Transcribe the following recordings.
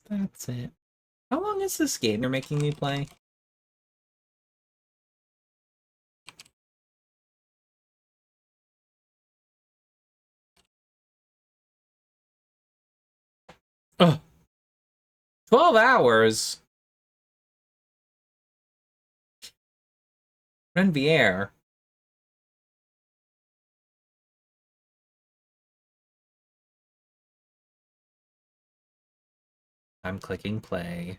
That's it. How long is this game you're making me play? Oh, 12 hours? Renvier. I'm clicking play.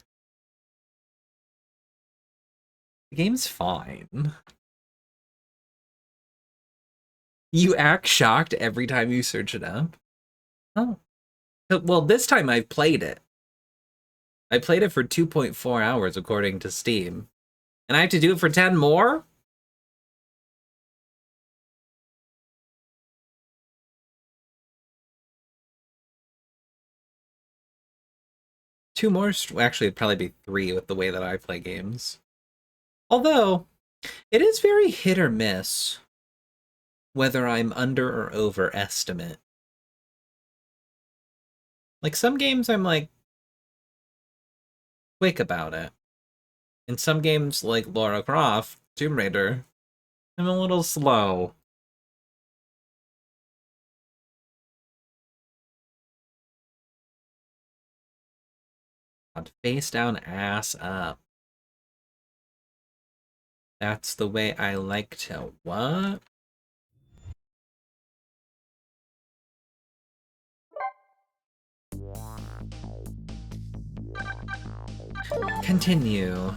The game's fine. You act shocked every time you search it up? Oh. Well, this time I've played it. I played it for 2.4 hours according to Steam. And I have to do it for 10 more? Two more? Actually, it'd probably be 3 with the way that I play games. Although, it is very hit or miss whether I'm under or overestimate. Like, some games I'm like quick about it. In some games like Lara Croft, Tomb Raider, I'm a little slow. Face down, ass up. That's the way I like to... What? Continue. Oh,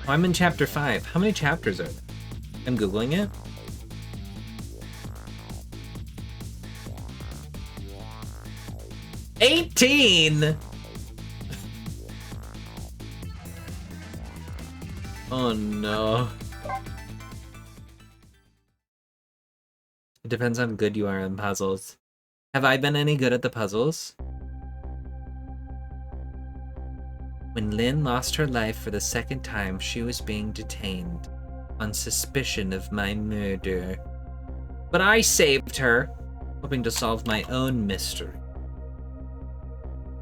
I'm in chapter 5. How many chapters are there? I'm Googling it. $18! Oh no. It depends on how good you are in puzzles. Have I been any good at the puzzles? When Lynn lost her life for the second time, she was being detained on suspicion of my murder. But I saved her, hoping to solve my own mystery.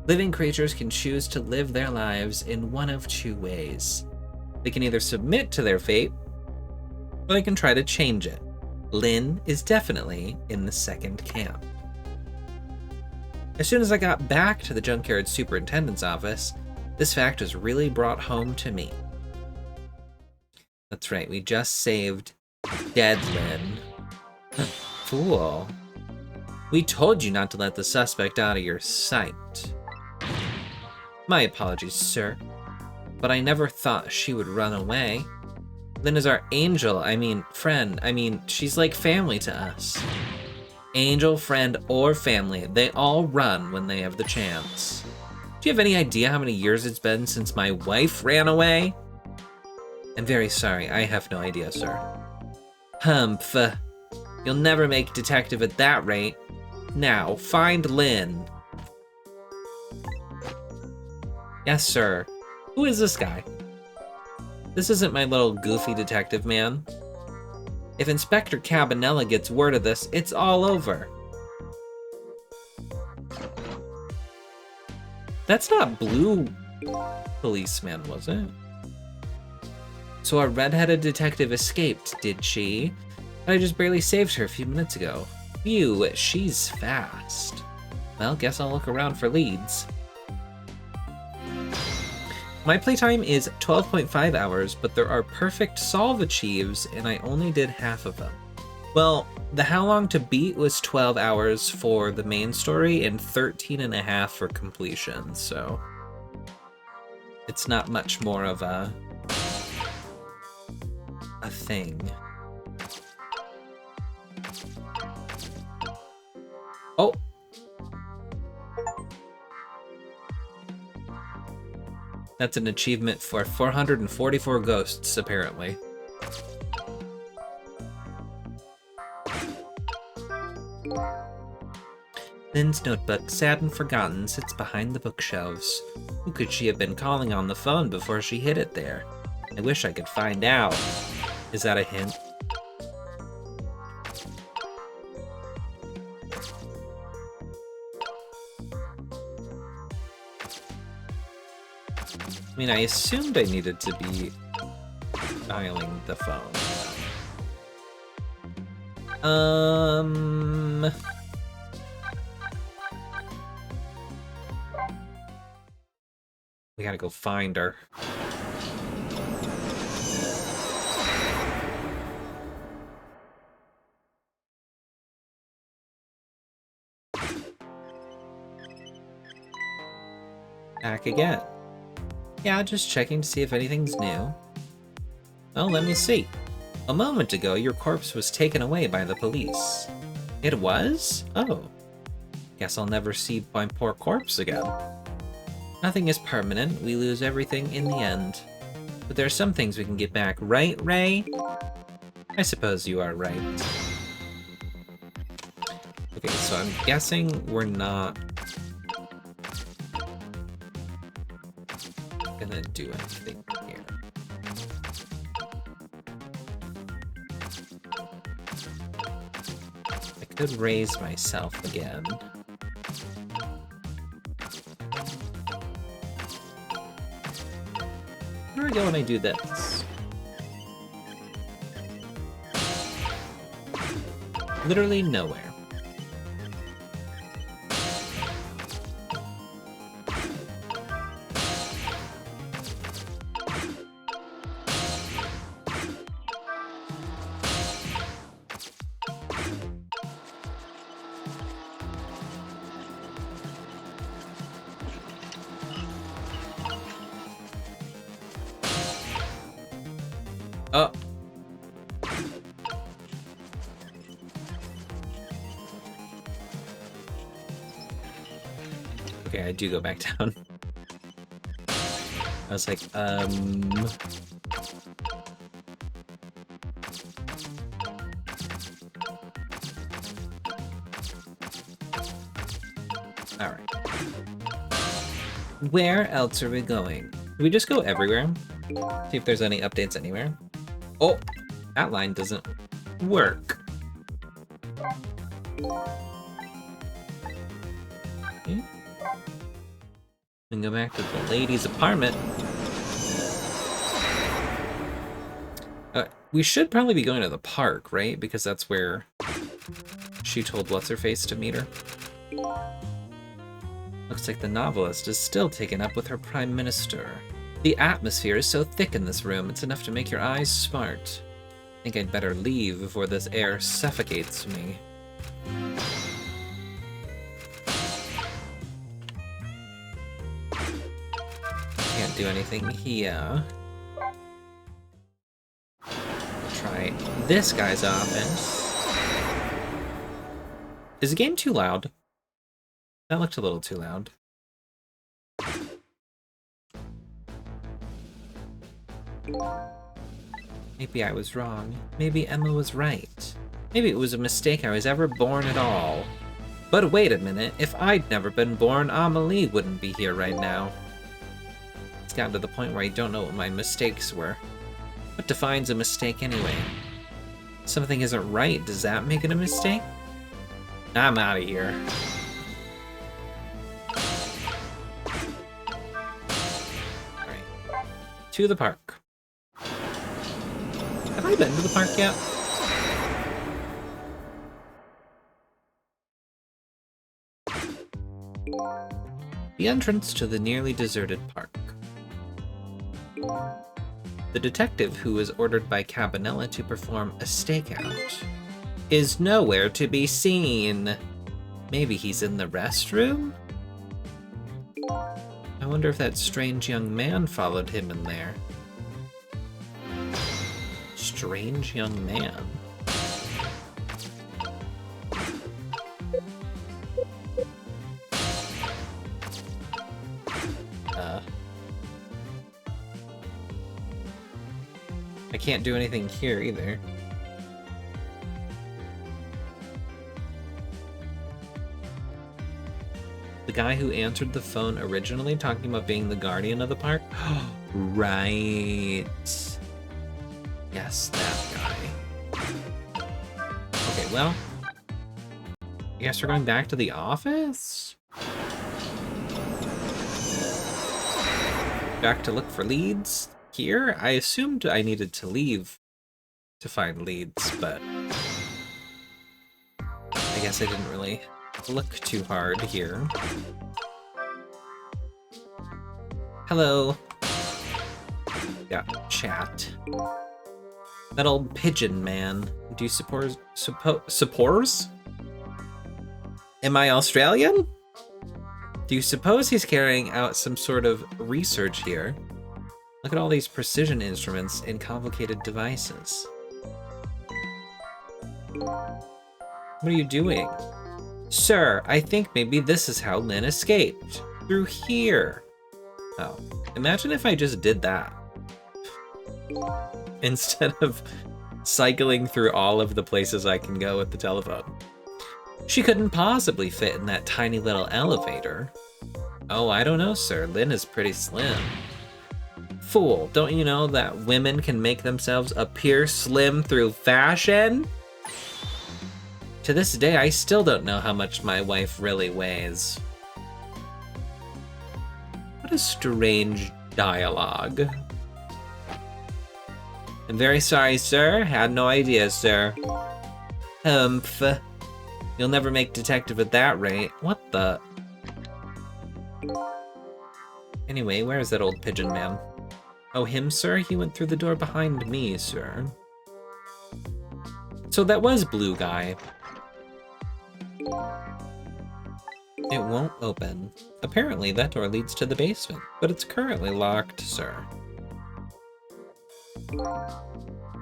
Living creatures can choose to live their lives in one of 2 ways. They can either submit to their fate, or they can try to change it. Lynn is definitely in the second camp. As soon as I got back to the junkyard superintendent's office, this fact was really brought home to me. That's right, we just saved dead Lynn. Fool. We told you not to let the suspect out of your sight. My apologies, sir, but I never thought she would run away. Lynn is our angel, friend. She's like family to us. Angel, friend, or family, they all run when they have the chance. Do you have any idea how many years it's been since my wife ran away? I'm very sorry, I have no idea, sir. Humph. You'll never make detective at that rate. Now, find Lynn. Yes, sir. Who is this guy? This isn't my little goofy detective man. If Inspector Cabanela gets word of this, it's all over. That's not Blue Policeman, was it? So our redheaded detective escaped, did she? I just barely saved her a few minutes ago. Phew, she's fast. Well, guess I'll look around for leads. My playtime is 12.5 hours, but there are perfect solve achieves, and I only did half of them. Well, the how long to beat was 12 hours for the main story and 13.5 for completion, so it's not much more of a thing. Oh! That's an achievement for 444 ghosts, apparently. Lynn's notebook, sad and forgotten, sits behind the bookshelves. Who could she have been calling on the phone before she hid it there? I wish I could find out. Is that a hint? I mean, I assumed I needed to be dialing the phone. We gotta go find her. Back again. Yeah, just checking to see if anything's new. Oh, let me see. A moment ago, your corpse was taken away by the police. It was? Oh. Guess I'll never see my poor corpse again. Nothing is permanent. We lose everything in the end. But there are some things we can get back, right, Ray? I suppose you are right. Okay, so I'm guessing we're not gonna do anything here. I could raise myself again. Where do I go when I do this? Literally nowhere. Oh. Okay, I do go back down. I was like, Alright. Where else are we going? Do we just go everywhere? See if there's any updates anywhere. Oh, that line doesn't work. Okay. And go back to the lady's apartment. We should probably be going to the park, right? Because that's where she told What's-Her-Face to meet her. Looks like the novelist is still taken up with her prime minister. The atmosphere is so thick in this room, it's enough to make your eyes smart. I think I'd better leave before this air suffocates me. Can't do anything here. Try this guy's office. Is the game too loud? That looked a little too loud. Maybe I was wrong. Maybe Emma was right. Maybe it was a mistake I was ever born at all. But wait a minute, if I'd never been born, Amelie wouldn't be here right now. It's gotten to the point where I don't know what my mistakes were. What defines a mistake anyway? Something isn't right, does that make it a mistake? I'm out of here. Alright. To the park. Have I been to the park yet? The entrance to the nearly deserted park. The detective who was ordered by Cabanela to perform a stakeout is nowhere to be seen. Maybe he's in the restroom? I wonder if that strange young man followed him in there. Strange young man. I can't do anything here either. The guy who answered the phone originally talking about being the guardian of the park? Right. Yes, that guy. Okay, well, I guess we're going back to the office? Back to look for leads here? I assumed I needed to leave to find leads, but I guess I didn't really look too hard here. Hello. Got chat. That old pigeon man. Do you suppose? Am I Australian? Do you suppose he's carrying out some sort of research here? Look at all these precision instruments and complicated devices. What are you doing? Sir, I think maybe this is how Lynn escaped. Through here. Oh, imagine if I just did that. Instead of cycling through all of the places I can go with the telephone. She couldn't possibly fit in that tiny little elevator. Oh, I don't know, sir. Lynn is pretty slim. Fool, don't you know that women can make themselves appear slim through fashion? To this day, I still don't know how much my wife really weighs. What a strange dialogue. I'm very sorry, sir. Had no idea, sir. Humph. You'll never make detective at that rate. What the? Anyway, where is that old pigeon man? Oh, him, sir? He went through the door behind me, sir. So that was Blue Guy. It won't open. Apparently, that door leads to the basement, but it's currently locked, sir.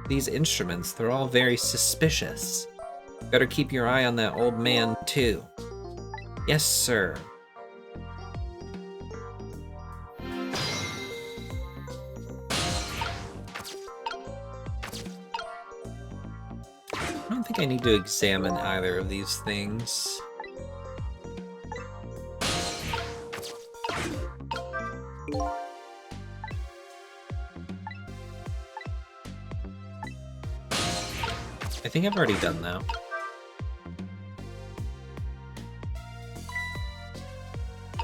These instruments, they're all very suspicious. Better keep your eye on that old man, too. Yes, sir. I don't think I need to examine either of these things. I think I've already done that.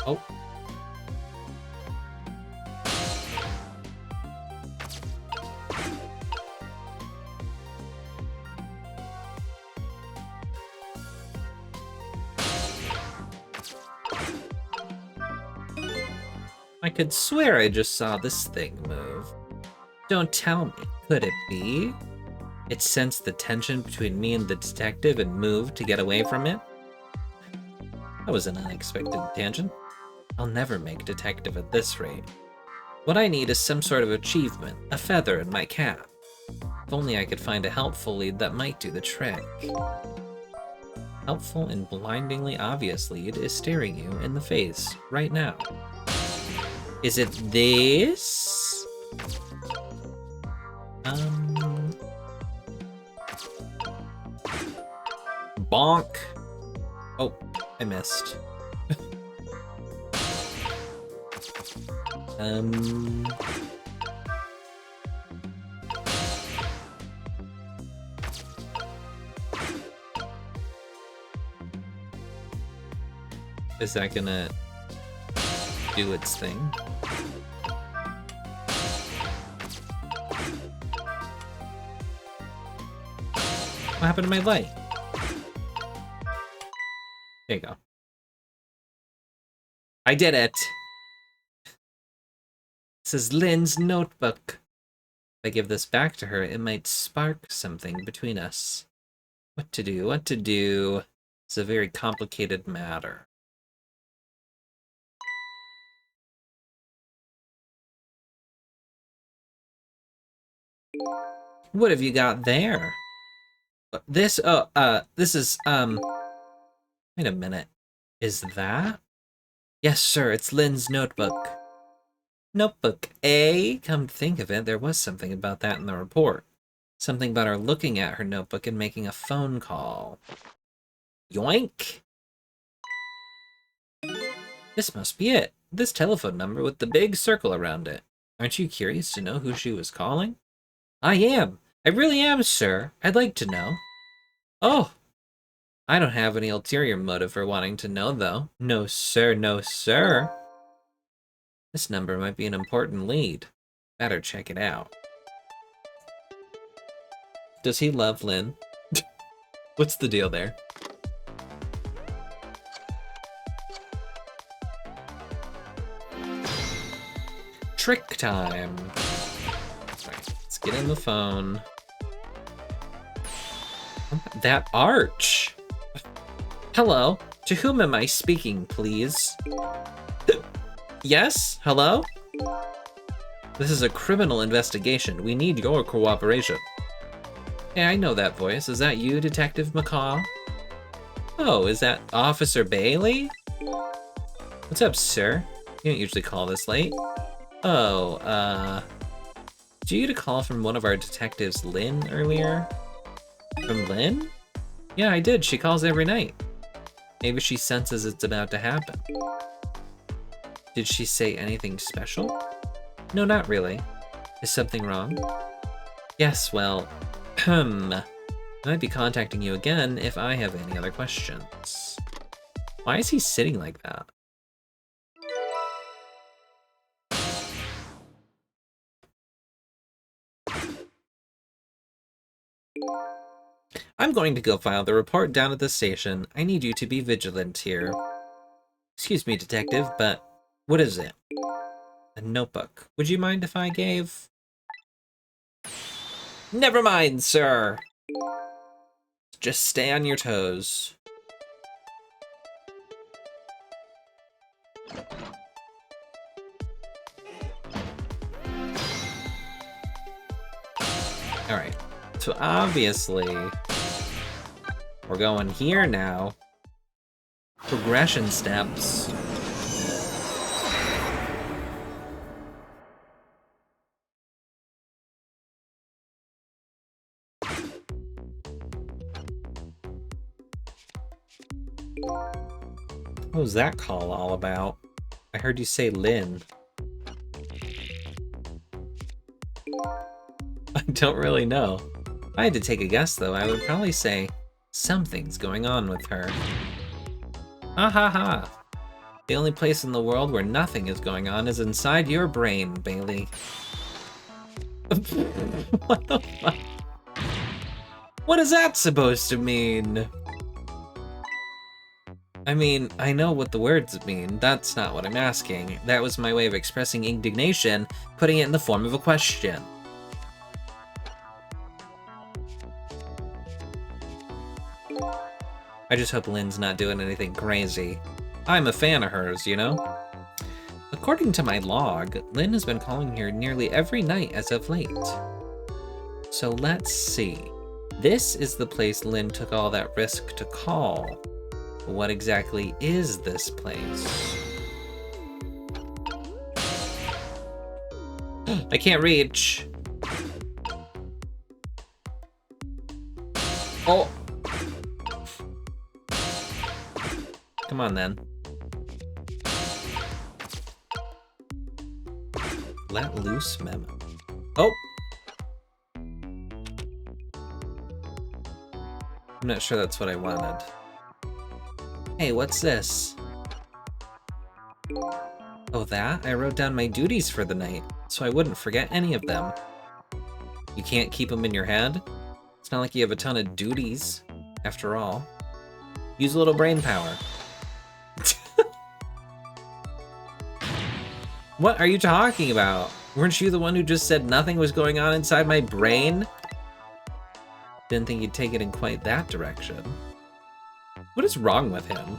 Oh. I could swear I just saw this thing move. Don't tell me, could it be? It sensed the tension between me and the detective and moved to get away from it? That was an unexpected tangent. I'll never make detective at this rate. What I need is some sort of achievement, a feather in my cap. If only I could find a helpful lead that might do the trick. Helpful and blindingly obvious lead is staring you in the face right now. Is it this? Bonk. Oh, I missed. Is that gonna do its thing? What happened to my light? There you go. I did it! This is Lynn's notebook. If I give this back to her, it might spark something between us. What to do? What to do? It's a very complicated matter. What have you got there? This, this is, wait a minute. Is that? Yes, sir, it's Lynn's notebook. Notebook A? Come to think of it, there was something about that in the report. Something about her looking at her notebook and making a phone call. Yoink! This must be it. This telephone number with the big circle around it. Aren't you curious to know who she was calling? I am. I really am, sir. I'd like to know. Oh! I don't have any ulterior motive for wanting to know, though. No, sir. No, sir. This number might be an important lead. Better check it out. Does he love Lynn? What's the deal there? Trick time. Alright, let's get in the phone. That arch. Hello, to whom am I speaking, please? Yes? Hello? This is a criminal investigation. We need your cooperation. Yeah, I know that voice. Is that you, Detective McCall? Oh, is that Officer Bailey? What's up, sir? You don't usually call this late. Oh, did you get a call from one of our detectives, Lynn, earlier? From Lynn? Yeah, I did. She calls every night. Maybe she senses it's about to happen. Did she say anything special? No, not really. Is something wrong? Yes, well, I might be contacting you again if I have any other questions. Why is he sitting like that? I'm going to go file the report down at the station. I need you to be vigilant here. Excuse me, detective, but what is it? A notebook. Would you mind if I gave... Never mind, sir! Just stay on your toes. Alright, so obviously, we're going here now. Progression steps. What was that call all about? I heard you say Lynn. I don't really know. If I had to take a guess, though, I would probably say something's going on with her. Ha ha ha. The only place in the world where nothing is going on is inside your brain, Bailey. What the fuck? What is that supposed to mean? I mean, I know what the words mean. That's not what I'm asking. That was my way of expressing indignation, putting it in the form of a question. I just hope Lynn's not doing anything crazy. I'm a fan of hers, you know? According to my log, Lynn has been calling here nearly every night as of late. So let's see. This is the place Lynn took all that risk to call. But what exactly is this place? I can't reach. Oh! Come on, then. Let loose memo. Oh! I'm not sure that's what I wanted. Hey, what's this? Oh, that? I wrote down my duties for the night, so I wouldn't forget any of them. You can't keep them in your head? It's not like you have a ton of duties, after all. Use a little brain power. What are you talking about? Weren't you the one who just said nothing was going on inside my brain? Didn't think you'd take it in quite that direction. What is wrong with him?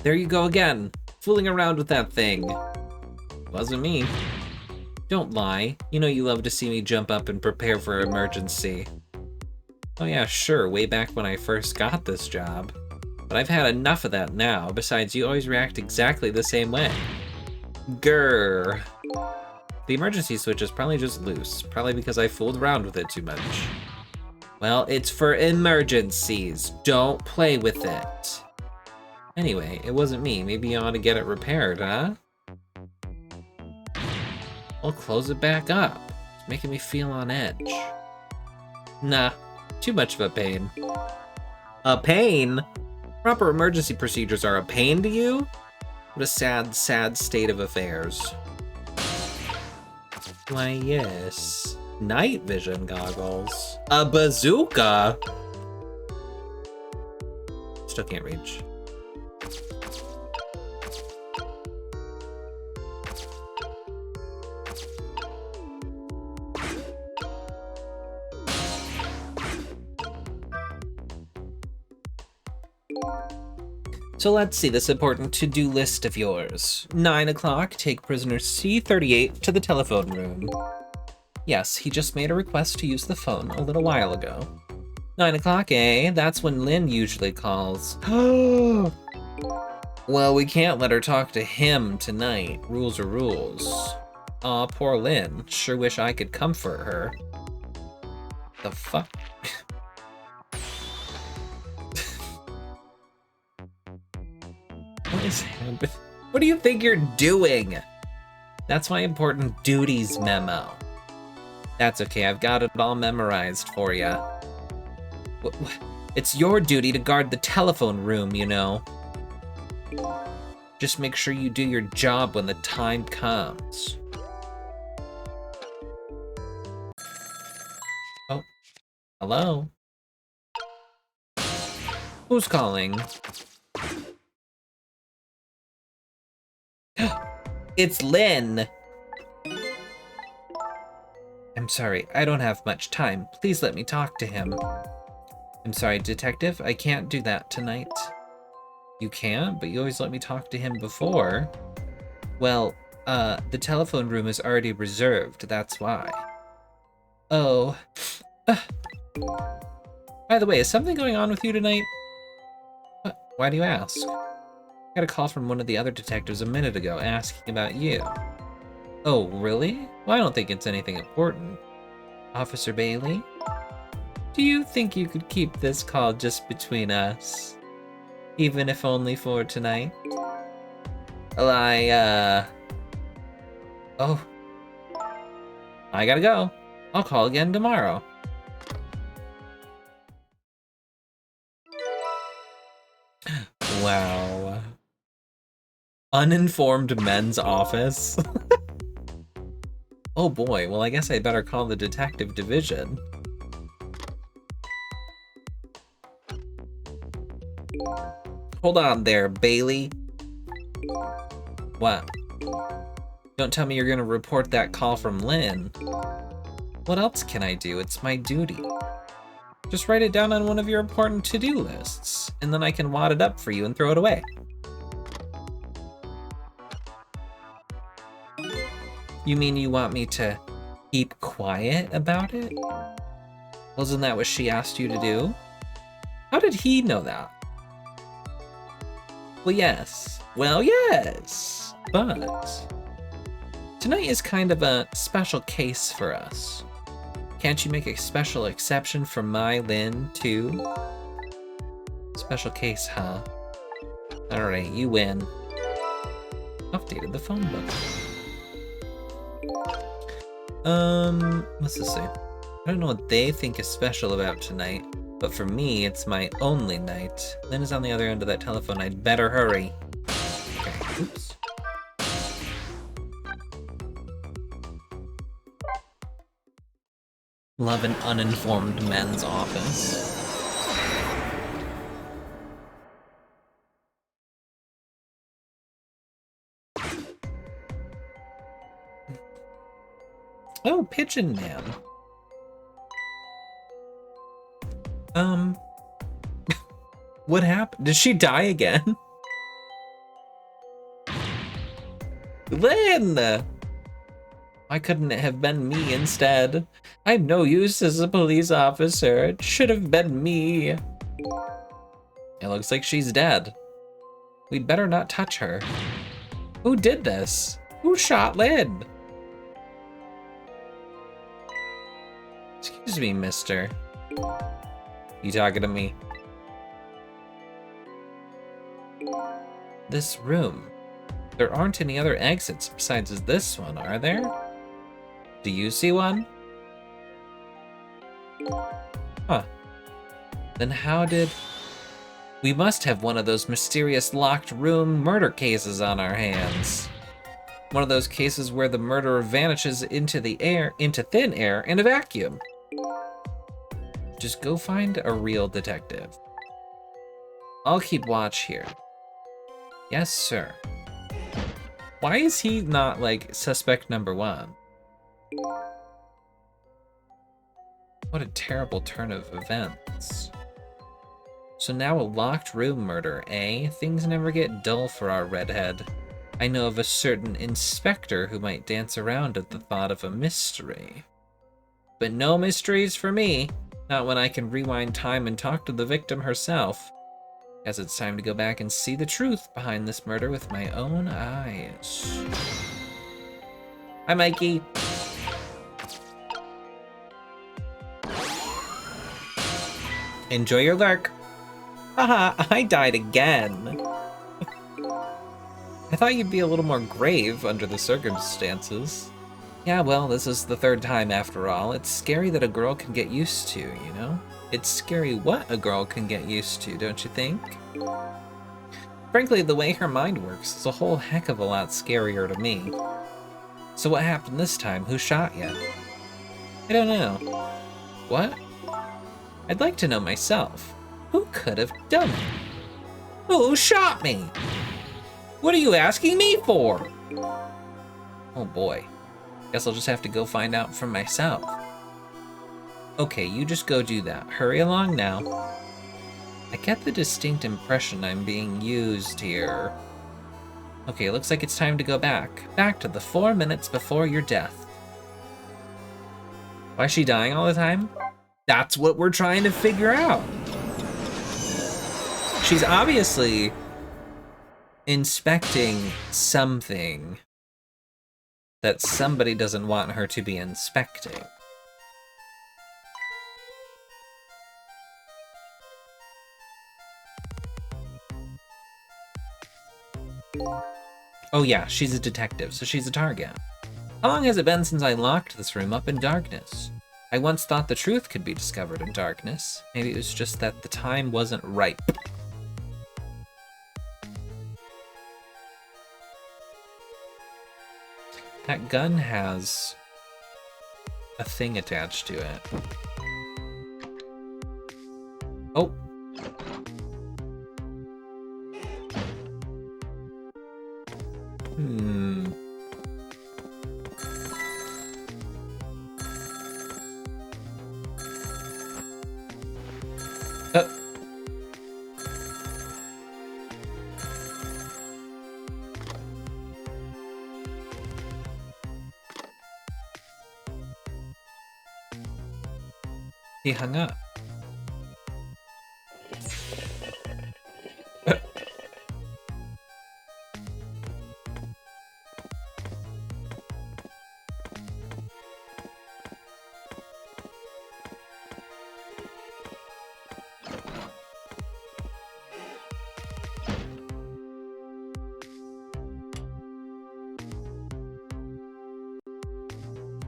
There you go again, fooling around with that thing. Wasn't me. Don't lie. You know you love to see me jump up and prepare for emergency. Oh yeah, sure, way back when I first got this job. But I've had enough of that now. Besides, you always react exactly the same way. Grrr. The emergency switch is probably just loose. Probably because I fooled around with it too much. Well, it's for emergencies. Don't play with it. Anyway, it wasn't me. Maybe you ought to get it repaired, huh? I'll close it back up. It's making me feel on edge. Nah, too much of a pain. A pain? Proper emergency procedures are a pain to you? What a sad, sad state of affairs. Why, yes. Night vision goggles. A bazooka? Still can't reach. So let's see this important to-do list of yours. 9 o'clock, take prisoner C-38 to the telephone room. Yes, he just made a request to use the phone a little while ago. 9 o'clock, eh? That's when Lynn usually calls. Well, we can't let her talk to him tonight. Rules are rules. Aw, poor Lynn. Sure wish I could comfort her. The fuck? What is happening? What do you think you're doing? That's my important duties memo. That's okay, I've got it all memorized for you. It's your duty to guard the telephone room, you know. Just make sure you do your job when the time comes. Oh, hello? Who's calling? It's Lynn! I'm sorry, I don't have much time. Please let me talk to him. I'm sorry, detective, I can't do that tonight. You can't? But you always let me talk to him before. Well, the telephone room is already reserved, that's why. Oh. By the way, is something going on with you tonight? Why do you ask? I got a call from one of the other detectives a minute ago asking about you. Oh, really? Well, I don't think it's anything important. Officer Bailey? Do you think you could keep this call just between us? Even if only for tonight? Well, oh. I gotta go. I'll call again tomorrow. Wow. Uninformed men's office? Oh boy, well I guess I better call the detective division. Hold on there, Bailey. What? Don't tell me you're gonna report that call from Lynn. What else can I do? It's my duty. Just write it down on one of your important to-do lists, and then I can wad it up for you and throw it away. You mean you want me to keep quiet about it? Wasn't that what she asked you to do? How did he know that? Well, yes. Well, yes. But tonight is kind of a special case for us. Can't you make a special exception for my Lynn, too? Special case, huh? Alright, you win. Updated the phone book. What's this say? I don't know what they think is special about tonight, but for me, it's my only night. Lynn is on the other end of that telephone. I'd better hurry. Okay, oops. Love an uninformed men's office. Oh, Pigeon Man. What happened? Did she die again? Lynn! Why couldn't it have been me instead? I'm no use as a police officer. It should have been me. It looks like she's dead. We'd better not touch her. Who did this? Who shot Lynn? Excuse me, mister. You talking to me? this room. There aren't any other exits besides this one, are there? Do you see one? Huh. Then how did... We must have one of those mysterious locked room murder cases on our hands. One of those cases where the murderer vanishes into the air, into thin air in a vacuum. Just go find a real detective. I'll keep watch here. Yes, sir. Why is he not, like, suspect number one? What a terrible turn of events. So now a locked room murder, eh? Things never get dull for our redhead. I know of a certain inspector who might dance around at the thought of a mystery. But no mysteries for me. Not when I can rewind time and talk to the victim herself. Guess it's time to go back and see the truth behind this murder with my own eyes. Hi, Mikey. Enjoy your lurk. Haha, I died again. I thought you'd be a little more grave under the circumstances. Yeah, well, this is the third time after all. It's scary that a girl can get used to, you know? It's scary what a girl can get used to, don't you think? Frankly, the way her mind works is a whole heck of a lot scarier to me. So what happened this time? Who shot you? I don't know. What? I'd like to know myself. Who could have done it? Who shot me? What are you asking me for? Oh boy. Guess I'll just have to go find out for myself. Okay, you just go do that. Hurry along now. I get the distinct impression I'm being used here. Okay, looks like it's time to go back. Back to the 4 minutes before your death. Why is she dying all the time? That's what we're trying to figure out. She's obviously inspecting something that somebody doesn't want her to be inspecting. Oh yeah, she's a detective, so she's a target. How long has it been since I locked this room up in darkness? I once thought the truth could be discovered in darkness. Maybe it was just that the time wasn't ripe. That gun has a thing attached to it. Oh. He hung up.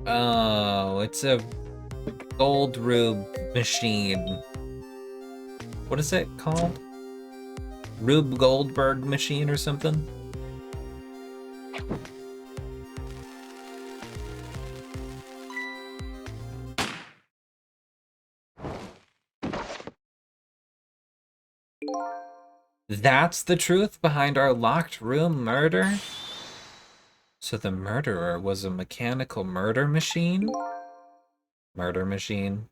Oh, it's a gold rube machine. What is it called? Rube Goldberg machine or something? That's the truth behind our locked room murder? So the murderer was a mechanical murder machine? Murder machine.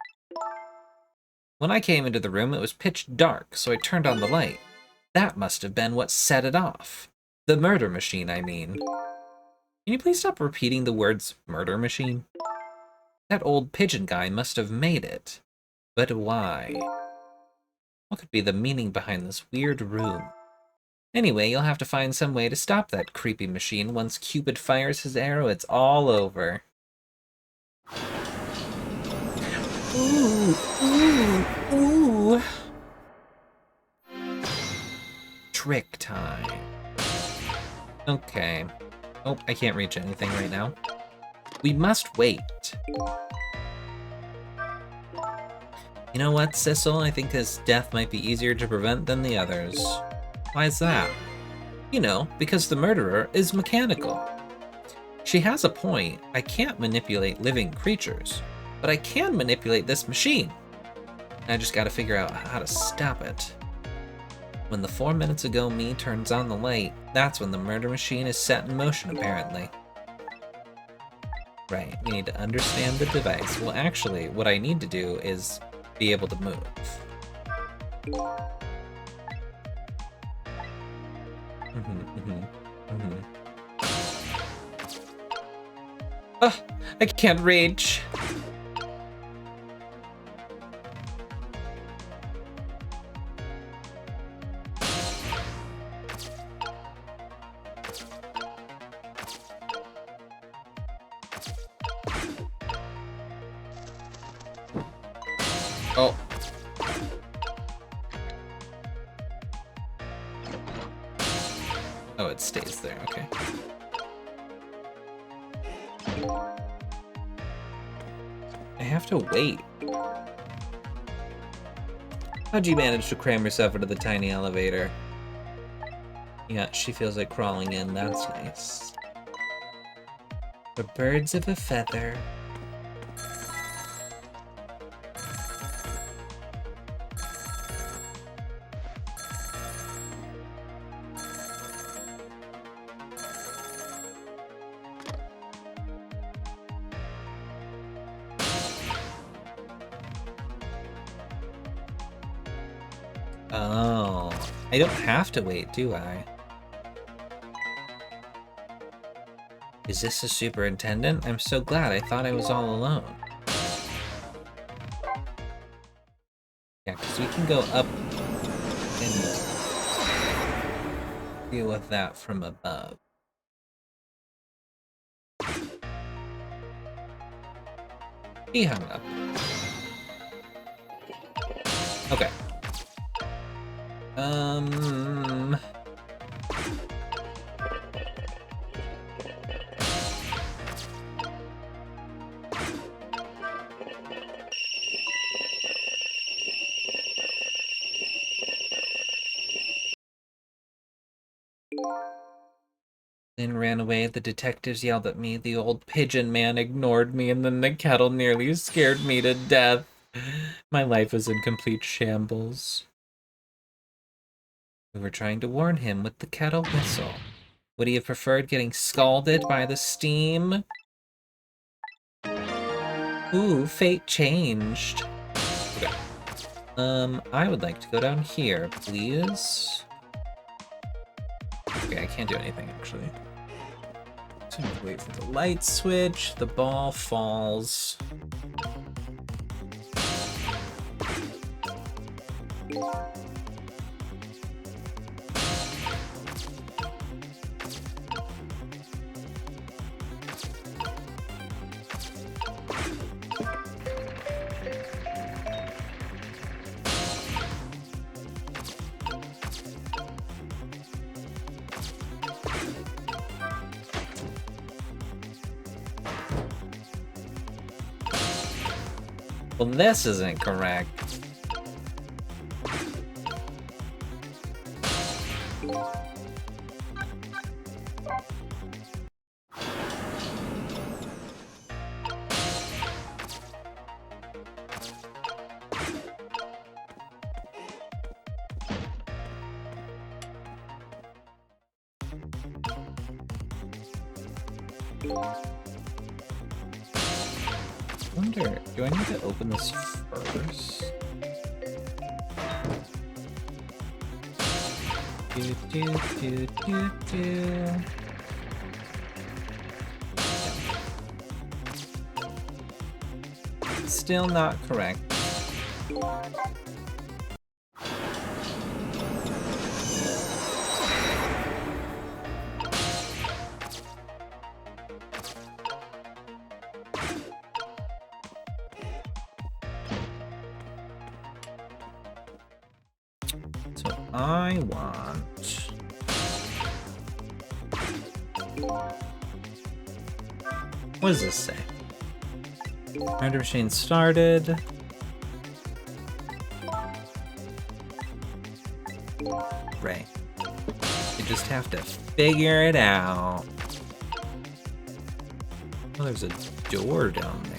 When I came into the room, it was pitch dark, so I turned on the light. That must have been what set it off. The murder machine, I mean. Can you please stop repeating the words murder machine? That old pigeon guy must have made it. But why? What could be the meaning behind this weird room? Anyway, you'll have to find some way to stop that creepy machine. Once Cupid fires his arrow, it's all over. Ooh, ooh, ooh. Trick time. Okay. Oh, I can't reach anything right now. We must wait. You know what, Sissel? I think his death might be easier to prevent than the others. Why is that? You know, because the murderer is mechanical. She has a point. I can't manipulate living creatures, but I can manipulate this machine. I just gotta figure out how to stop it. When the 4 minutes ago me turns on the light, that's when the murder machine is set in motion, apparently. Right, we need to understand the device. Well, actually, what I need to do is be able to move. Oh, I can't reach. Oh. Oh, it stays there, okay. I have to wait. How'd you manage to cram yourself into the tiny elevator? Yeah, she feels like crawling in, that's nice. For birds of a feather. Oh, I don't have to wait, do I? Is this the superintendent? I'm so glad. I thought I was all alone. Yeah, because we can go up and deal with that from above. He hung up. Okay. Then ran away. The detectives yelled at me. The old pigeon man ignored me, and then the kettle nearly scared me to death. My life was in complete shambles. We were trying to warn him with the kettle whistle. Would he have preferred getting scalded by the steam? Ooh, fate changed. Okay. I would like to go down here, please. Okay, I can't do anything, actually. So I have to wait for the light switch. The ball falls. Well, this isn't correct. I wonder, do I need to open this first? Still not correct. So I want What does this say? Render machine started. Right. You just have to figure it out. Oh, there's a door down there.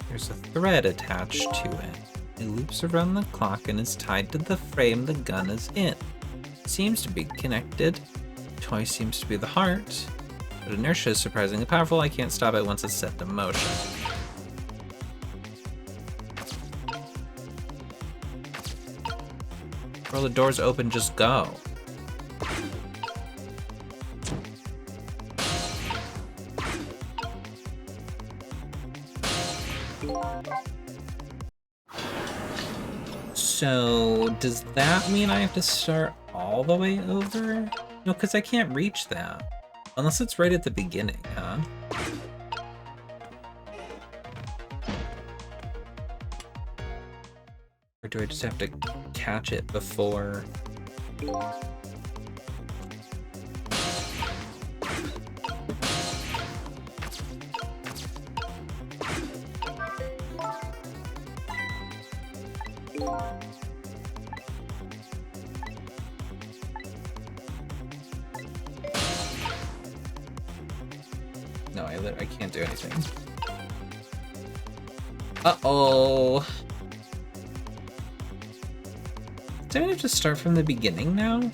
There's a thread attached to it. It loops around the clock and is tied to the frame the gun is in. It seems to be connected. The toy seems to be the heart. But inertia is surprisingly powerful. I can't stop it once it's set in motion. While the doors open, just go. So, does that mean I have to start all the way over? No, because I can't reach that. Unless it's right at the beginning, huh? Or do I just have to catch it before? No, I can't do anything. Uh-oh. Do I have to start from the beginning now?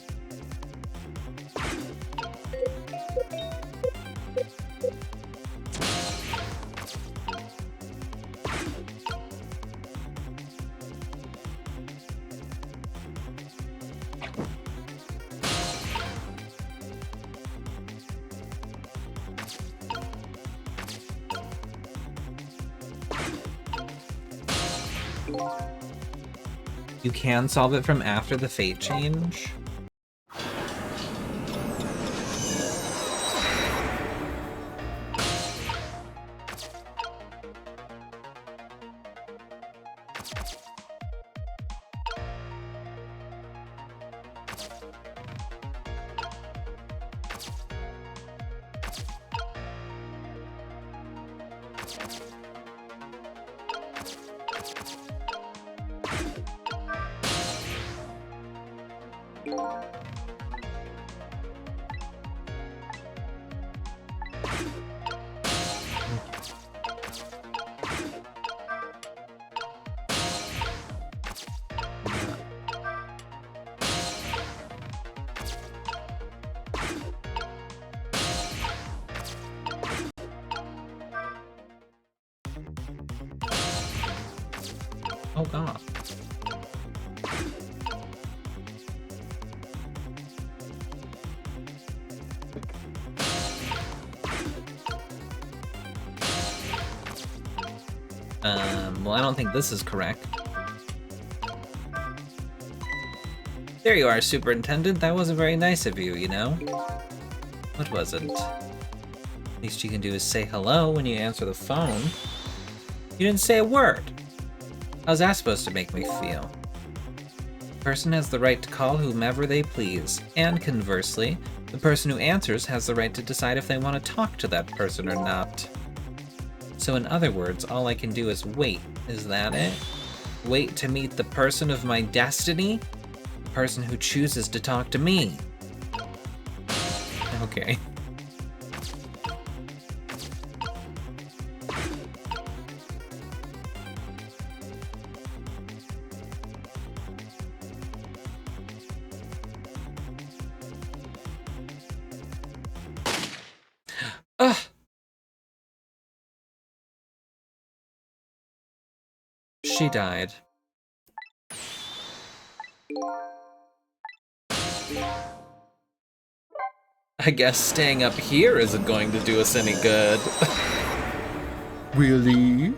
You can solve it from after the fate change. Oh god. Well, I don't think this is correct. There you are, Superintendent. That wasn't very nice of you, you know? What wasn't? Least you can do is say hello when you answer the phone. You didn't say a word. How's that supposed to make me feel? The person has the right to call whomever they please, and conversely, the person who answers has the right to decide if they want to talk to that person or not. So in other words, all I can do is wait. Is that it? Wait to meet the person of my destiny? The person who chooses to talk to me. Okay. Ugh. She died. I guess staying up here isn't going to do us any good. Really?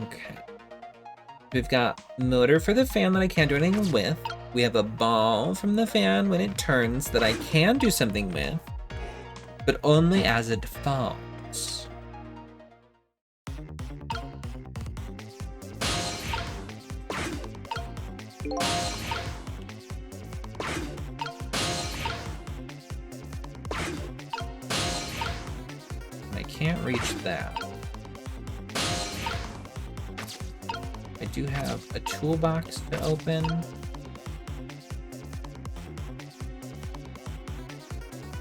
Okay. We've got motor for the fan that I can't do anything with. We have a ball from the fan when it turns that I can do something with. but only as it falls. I can't reach that. I do have a toolbox to open.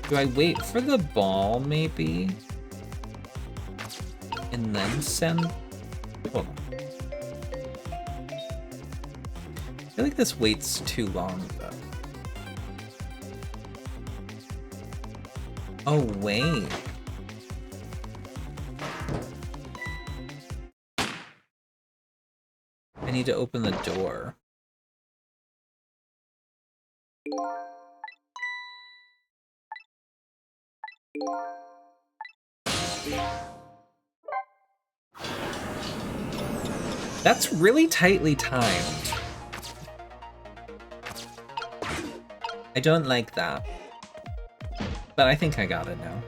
Do I wait for the ball, maybe? And then send... Hold on. I feel like this waits too long, though. Oh, wait. I need to open the door. That's really tightly timed. I don't like that. But I think I got it now.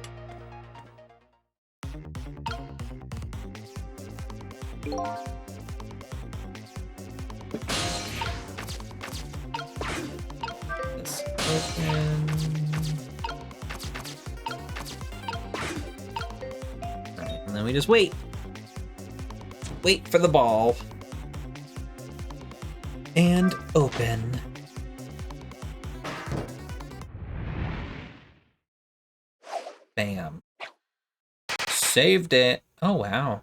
This open. Alright, and then we just wait. Wait for the ball. And open. Bam. Saved it. Oh, wow.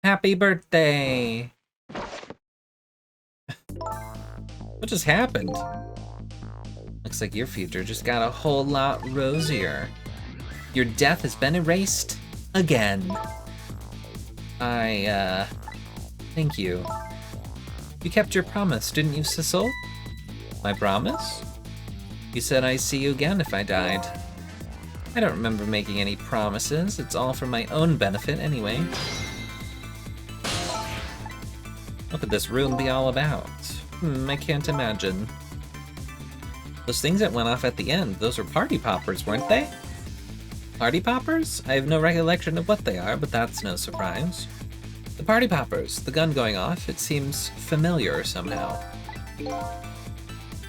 Happy birthday. What just happened? Looks like your future just got a whole lot rosier. Your death has been erased again. Thank you. You kept your promise, didn't you, Sissel? My promise? You said I'd see you again if I died. I don't remember making any promises. It's all for my own benefit anyway. What could this room be all about? I can't imagine. Those things that went off at the end, those were party poppers, weren't they? Party poppers? I have no recollection of what they are, but that's no surprise. The party poppers, the gun going off, it seems familiar somehow.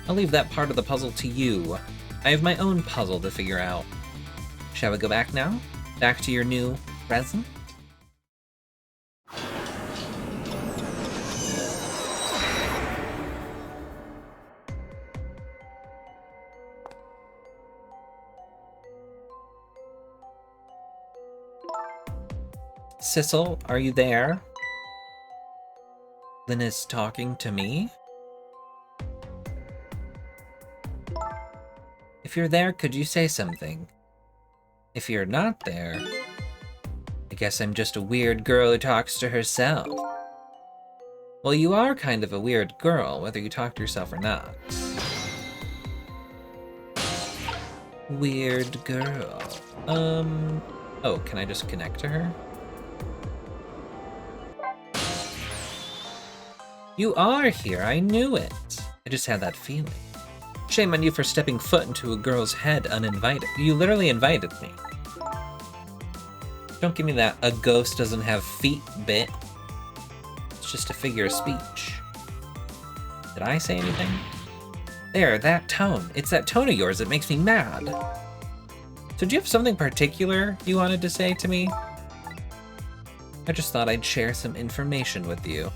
I'll leave that part of the puzzle to you. I have my own puzzle to figure out. Shall we go back now? Back to your new present? Sissel, are you there? Lynn is talking to me? If you're there, could you say something? If you're not there, I guess I'm just a weird girl who talks to herself. Well, you are kind of a weird girl, whether you talk to yourself or not. Weird girl. Oh, can I just connect to her? You are here, I knew it. I just had that feeling. Shame on you for stepping foot into a girl's head uninvited. You literally invited me. Don't give me that a ghost doesn't have feet bit. It's just a figure of speech. Did I say anything? There, that tone. It's that tone of yours that makes me mad. So do you have something particular you wanted to say to me? I just thought I'd share some information with you.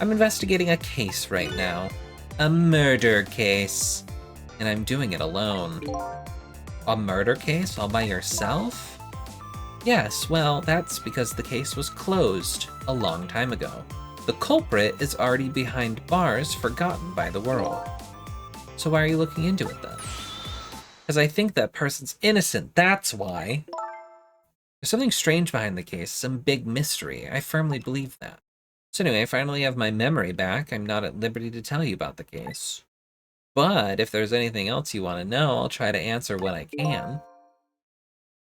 I'm investigating a case right now. A murder case. And I'm doing it alone. A murder case all by yourself? Yes, well, that's because the case was closed a long time ago. The culprit is already behind bars, forgotten by the world. So why are you looking into it then? Because I think that person's innocent, that's why. There's something strange behind the case, some big mystery. I firmly believe that. So anyway, I finally have my memory back. I'm not at liberty to tell you about the case. But if there's anything else you want to know, I'll try to answer what I can.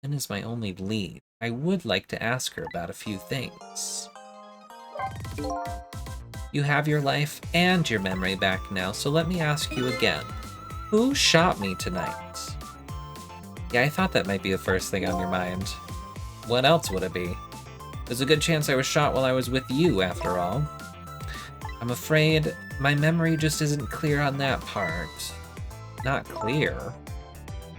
Lynn is my only lead. I would like to ask her about a few things. You have your life and your memory back now, so let me ask you again. Who shot me tonight? Yeah, I thought that might be the first thing on your mind. What else would it be? There's a good chance I was shot while I was with you, after all. I'm afraid my memory just isn't clear on that part. Not clear?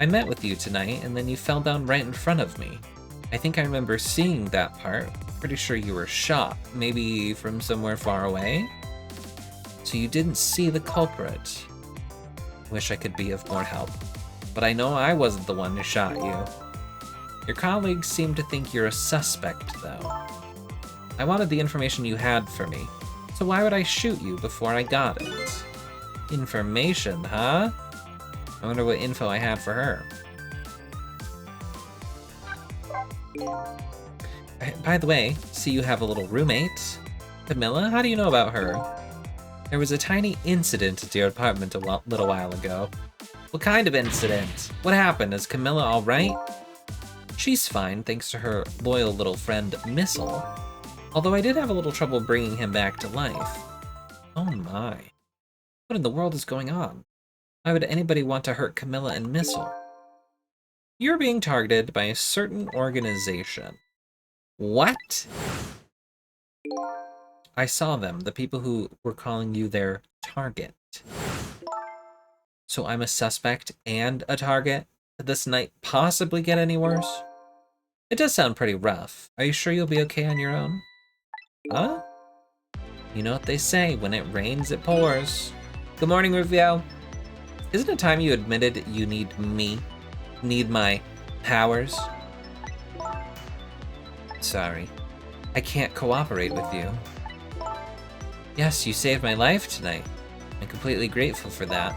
I met with you tonight, and then you fell down right in front of me. I think I remember seeing that part. Pretty sure you were shot, maybe from somewhere far away? So you didn't see the culprit. Wish I could be of more help. But I know I wasn't the one who shot you. Your colleagues seem to think you're a suspect, though. I wanted the information you had for me, so why would I shoot you before I got it? Information, huh? I wonder what info I had for her. By the way, see you have a little roommate. Camilla, how do you know about her? There was a tiny incident at your apartment a little while ago. What kind of incident? What happened? Is Camilla all right? She's fine, thanks to her loyal little friend, Missile. Although I did have a little trouble bringing him back to life. Oh my. What in the world is going on? Why would anybody want to hurt Camilla and Missile? You're being targeted by a certain organization. What? I saw them, the people who were calling you their target. So I'm a suspect and a target? Could this night possibly get any worse? It does sound pretty rough. Are you sure you'll be okay on your own? Huh? You know what they say, when it rains, it pours. Good morning, Rufio. Isn't it time you admitted you need me? Need my powers? Sorry. I can't cooperate with you. Yes, you saved my life tonight. I'm completely grateful for that.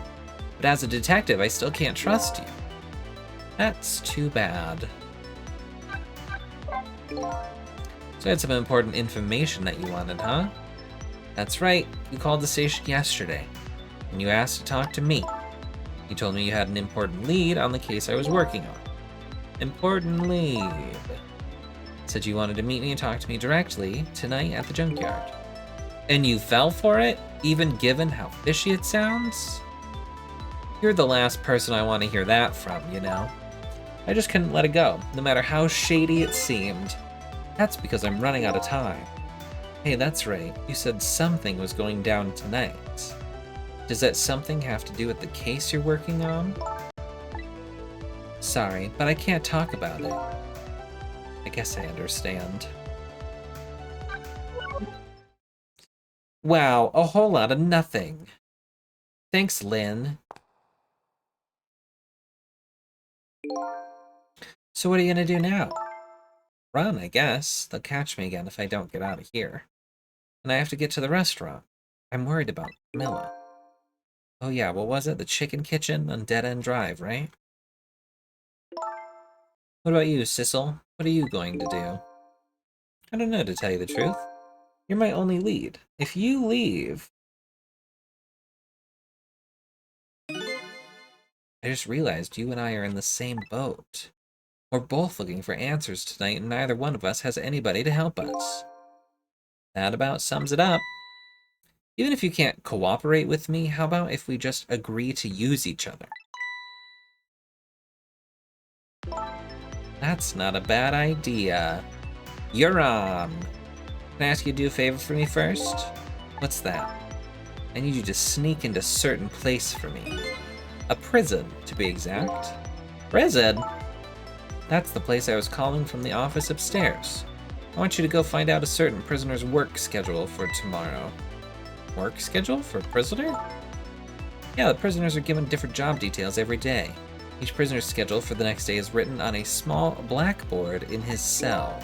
But as a detective, I still can't trust you. That's too bad. So I had some important information that you wanted, huh? That's right, you called the station yesterday, and you asked to talk to me. You told me you had an important lead on the case I was working on. Important lead. Said you wanted to meet me and talk to me directly tonight at the junkyard. And you fell for it, even given how fishy it sounds? You're the last person I want to hear that from, you know? I just couldn't let it go, no matter how shady it seemed. That's because I'm running out of time. Hey, that's right, you said something was going down tonight. Does that something have to do with the case you're working on? Sorry, but I can't talk about it. I guess I understand. Wow, a whole lot of nothing. Thanks, Lynn. So what are you gonna do now? Run, I guess. They'll catch me again if I don't get out of here. And I have to get to the restaurant. I'm worried about Camilla. Oh yeah, what was it? The Chicken Kitchen on Dead End Drive, right? What about you, Sissel? What are you going to do? I don't know, to tell you the truth. You're my only lead. If you leave... I just realized you and I are in the same boat. We're both looking for answers tonight, and neither one of us has anybody to help us. That about sums it up. Even if you can't cooperate with me, how about if we just agree to use each other? That's not a bad idea. You're on. Can I ask you to do a favor for me first? What's that? I need you to sneak into a certain place for me. A prison, to be exact. Prison? That's the place I was calling from the office upstairs. I want you to go find out a certain prisoner's work schedule for tomorrow. Work schedule for a prisoner? Yeah, the prisoners are given different job details every day. Each prisoner's schedule for the next day is written on a small blackboard in his cell.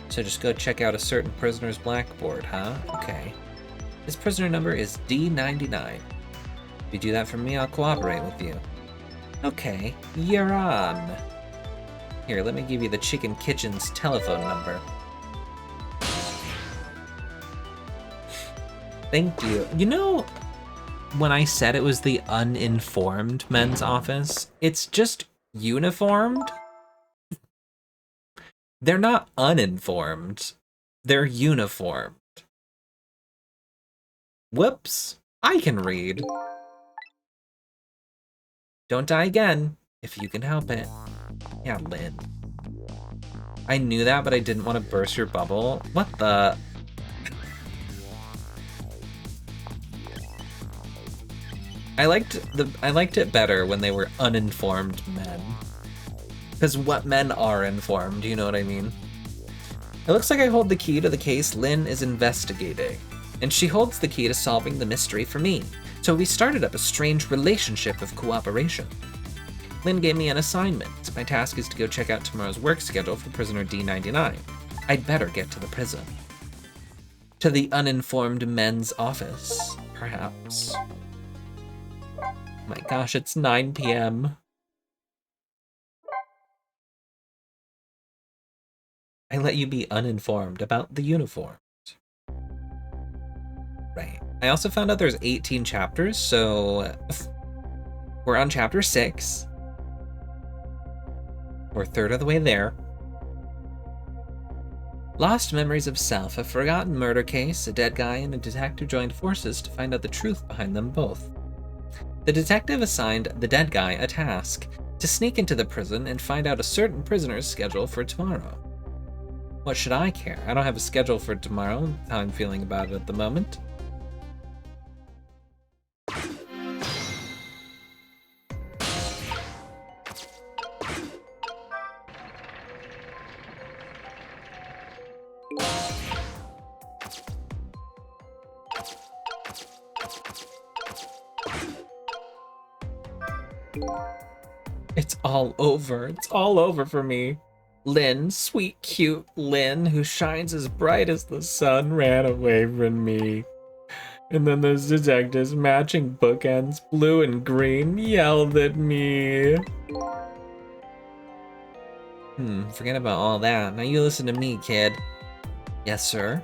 So just go check out a certain prisoner's blackboard, huh? Okay. His prisoner number is D99. If you do that for me, I'll cooperate with you. Okay, you're on. Here, let me give you the Chicken Kitchen's telephone number. Thank you. You know, when I said it was the uninformed men's office, it's just uniformed. They're not uninformed. They're uniformed. Whoops. I can read. Don't die again. if you can help it. Yeah, Lynn. I knew that, but I didn't want to burst your bubble. What the? I liked it better when they were uninformed men. Because what men are informed, you know what I mean? It looks like I hold the key to the case Lynn is investigating, and she holds the key to solving the mystery for me. So we started up a strange relationship of cooperation. Lynn gave me an assignment. My task is to go check out tomorrow's work schedule for prisoner D99. I'd better get to the prison. To the uninformed men's office, perhaps. My gosh, it's 9 p.m. I let you be uninformed about the uniforms. Right. I also found out there's 18 chapters, so we're on chapter 6. We're a third of the way there. Lost memories of self, a forgotten murder case, a dead guy, and a detective joined forces to find out the truth behind them both. The detective assigned the dead guy a task, to sneak into the prison and find out a certain prisoner's schedule for tomorrow. What should I care? I don't have a schedule for tomorrow, how I'm feeling about it at the moment. It's all over. It's all over for me. Lynn, sweet, cute Lynn, who shines as bright as the sun, ran away from me. And then those detectives, matching bookends, blue and green, yelled at me. Forget about all that. Now you listen to me, kid. Yes, sir?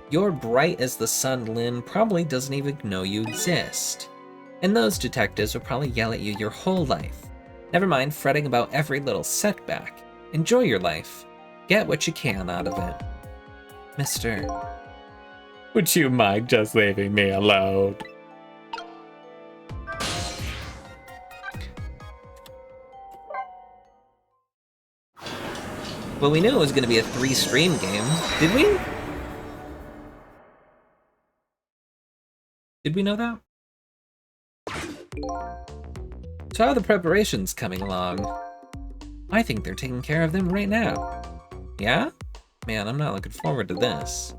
You're bright as the sun, Lynn, probably doesn't even know you exist. And those detectives will probably yell at you your whole life. Never mind fretting about every little setback. Enjoy your life. Get what you can out of it. Mister, would you mind just leaving me alone? Well, we knew it was going to be a 3-stream game, did we? Did we know that? So how are the preparations coming along? I think they're taking care of them right now. Yeah? Man, I'm not looking forward to this.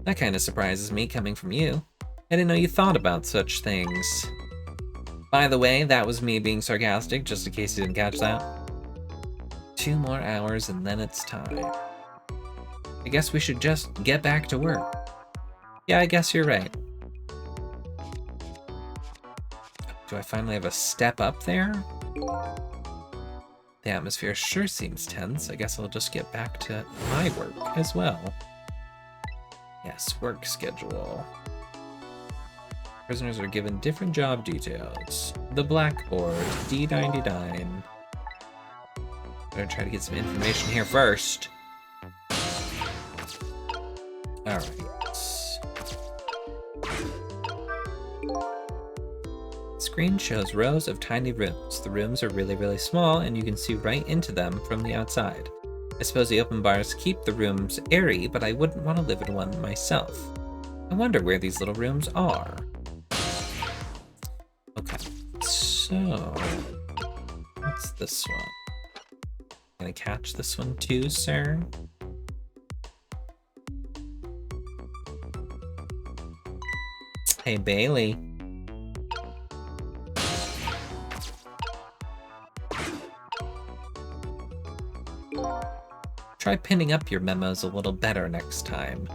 That kind of surprises me coming from you. I didn't know you thought about such things. By the way, that was me being sarcastic, just in case you didn't catch that. 2 more hours and then it's time. I guess we should just get back to work. Yeah, I guess you're right. Do I finally have a step up there? The atmosphere sure seems tense. I guess I'll just get back to my work as well. Yes, work schedule. Prisoners are given different job details. The blackboard, D99. Better try to get some information here first. Alright. Screen shows rows of tiny rooms. The rooms are really, really small, and you can see right into them from the outside. I suppose the open bars keep the rooms airy, but I wouldn't want to live in one myself. I wonder where these little rooms are. Okay, so what's this one? Gonna catch this one too, sir? Hey, Bailey. Try pinning up your memos a little better next time.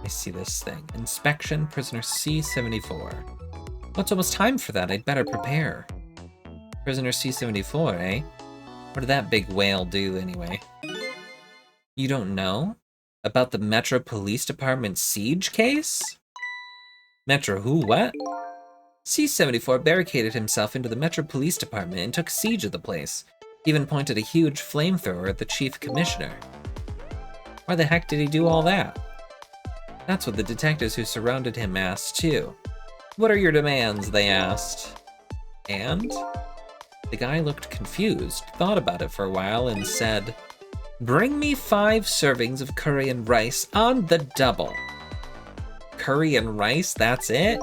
I see this thing. Inspection, prisoner C74. Well, it's almost time for that. I'd better prepare. Prisoner C74, eh? What did that big whale do, anyway? You don't know? About the Metro Police Department siege case? Metro who, what? C74 barricaded himself into the Metro Police Department and took siege of the place. He even pointed a huge flamethrower at the Chief Commissioner. Why the heck did he do all that? That's what the detectives who surrounded him asked, too. What are your demands, they asked. And? The guy looked confused, thought about it for a while, and said, "Bring me 5 servings of curry and rice on the double." Curry and rice, that's it?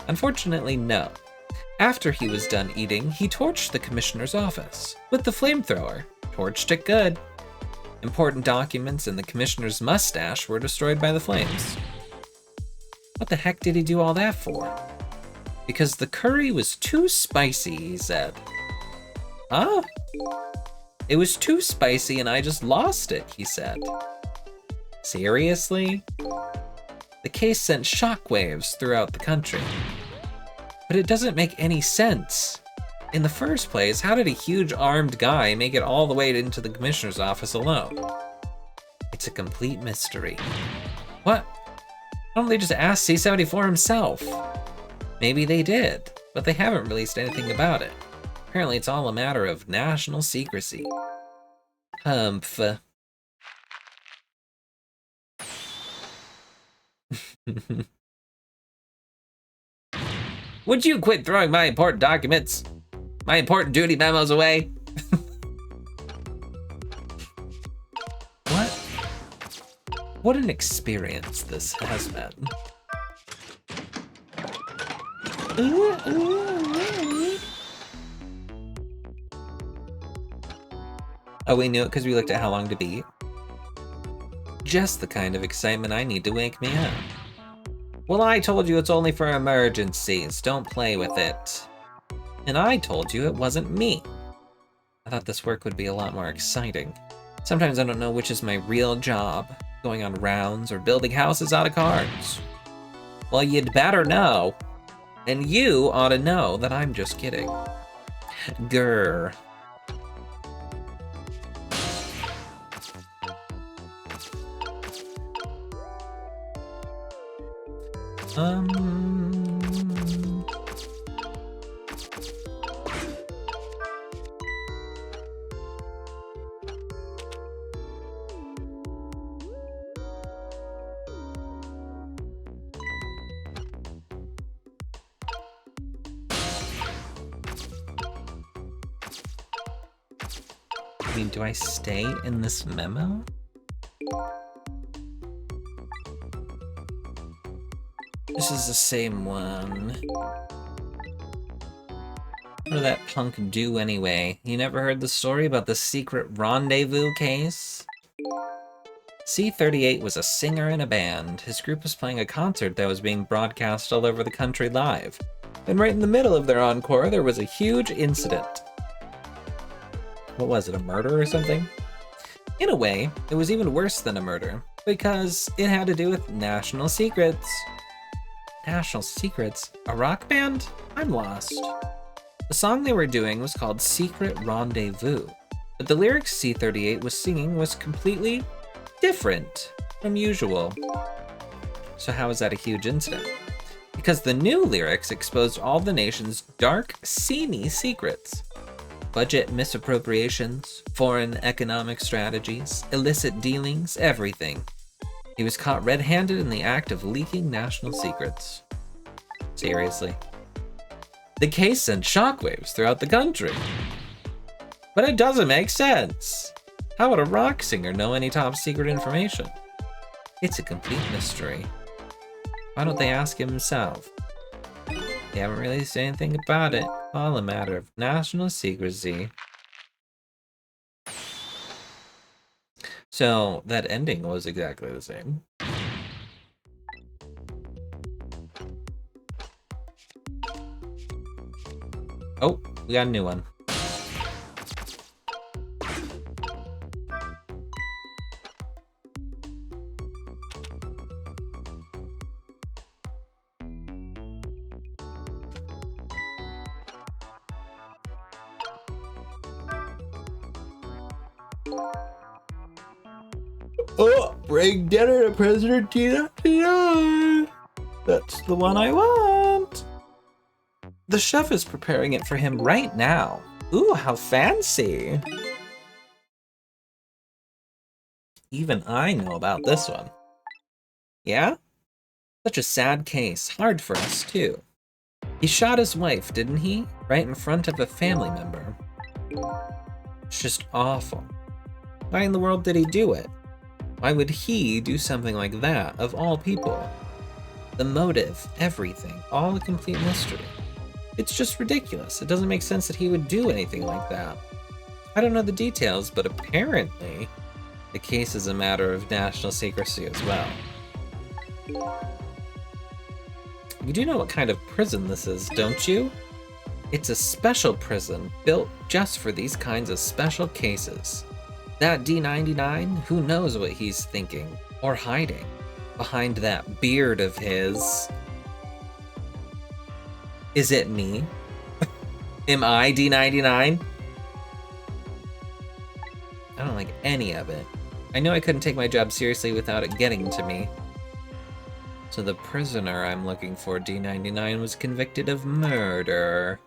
Unfortunately, no. After he was done eating, he torched the commissioner's office with the flamethrower. Torched it good. Important documents and the commissioner's mustache were destroyed by the flames. What the heck did he do all that for? Because the curry was too spicy, he said. Huh? It was too spicy and I just lost it, he said. Seriously? The case sent shockwaves throughout the country. But it doesn't make any sense. In the first place, how did a huge armed guy make it all the way into the commissioner's office alone? It's a complete mystery. What? Why don't they just ask C-74 himself? Maybe they did, but they haven't released anything about it. Apparently it's all a matter of national secrecy. Humph. Would you quit throwing my important documents, my important duty memos away? What an experience this has been. Oh, we knew it because we looked at how long to beat. Just the kind of excitement I need to wake me up. Well, I told you it's only for emergencies. Don't play with it. And I told you it wasn't me. I thought this work would be a lot more exciting. Sometimes I don't know which is my real job, going on rounds or building houses out of cards. Well, you'd better know. And you ought to know that I'm just kidding. Grr. I mean, do I stay in this memo? This is the same one. What did that punk do anyway? You never heard the story about the secret rendezvous case? C-38 was a singer in a band. His group was playing a concert that was being broadcast all over the country live. And right in the middle of their encore, there was a huge incident. What was it, a murder or something? In a way, it was even worse than a murder, because it had to do with national secrets. National Secrets? A rock band? I'm lost. The song they were doing was called Secret Rendezvous, but the lyrics C-38 was singing was completely different from usual. So how is that a huge incident? Because the new lyrics exposed all the nation's dark, seamy secrets. Budget misappropriations, foreign economic strategies, illicit dealings, everything. He was caught red-handed in the act of leaking national secrets. Seriously. The case sent shockwaves throughout the country. But it doesn't make sense. How would a rock singer know any top secret information? It's a complete mystery. Why don't they ask him himself? They haven't released anything about it. All a matter of national secrecy. So that ending was exactly the same. Oh, we got a new one. Oh, bring dinner to Prisoner Tina. That's the one I want. The chef is preparing it for him right now. Ooh, how fancy. Even I know about this one. Yeah? Such a sad case. Hard for us, too. He shot his wife, didn't he? Right in front of a family member. It's just awful. Why in the world did he do it? Why would he do something like that, of all people? The motive, everything, all a complete mystery. It's just ridiculous. It doesn't make sense that he would do anything like that. I don't know the details, but apparently the case is a matter of national secrecy as well. You do know what kind of prison this is, don't you? It's a special prison built just for these kinds of special cases. That D99, who knows what he's thinking or hiding behind that beard of his. Is it me? Am I D99? I don't like any of it. I knew I couldn't take my job seriously without it getting to me. So the prisoner I'm looking for, D99, was convicted of murder.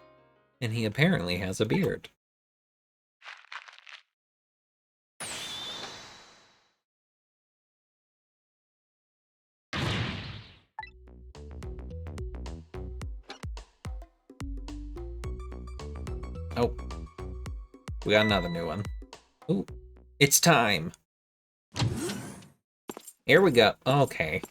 And he apparently has a beard. Oh. We got another new one. Ooh. It's time. Here we go. Okay.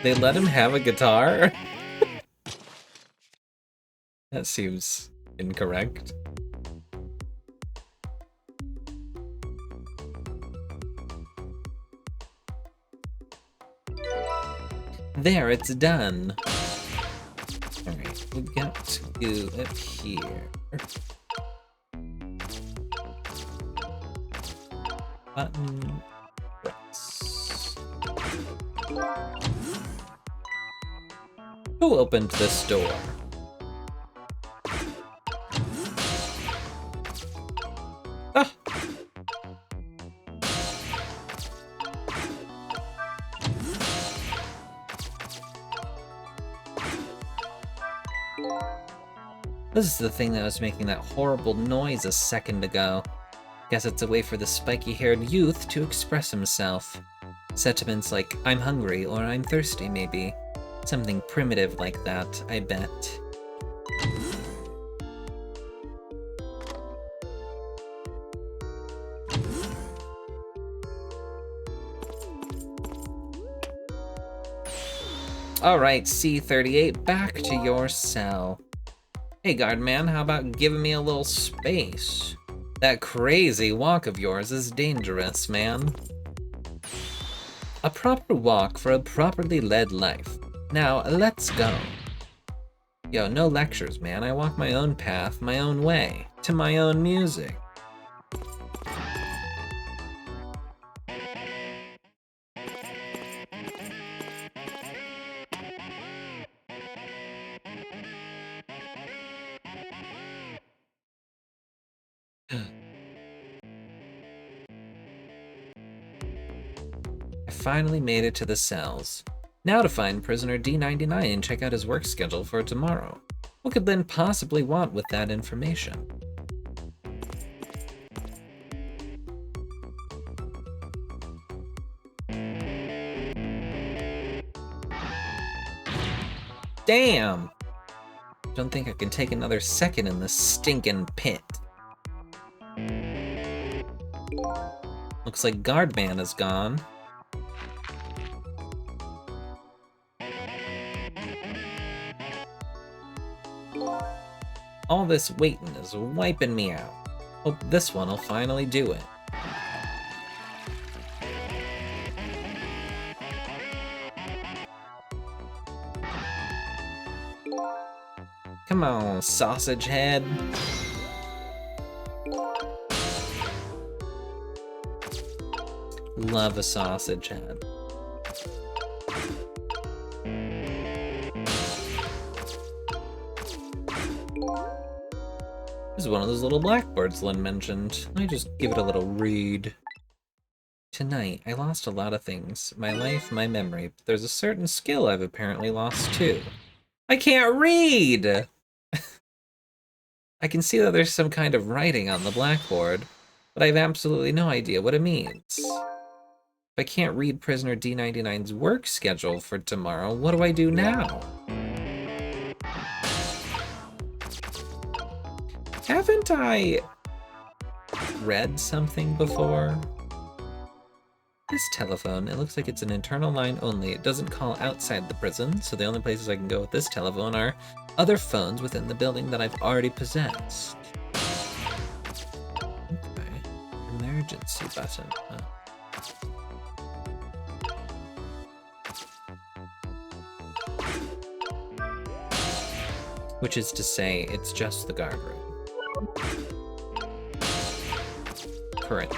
They let him have a guitar? That seems incorrect. There, it's done. Alright, we got to go up here. Button. Press. Who opened this door? Ah! This is the thing that was making that horrible noise a second ago. Guess it's a way for the spiky-haired youth to express himself. Sentiments like, I'm hungry, or I'm thirsty, maybe. Something primitive like that, I bet. Alright, C38, back to your cell. Hey, guardman, how about giving me a little space? That crazy walk of yours is dangerous, man. A proper walk for a properly led life. Now, let's go. Yo, no lectures, man. I walk my own path, my own way, to my own music. I finally made it to the cells. Now to find prisoner D99 and check out his work schedule for tomorrow. What could Lynn possibly want with that information? Damn! Don't think I can take another second in this stinking pit. Looks like Guardman is gone. All this waiting is wiping me out. Hope this one will finally do it. Come on, sausage head. Love a sausage head. This is one of those little blackboards Lynn mentioned. Let me just give it a little read. Tonight, I lost a lot of things. My life, my memory. But there's a certain skill I've apparently lost too. I can't read! I can see that there's some kind of writing on the blackboard, but I have absolutely no idea what it means. If I can't read prisoner D99's work schedule for tomorrow, what do I do now? Haven't I read something before? This telephone, it looks like it's an internal line only. It doesn't call outside the prison, so the only places I can go with this telephone are other phones within the building that I've already possessed. Okay. Emergency button. Huh. Which is to say, it's just the guard room. Correct.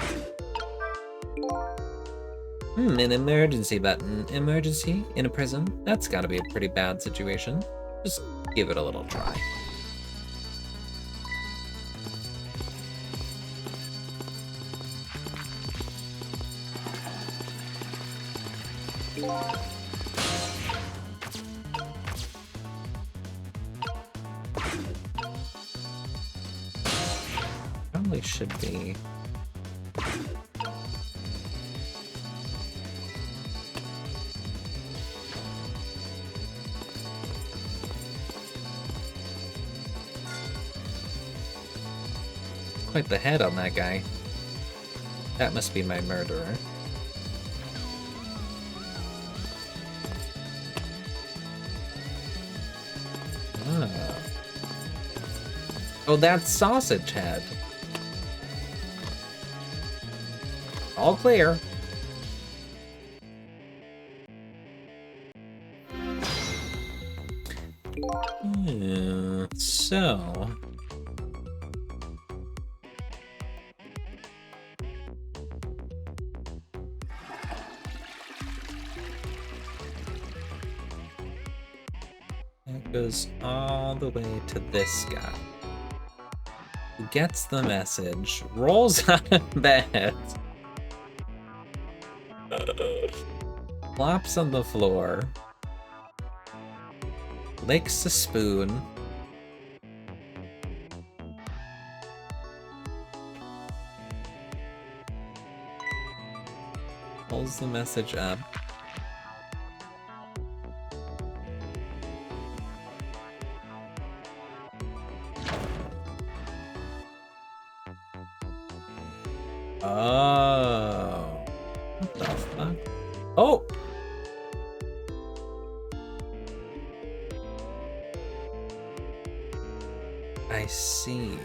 An emergency button. Emergency in a prison? That's gotta be a pretty bad situation. Just give it a little try. Probably should be. Quite the head on that guy. That must be my murderer. Ah. Oh, that's Sausage Head. All clear. So... it goes all the way to this guy. Who gets the message, rolls out of bed, flops on the floor, licks a spoon, pulls the message up, oh, what the fuck? Oh! I see.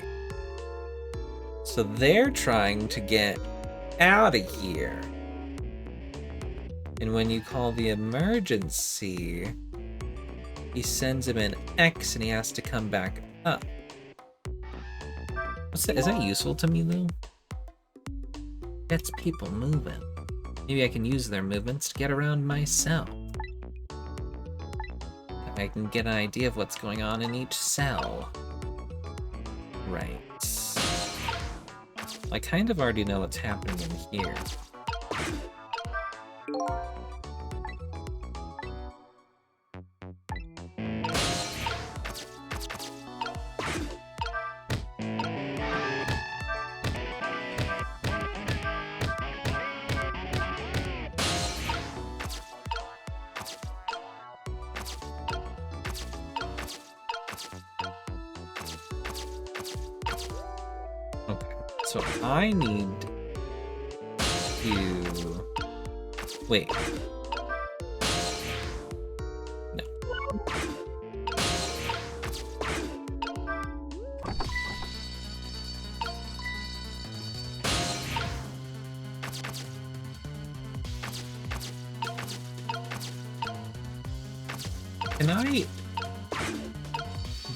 So they're trying to get out of here. And when you call the emergency, he sends him an X and he has to come back up. What's that? Is that useful to me though? Gets people moving. Maybe I can use their movements to get around myself. I can get an idea of what's going on in each cell. Right. I kind of already know what's happening in here. So I need to... Wait. No. Can I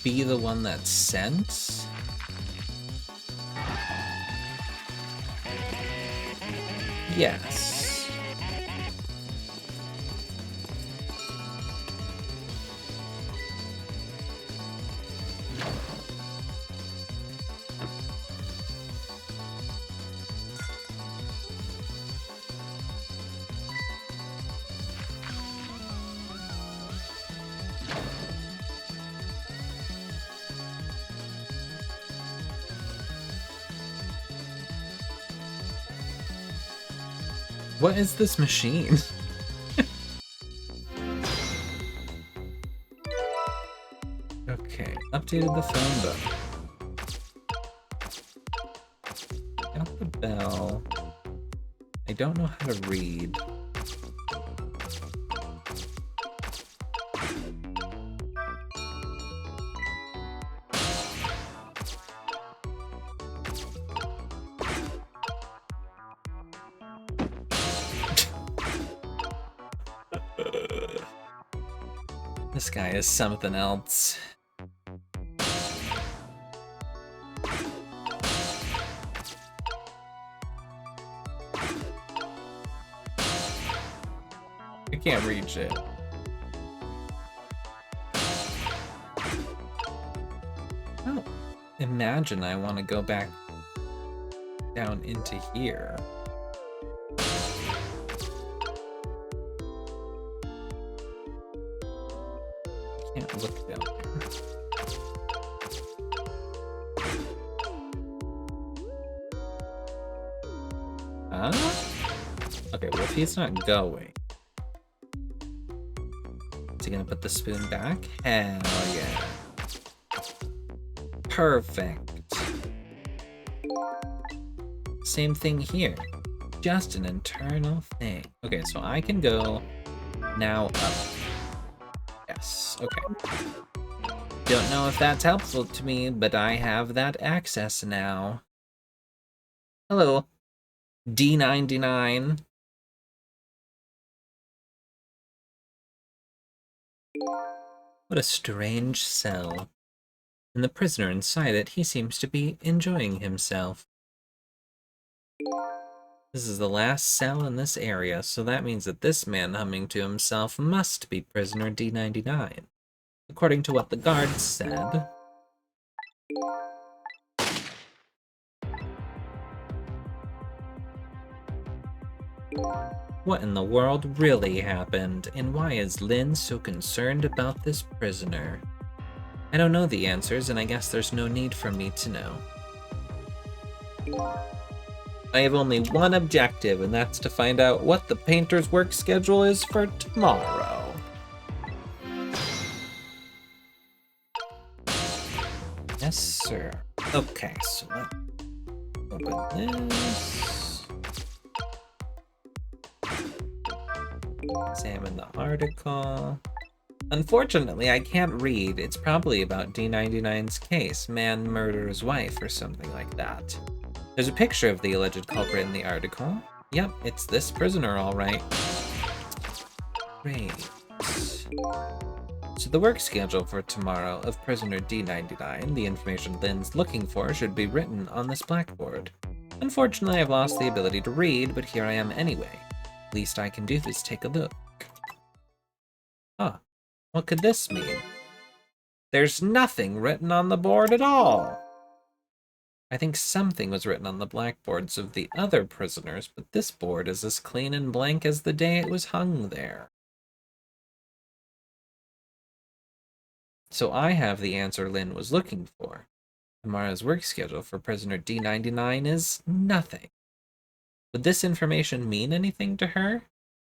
be the one that's sent? Yes. What is this machine? Okay, updated the phone book. Got the bell. I don't know how to read. This guy is something else. I can't reach it. Oh, imagine I want to go back down into here. Can't look down there. Okay, well, if he's not going, is he gonna put the spoon back? Hell yeah. Perfect. Same thing here. Just an internal thing. Okay, so I can go now up. Yes, okay. Don't know if that's helpful to me, but I have that access now. Hello, D99. What a strange cell. And the prisoner inside it, he seems to be enjoying himself. This is the last cell in this area, so that means that this man humming to himself must be prisoner D99, according to what the guards said. What in the world really happened, and why is Lynn so concerned about this prisoner? I don't know the answers, and I guess there's no need for me to know. I have only one objective, and that's to find out what the painter's work schedule is for tomorrow. Yes, sir. Okay, so let's open this. Examine the article. Unfortunately, I can't read. It's probably about D99's case, man murders wife or something like that. There's a picture of the alleged culprit in the article. Yep, it's this prisoner, all right. Great. So the work schedule for tomorrow of prisoner D99, the information Lynn's looking for, should be written on this blackboard. Unfortunately, I've lost the ability to read, but here I am anyway. Least I can do is take a look. Huh. What could this mean? There's nothing written on the board at all. I think something was written on the blackboards of the other prisoners, but this board is as clean and blank as the day it was hung there. So I have the answer Lynn was looking for. Tomorrow's work schedule for prisoner D99 is nothing. Would this information mean anything to her?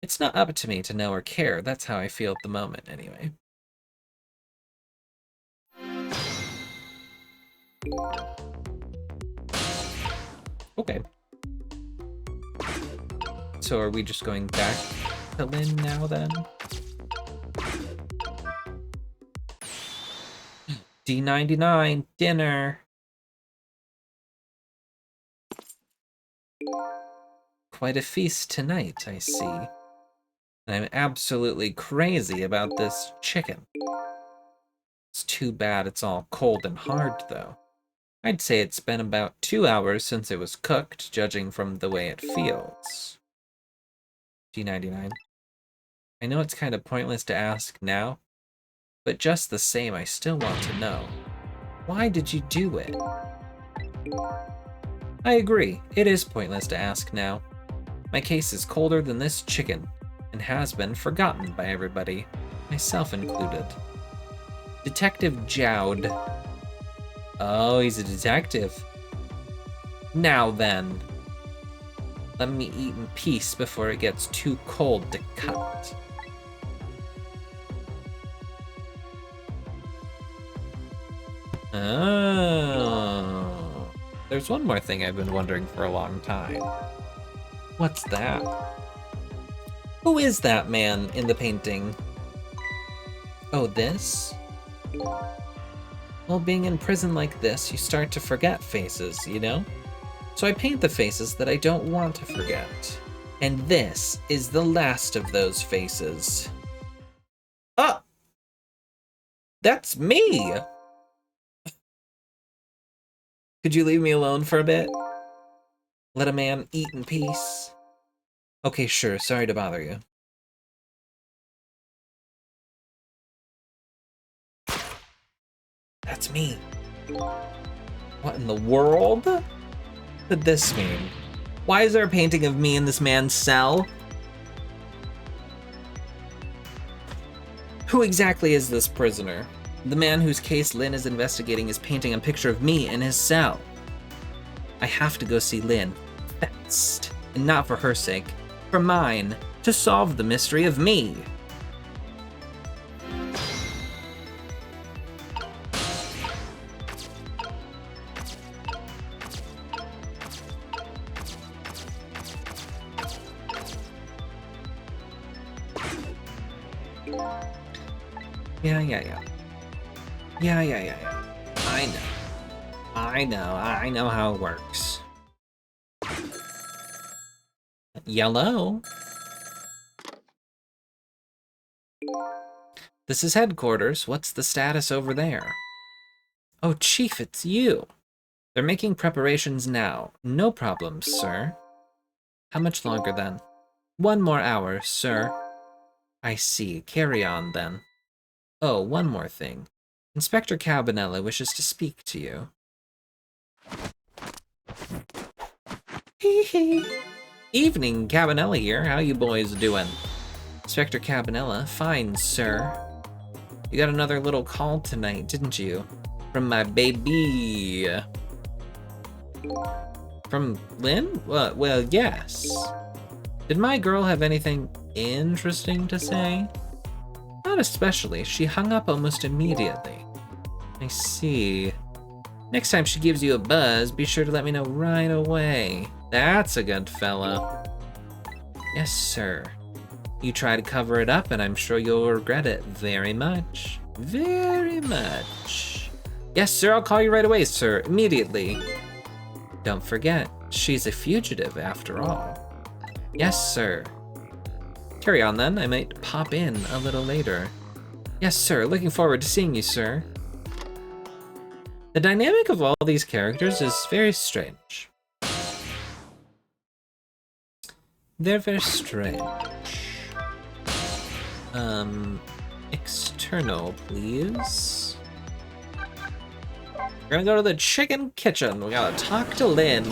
It's not up to me to know or care. That's how I feel at the moment, anyway. Okay. So are we just going back to Lynn now, then? D99, dinner! Quite a feast tonight, I see. And I'm absolutely crazy about this chicken. It's too bad it's all cold and hard, though. I'd say it's been about 2 hours since it was cooked, judging from the way it feels. D99. I know it's kind of pointless to ask now, but just the same, I still want to know. Why did you do it? I agree, it is pointless to ask now. My case is colder than this chicken, and has been forgotten by everybody, myself included. Detective Jowd. Oh, he's a detective. Now then. Let me eat in peace before it gets too cold to cut. Oh. There's one more thing I've been wondering for a long time. What's that? Who is that man in the painting? Oh, this? Well, being in prison like this, you start to forget faces, you know? So I paint the faces that I don't want to forget. And this is the last of those faces. Oh! That's me! Could you leave me alone for a bit? Let a man eat in peace. Okay, sure, sorry to bother you. That's me. What in the world? What did this mean? Why is there a painting of me in this man's cell? Who exactly is this prisoner? The man whose case Lynn is investigating is painting a picture of me in his cell. I have to go see Lynn. Fast. And not for her sake. For mine. To solve the mystery of me. Yeah. I know how it works. Yellow. This is headquarters. What's the status over there? Oh, Chief, it's you. They're making preparations now. No problem, sir. How much longer then? 1 more hour, sir. I see. Carry on, then. Oh, one more thing. Inspector Cabanela wishes to speak to you. Hee. Evening, Cabanela here. How you boys doing? Inspector Cabanela, fine, sir. You got another little call tonight, didn't you? From my baby. From Lynn? Well, yes. Did my girl have anything interesting to say? Not especially. She hung up almost immediately. I see. Next time she gives you a buzz, be sure to let me know right away. That's a good fella. Yes, sir. You try to cover it up, and I'm sure you'll regret it very much. Very much. Yes, sir, I'll call you right away, sir. Immediately. Don't forget, she's a fugitive after all. Yes, sir. Carry on then, I might pop in a little later. Yes, sir, looking forward to seeing you, sir. The dynamic of all these characters is very strange. They're very strange. External, please. We're gonna go to the chicken kitchen. We gotta talk to Lynn.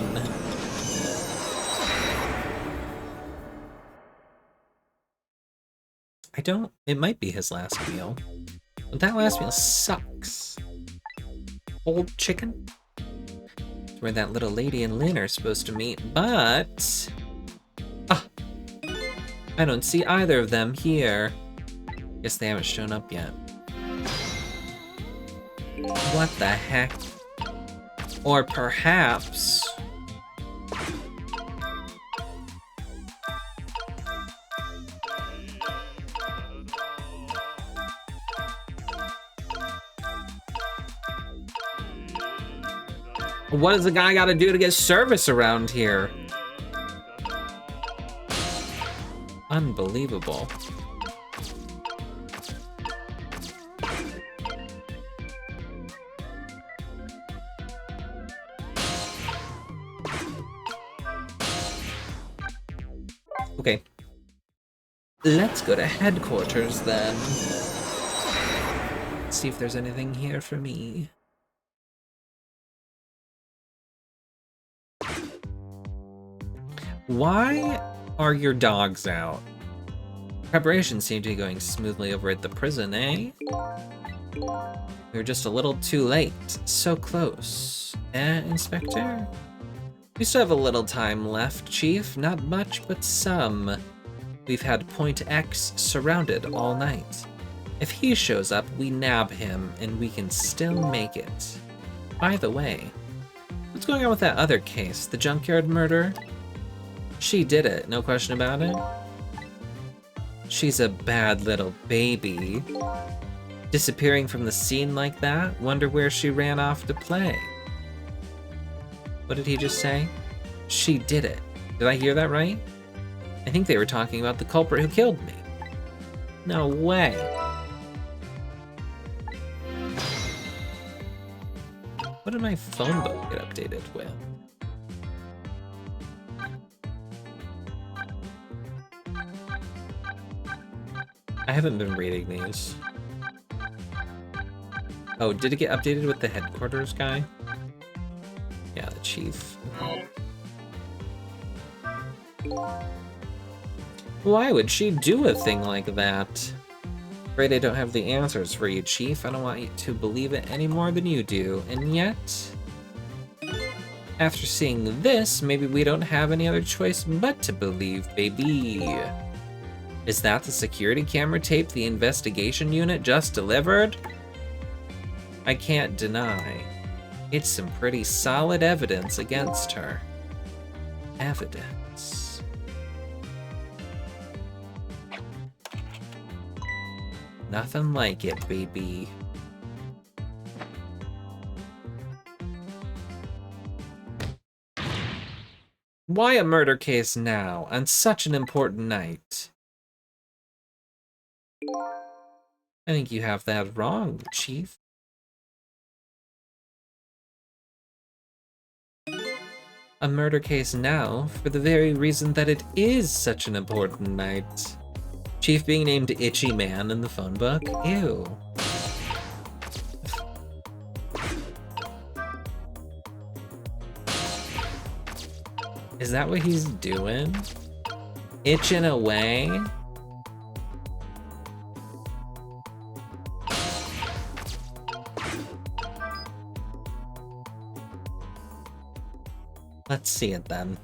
It might be his last meal. But that last meal sucks. Old chicken? Where that little lady and Lynn are supposed to meet, but... I don't see either of them here. Guess they haven't shown up yet. What the heck? Or perhaps... What does the guy gotta do to get service around here? Unbelievable. Okay. Let's go to headquarters then. Let's see if there's anything here for me. Why are your dogs out? Preparations seem to be going smoothly over at the prison, eh? We were just a little too late. So close. Eh, Inspector? We still have a little time left, Chief. Not much, but some. We've had Point X surrounded all night. If he shows up, we nab him, and we can still make it. By the way, what's going on with that other case, the junkyard murder? She did it, no question about it. She's a bad little baby. Disappearing from the scene like that? Wonder where she ran off to play. What did he just say? She did it. Did I hear that right? I think they were talking about the culprit who killed me. No way. What did my phone book get updated with? I haven't been reading these. Oh, did it get updated with the headquarters guy? Yeah, the chief. Why would she do a thing like that? Afraid I don't have the answers for you, Chief. I don't want you to believe it any more than you do. And yet, after seeing this, maybe we don't have any other choice but to believe, baby. Is that the security camera tape the investigation unit just delivered? I can't deny. It's some pretty solid evidence against her. Evidence. Nothing like it, baby. Why a murder case now, on such an important night? I think you have that wrong, Chief. A murder case now, for the very reason that it is such an important night. Chief being named Itchy Man in the phone book? Ew. Is that what he's doing? Itching away? Let's see it then.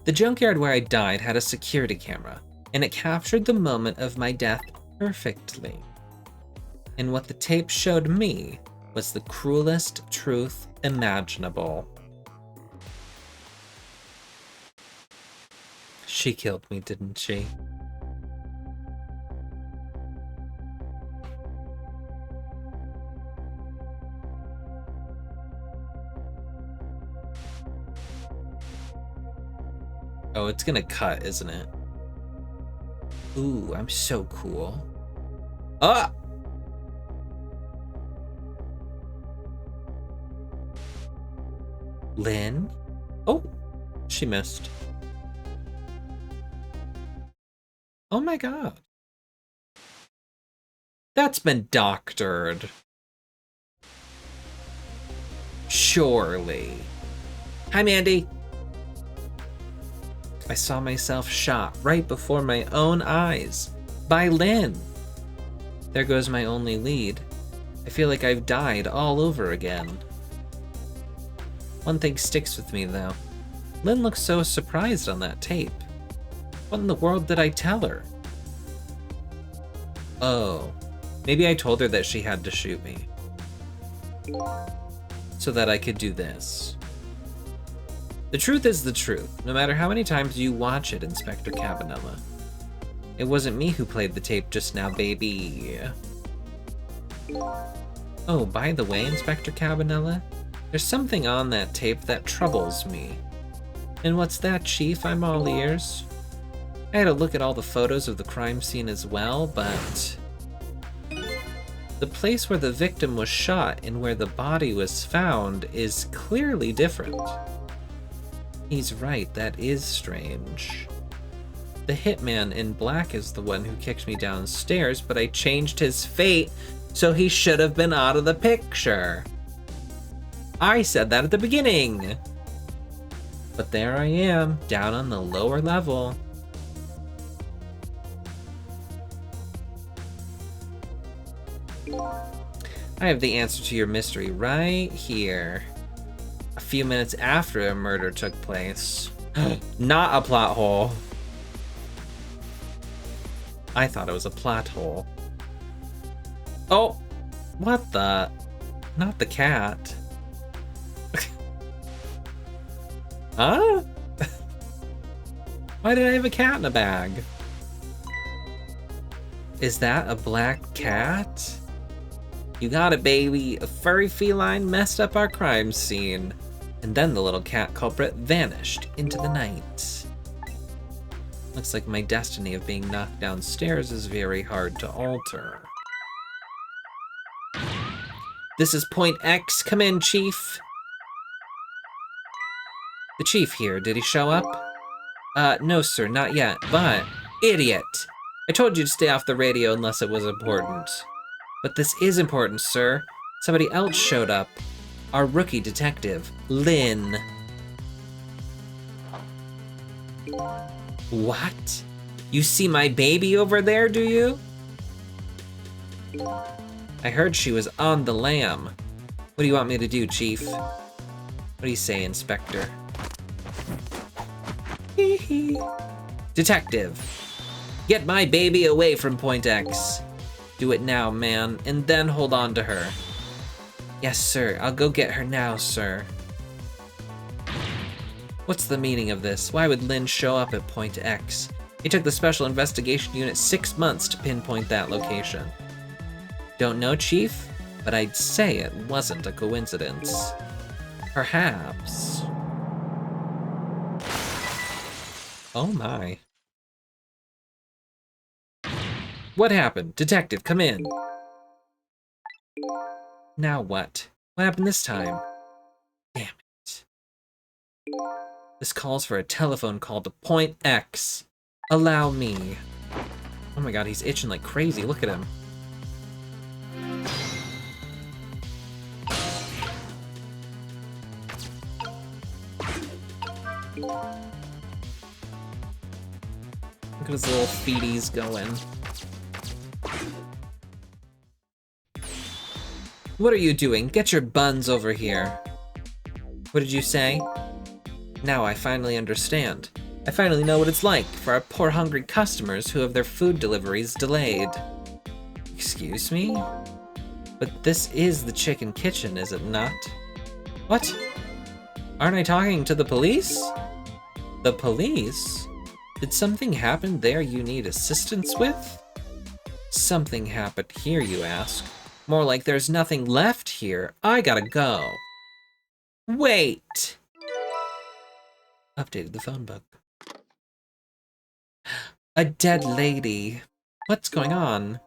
The junkyard where I died had a security camera, and it captured the moment of my death perfectly. And what the tape showed me was the cruelest truth imaginable. She killed me, didn't she? Oh, it's gonna cut, isn't it? Ooh, I'm so cool. Ah! Lynn? Oh, she missed. Oh my god. That's been doctored. Surely. Hi, Mandy. I saw myself shot right before my own eyes by Lynn. There goes my only lead. I feel like I've died all over again. One thing sticks with me though. Lynn looks so surprised on that tape. What in the world did I tell her? Oh, maybe I told her that she had to shoot me so that I could do this. The truth is the truth, no matter how many times you watch it, Inspector Cabanela. It wasn't me who played the tape just now, baby. Oh, by the way, Inspector Cabanela, there's something on that tape that troubles me. And what's that, Chief? I'm all ears. I had a look at all the photos of the crime scene as well, but the place where the victim was shot and where the body was found is clearly different. He's right, that is strange. The hitman in black is the one who kicked me downstairs, but I changed his fate, so he should have been out of the picture. I said that at the beginning. But there I am, down on the lower level. I have the answer to your mystery right here. A few minutes after a murder took place. Not a plot hole. I thought it was a plot hole. Oh, what the? Not the cat. Huh? Why did I have a cat in a bag? Is that a black cat? You got it, baby. A furry feline messed up our crime scene. And then the little cat culprit vanished into the night. Looks like my destiny of being knocked downstairs is very hard to alter. This is Point X. Come in, Chief. The Chief here. Did he show up? No, sir, not yet, but... Idiot! I told you to stay off the radio unless it was important. But this is important, sir. Somebody else showed up. Our rookie detective, Lynn. What? You see my baby over there, do you? I heard she was on the lam. What do you want me to do, Chief? What do you say, Inspector? Hee hee. Detective, get my baby away from Point X. Do it now, man, and then hold on to her. Yes, sir. I'll go get her now, sir. What's the meaning of this? Why would Lynn show up at Point X? It took the Special Investigation Unit 6 months to pinpoint that location. Don't know, Chief, but I'd say it wasn't a coincidence. Perhaps. Oh my. What happened? Detective, come in. Now what? What happened this time? Damn it. This calls for a telephone call to Point X. Allow me. Oh my god, he's itching like crazy. Look at him. Look at his little feeties going. What are you doing? Get your buns over here. What did you say? Now I finally understand. I finally know what it's like for our poor hungry customers who have their food deliveries delayed. Excuse me? But this is the chicken kitchen, is it not? What? Aren't I talking to the police? The police? Did something happen there you need assistance with? Something happened here, you ask. More like there's nothing left here. I gotta go. Wait! Updated the phone book. A dead lady. What's going on?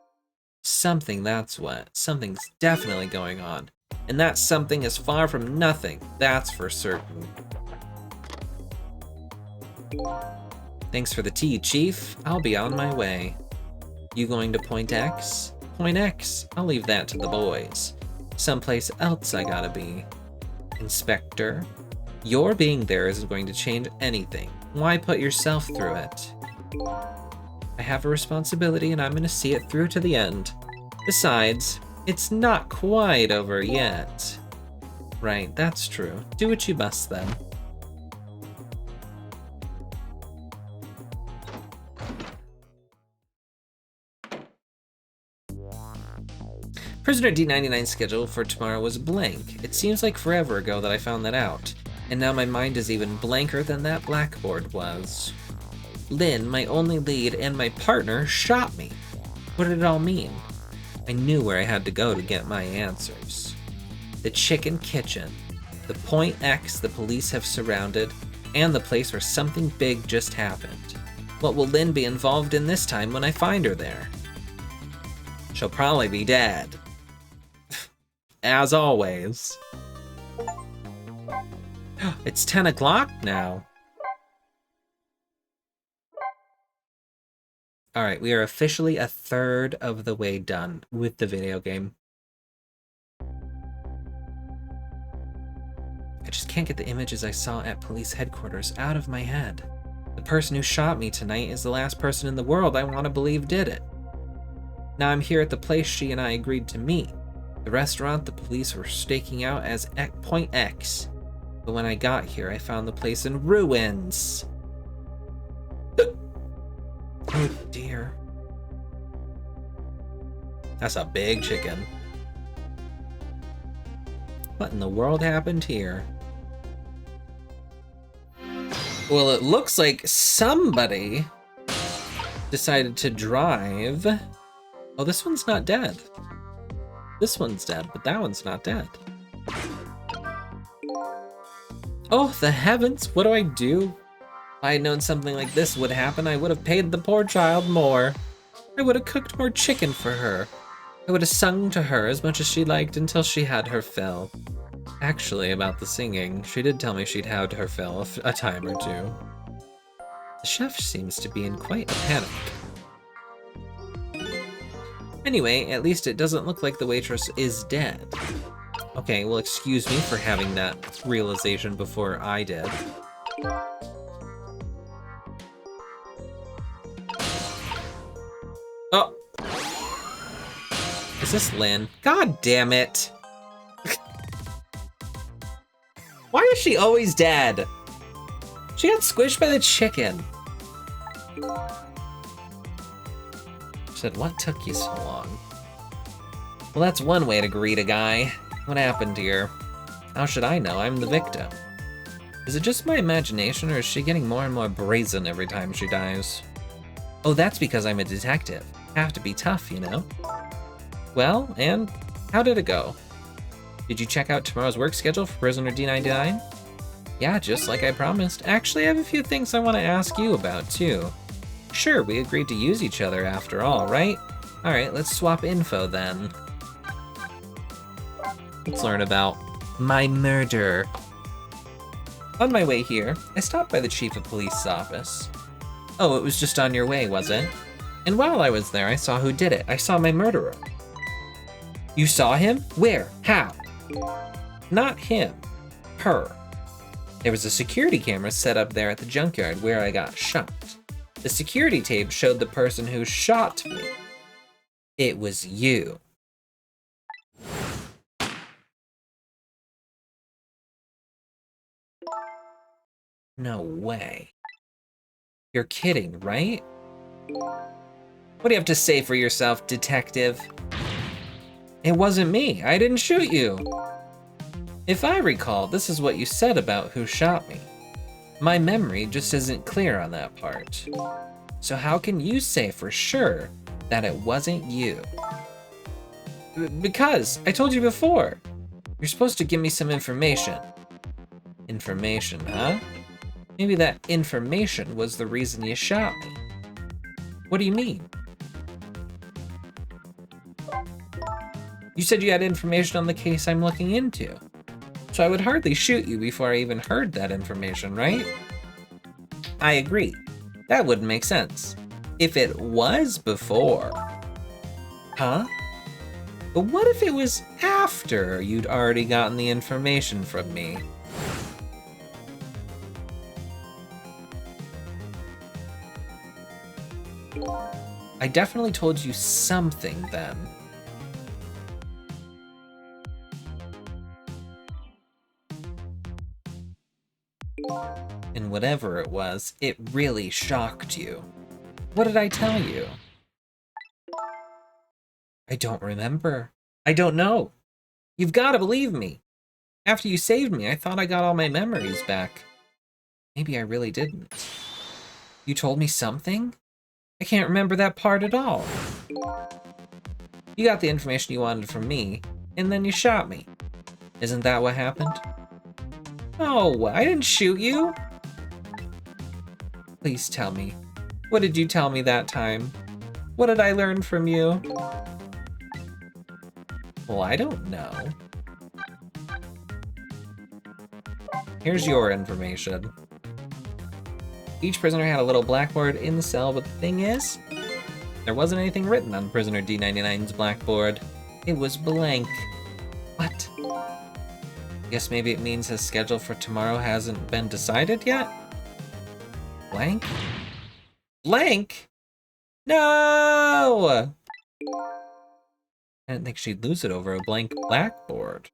Something, that's what. Something's definitely going on. And that something is far from nothing, that's for certain. Thanks for the tea, Chief. I'll be on my way. You going to Point X? Point X? I'll leave that to the boys. Someplace else I gotta be. Inspector, your being there isn't going to change anything. Why put yourself through it? I have a responsibility and I'm gonna see it through to the end. Besides, it's not quite over yet. Right, that's true. Do what you must then. Prisoner D99's schedule for tomorrow was blank. It seems like forever ago that I found that out, and now my mind is even blanker than that blackboard was. Lynn, my only lead, and my partner shot me. What did it all mean? I knew where I had to go to get my answers. The chicken kitchen, the Point X the police have surrounded, and the place where something big just happened. What will Lynn be involved in this time when I find her there? She'll probably be dead. As always. It's 10 o'clock now. Alright, we are officially a third of the way done with the video game. I just can't get the images I saw at police headquarters out of my head. The person who shot me tonight is the last person in the world I want to believe did it. Now I'm here at the place she and I agreed to meet. The restaurant the police were staking out as Point X. But when I got here, I found the place in ruins. Oh dear. That's a big chicken. What in the world happened here? Well, it looks like somebody decided to drive. Oh, this one's not dead. This one's dead, but that one's not dead. Oh, the heavens, what do I do? If I had known something like this would happen, I would have paid the poor child more. I would have cooked more chicken for her. I would have sung to her as much as she liked until she had her fill. Actually, about the singing, she did tell me she'd had her fill a time or two. The chef seems to be in quite a panic. Anyway, at least it doesn't look like the waitress is dead. Okay, well, excuse me for having that realization before I did. Oh! Is this Lynn? God damn it! Why is she always dead? She got squished by the chicken. She said, what took you so long? Well, that's one way to greet a guy. What happened here? How should I know? I'm the victim. Is it just my imagination, or is she getting more and more brazen every time she dies? Oh, that's because I'm a detective. Have to be tough, you know? Well, and how did it go? Did you check out tomorrow's work schedule for prisoner D99? Yeah, just like I promised. Actually, I have a few things I want to ask you about, too. Sure, we agreed to use each other after all, right? Alright, let's swap info then. Let's learn about my murder. On my way here, I stopped by the chief of police's office. Oh, it was just on your way, was it? And while I was there, I saw who did it. I saw my murderer. You saw him? Where? How? Not him. Her. There was a security camera set up there at the junkyard where I got shot. The security tape showed the person who shot me. It was you. No way. You're kidding, right? What do you have to say for yourself, detective? It wasn't me. I didn't shoot you. If I recall, this is what you said about who shot me. My memory just isn't clear on that part. So how can you say for sure that it wasn't you? Because I told you before. You're supposed to give me some information. Information, huh? Maybe that information was the reason you shot me. What do you mean? You said you had information on the case I'm looking into. So I would hardly shoot you before I even heard that information, right? I agree. That wouldn't make sense. If it was before. Huh? But what if it was after you'd already gotten the information from me? I definitely told you something then. And whatever it was, it really shocked you. What did I tell you? I don't remember. I don't know. You've got to believe me. After you saved me, I thought I got all my memories back. Maybe I really didn't. You told me something? I can't remember that part at all. You got the information you wanted from me, and then you shot me. Isn't that what happened? Oh, I didn't shoot you. Please tell me. What did you tell me that time? What did I learn from you? Well, I don't know. Here's your information. Each prisoner had a little blackboard in the cell, but the thing is, there wasn't anything written on prisoner D99's blackboard. It was blank. What? Guess maybe it means his schedule for tomorrow hasn't been decided yet? Blank? Blank? No! I didn't think she'd lose it over a blank blackboard.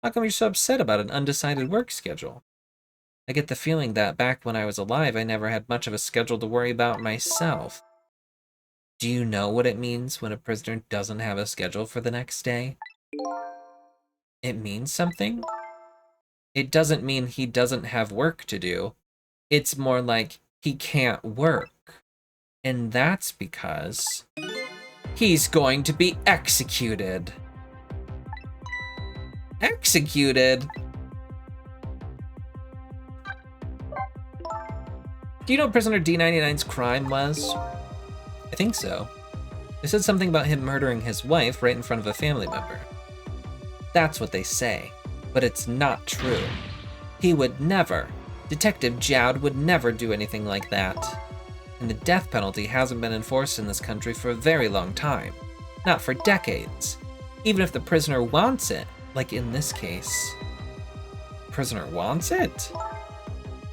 How come you're so upset about an undecided work schedule? I get the feeling that back when I was alive, I never had much of a schedule to worry about myself. Do you know what it means when a prisoner doesn't have a schedule for the next day? It means something? It doesn't mean he doesn't have work to do. It's more like he can't work. And that's because he's going to be executed. Executed? Do you know what prisoner D99's crime was? I think so. They said something about him murdering his wife right in front of a family member. That's what they say, but it's not true. He would never. Detective Jowd would never do anything like that. And the death penalty hasn't been enforced in this country for a very long time. Not for decades. Even if the prisoner wants it, like in this case. Prisoner wants it?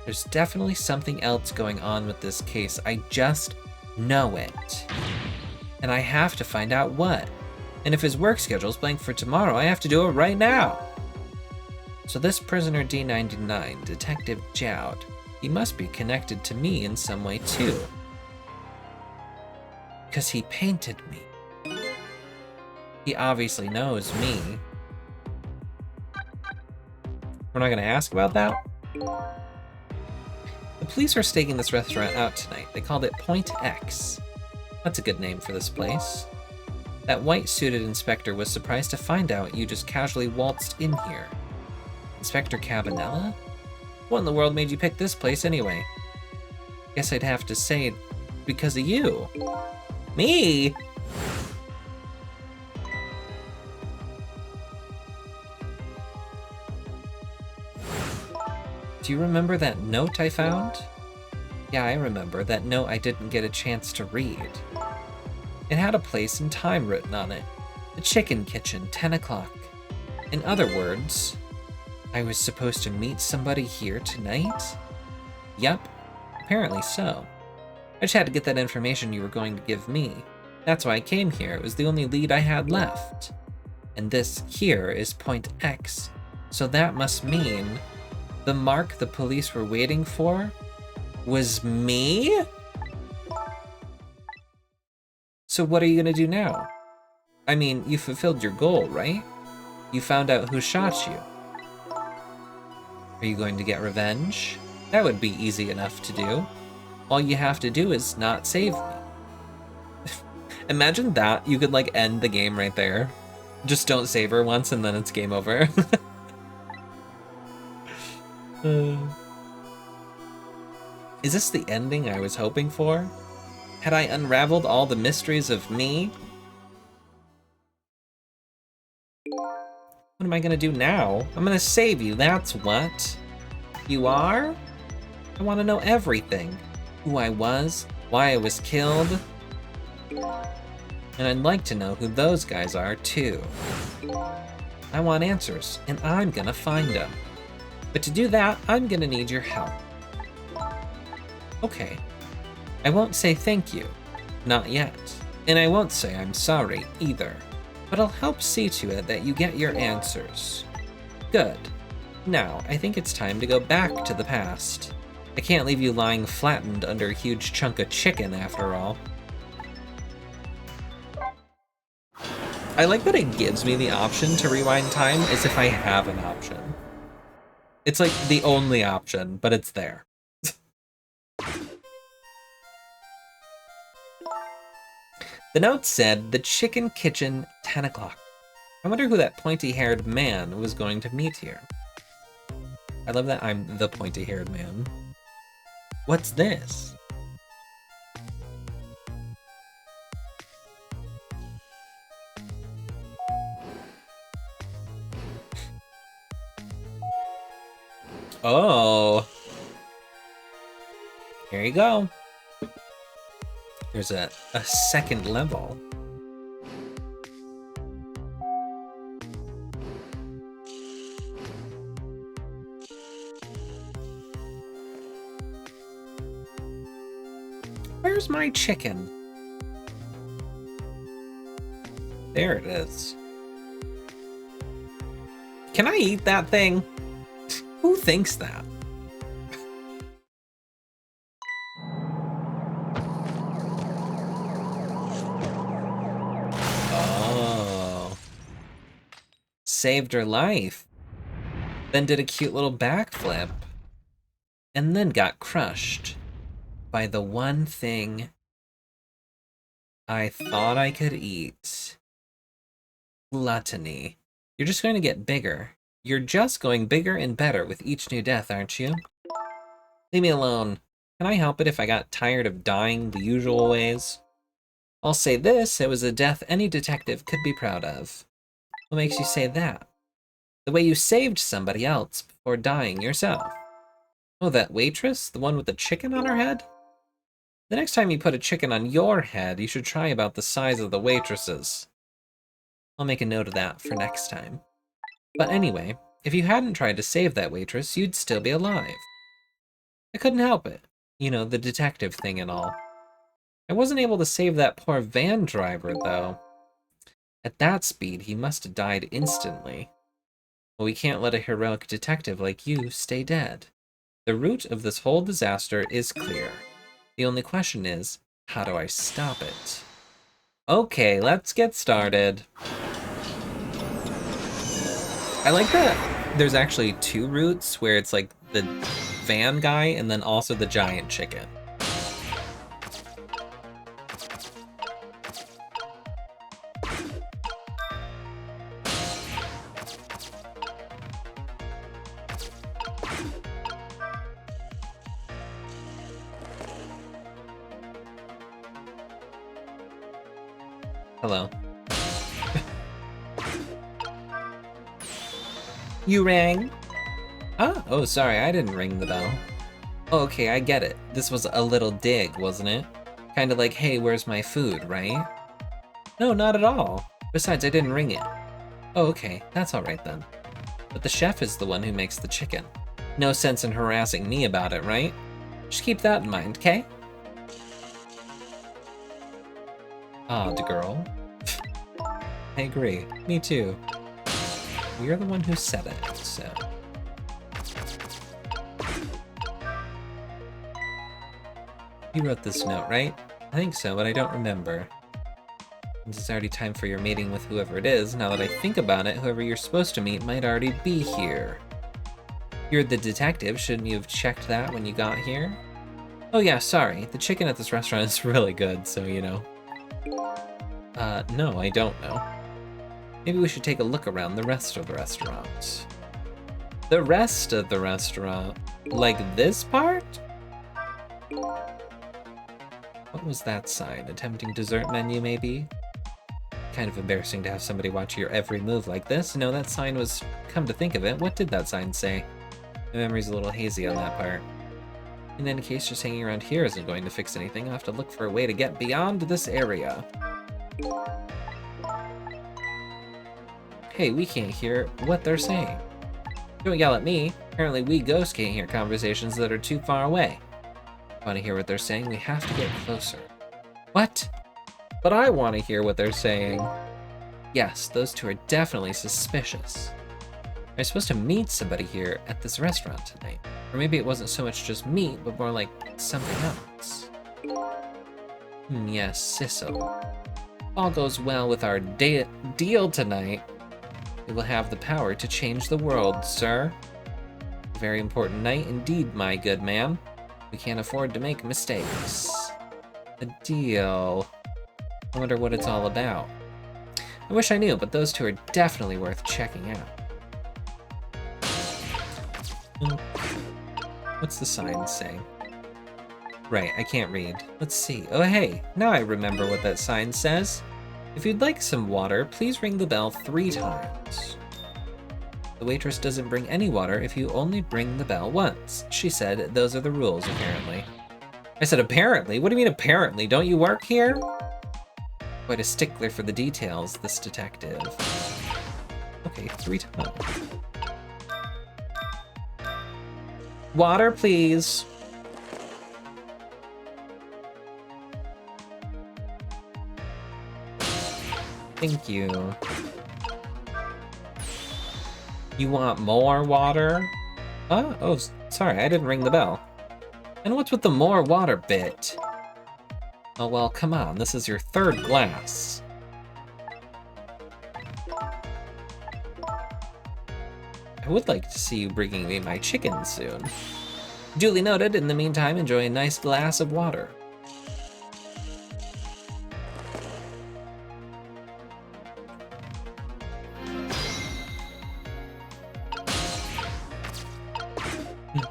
There's definitely something else going on with this case. I just know it. And I have to find out what. And if his work schedule's blank for tomorrow, I have to do it right now. So this prisoner D99, Detective Jowd, he must be connected to me in some way too. Because he painted me. He obviously knows me. We're not gonna ask about that? The police are staking this restaurant out tonight. They called it Point X. That's a good name for this place. That white-suited inspector was surprised to find out you just casually waltzed in here. Inspector Cabanela? What in the world made you pick this place anyway? Guess I'd have to say because of you. Me? Do you remember that note I found? Yeah, I remember that note I didn't get a chance to read. It had a place and time written on it. The Chicken Kitchen, 10 o'clock. In other words, I was supposed to meet somebody here tonight? Yup, apparently so. I just had to get that information you were going to give me. That's why I came here. It was the only lead I had left. And this here is Point X. So that must mean the mark the police were waiting for was me? So what are you gonna do now? I mean, you fulfilled your goal, right? You found out who shot you. Are you going to get revenge? That would be easy enough to do. All you have to do is not save me. Imagine that, you could like end the game right there. Just don't save her once and then it's game over. Is this the ending I was hoping for? Had I unraveled all the mysteries of me? What am I gonna do now? I'm gonna save you, that's what. You are? I wanna know everything. Who I was, why I was killed. And I'd like to know who those guys are too. I want answers, and I'm gonna find them. But to do that, I'm gonna need your help. Okay. I won't say thank you. Not yet. And I won't say I'm sorry either. But I'll help see to it that you get your answers. Good. Now, I think it's time to go back to the past. I can't leave you lying flattened under a huge chunk of chicken after all. I like that it gives me the option to rewind time as if I have an option. It's like the only option, but it's there. The note said, the Chicken Kitchen, 10 o'clock. I wonder who that pointy-haired man was going to meet here. I love that I'm the pointy-haired man. What's this? Oh. Here you go. There's a second level. Where's my chicken? There it is. Can I eat that thing? Who thinks that? Oh. Saved her life. Then did a cute little backflip. And then got crushed by the one thing I thought I could eat. Gluttony. You're just going to get bigger. You're just going bigger and better with each new death, aren't you? Leave me alone. Can I help it if I got tired of dying the usual ways? I'll say this, it was a death any detective could be proud of. What makes you say that? The way you saved somebody else before dying yourself. Oh, that waitress? The one with the chicken on her head? The next time you put a chicken on your head, you should try about the size of the waitress's. I'll make a note of that for next time. But anyway, if you hadn't tried to save that waitress, you'd still be alive. I couldn't help it. You know, the detective thing and all. I wasn't able to save that poor van driver, though. At that speed, he must have died instantly. Well, we can't let a heroic detective like you stay dead. The root of this whole disaster is clear. The only question is, how do I stop it? Okay, let's get started. I like that there's actually two routes where it's like the van guy and then also the giant chicken. Hello. You rang? Oh, sorry, I didn't ring the bell. Oh, okay, I get it. This was a little dig, wasn't it? Kinda like, hey, where's my food, right? No, not at all. Besides, I didn't ring it. Oh, okay, that's alright then. But the chef is the one who makes the chicken. No sense in harassing me about it, right? Just keep that in mind, okay? Odd girl. I agree. Me too. We're the one who said it, so... You wrote this note, right? I think so, but I don't remember. It's already time for your meeting with whoever it is. Now that I think about it, whoever you're supposed to meet might already be here. You're the detective. Shouldn't you have checked that when you got here? Oh yeah, sorry. The chicken at this restaurant is really good, so you know. No, I don't know. Maybe we should take a look around the rest of the restaurant. The rest of the restaurant? Like this part? What was that sign? A tempting dessert menu, maybe? Kind of embarrassing to have somebody watch your every move like this. No, that sign was... Come to think of it, what did that sign say? My memory's a little hazy on that part. In any case, just hanging around here isn't going to fix anything. I'll have to look for a way to get beyond this area. Hey, we can't hear what they're saying. Don't yell at me. Apparently we ghosts can't hear conversations that are too far away. Want to hear what they're saying? We have to get closer. What? But I want to hear what they're saying. Yes, those two are definitely suspicious. I'm supposed to meet somebody here at this restaurant tonight. Or maybe it wasn't so much just meet, but more like something else. Yes, Sissel. All goes well with our deal tonight. We will have the power to change the world, sir. A very important night indeed, my good man. We can't afford to make mistakes. A deal. I wonder what it's all about. I wish I knew, but those two are definitely worth checking out. What's the sign say? Right, I can't read. Let's see. Oh, hey, now I remember what that sign says. If you'd like some water, please ring the bell 3 times. The waitress doesn't bring any water if you only ring the bell once. She said those are the rules, apparently. I said, apparently? What do you mean, apparently? Don't you work here? Quite a stickler for the details, this detective. Okay, 3 times. Water, please. Thank you. You want more water? Oh, sorry, I didn't ring the bell. And what's with the more water bit? Oh well, come on, this is your third glass. I would like to see you bringing me my chicken soon. Duly noted. In the meantime, enjoy a nice glass of water.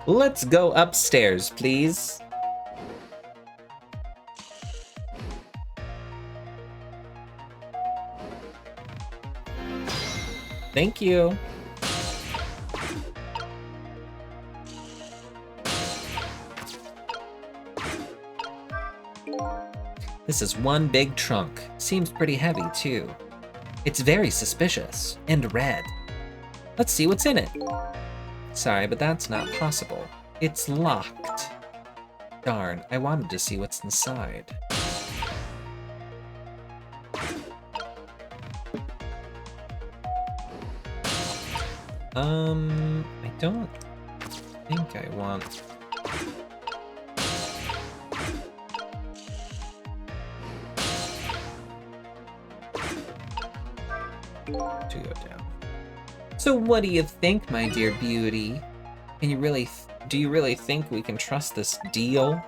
Let's go upstairs, please. Thank you. This is one big trunk. Seems pretty heavy, too. It's very suspicious, and red. Let's see what's in it. Sorry, but that's not possible. It's locked. Darn, I wanted to see what's inside. I don't think I want... to go down. So what do you think, my dear beauty? Can you really, do you really think we can trust this deal?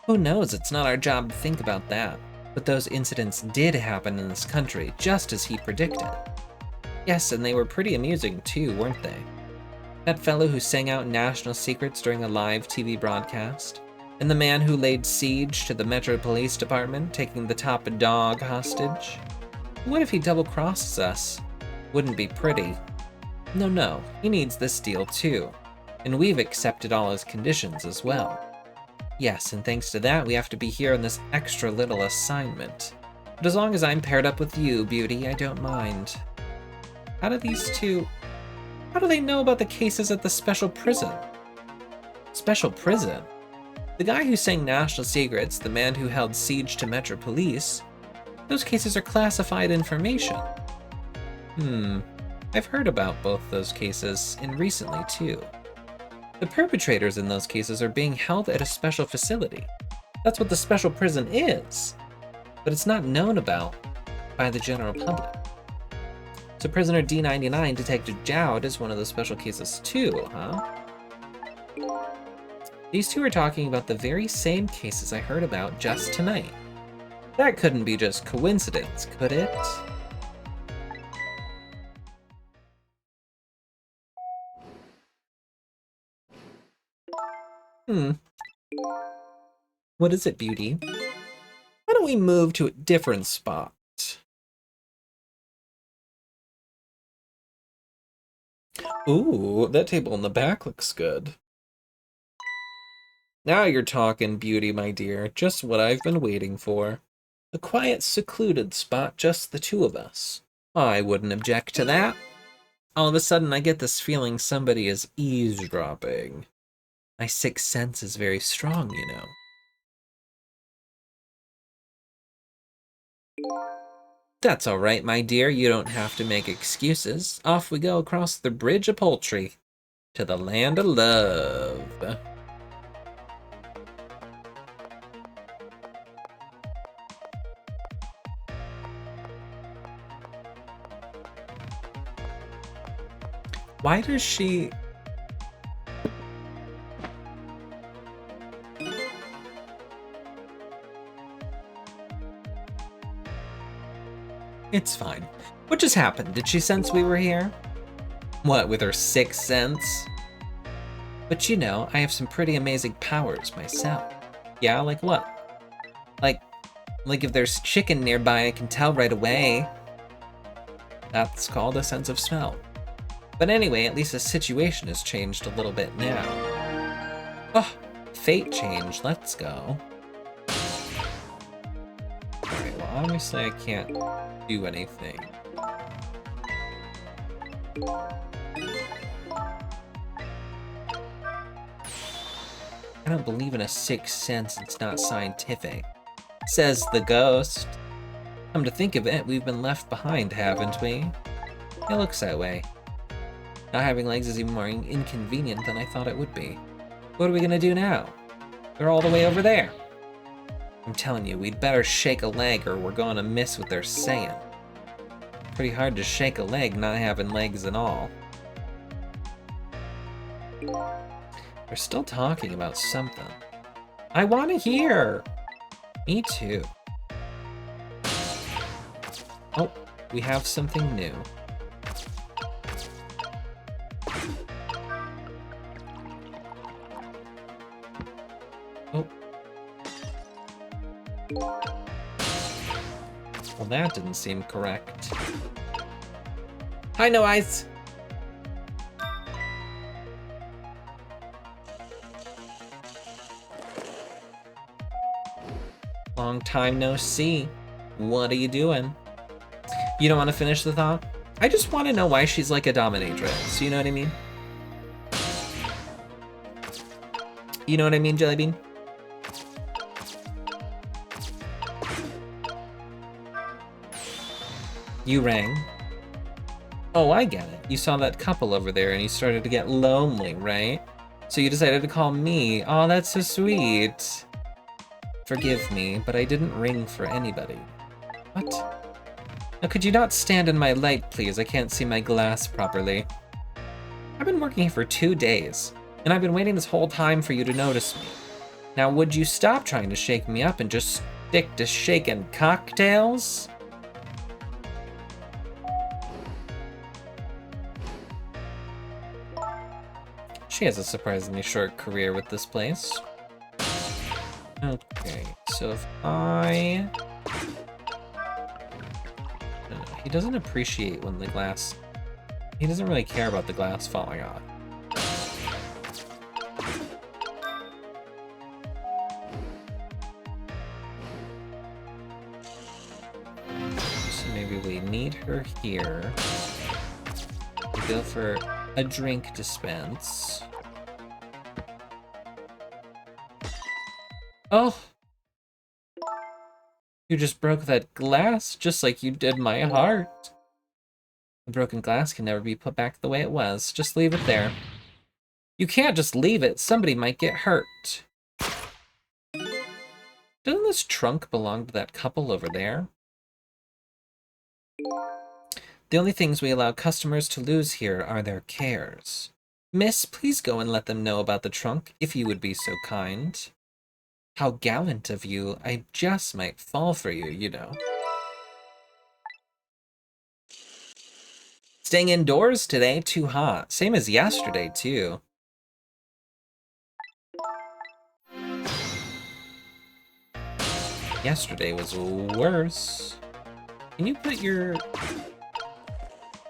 Who knows, it's not our job to think about that. But those incidents did happen in this country, just as he predicted. Yes, and they were pretty amusing too, weren't they? That fellow who sang out national secrets during a live TV broadcast, and the man who laid siege to the Metro Police Department, taking the top dog hostage. What if he double-crosses us? Wouldn't be pretty. No, he needs this deal too. And we've accepted all his conditions as well. Yes, and thanks to that, we have to be here on this extra little assignment. But as long as I'm paired up with you, beauty, I don't mind. How do they know about the cases at the special prison? Special prison? The guy who sang national secrets, the man who held siege to Metro Police, those cases are classified information. I've heard about both those cases, and recently too. The perpetrators in those cases are being held at a special facility. That's what the special prison is. But it's not known about by the general public. So prisoner D99, Detective Jowd, is one of the special cases too, huh? These two are talking about the very same cases I heard about just tonight. That couldn't be just coincidence, could it? What is it, beauty? Why don't we move to a different spot? Ooh, that table in the back looks good. Now you're talking, beauty, my dear. Just what I've been waiting for. A quiet, secluded spot, just the two of us. I wouldn't object to that. All of a sudden, I get this feeling somebody is eavesdropping. My sixth sense is very strong, you know. That's all right, my dear. You don't have to make excuses. Off we go across the Bridge of Poultry to the land of love. Why does she... It's fine. What just happened? Did she sense we were here? What, with her sixth sense? But you know, I have some pretty amazing powers myself. Yeah, like what? Like if there's chicken nearby, I can tell right away. That's called a sense of smell. But anyway, at least the situation has changed a little bit now. Oh, fate change, let's go. Alright, well obviously I can't do anything. I don't believe in a sixth sense, it's not scientific. Says the ghost. Come to think of it, we've been left behind, haven't we? It looks that way. Not having legs is even more inconvenient than I thought it would be. What are we gonna do now? They're all the way over there. I'm telling you, we'd better shake a leg or we're gonna miss what they're saying. Pretty hard to shake a leg not having legs at all. They're still talking about something. I want to hear! Me too. Oh, we have something new. Oh. Well, that didn't seem correct. Hi, No Eyes! Long time no see. What are you doing? You don't want to finish the thought? I just want to know why she's like a dominatrix. You know what I mean? You know what I mean, Jellybean? You rang. Oh, I get it. You saw that couple over there and you started to get lonely, right? So you decided to call me. Oh, that's so sweet. Forgive me, but I didn't ring for anybody. What? Now, could you not stand in my light, please? I can't see my glass properly. I've been working here for 2 days, and I've been waiting this whole time for you to notice me. Now, would you stop trying to shake me up and just stick to shaking cocktails? She has a surprisingly short career with this place. Okay, so if I... No, he doesn't appreciate when the glass... He doesn't really care about the glass falling off. So maybe we need her here. We go for a drink dispense. Oh! You just broke that glass, just like you did my heart. The broken glass can never be put back the way it was. Just leave it there. You can't just leave it. Somebody might get hurt. Doesn't this trunk belong to that couple over there? The only things we allow customers to lose here are their cares. Miss, please go and let them know about the trunk, if you would be so kind. How gallant of you. I just might fall for you, you know. Staying indoors today? Too hot. Same as yesterday, too. Yesterday was worse. Can you put your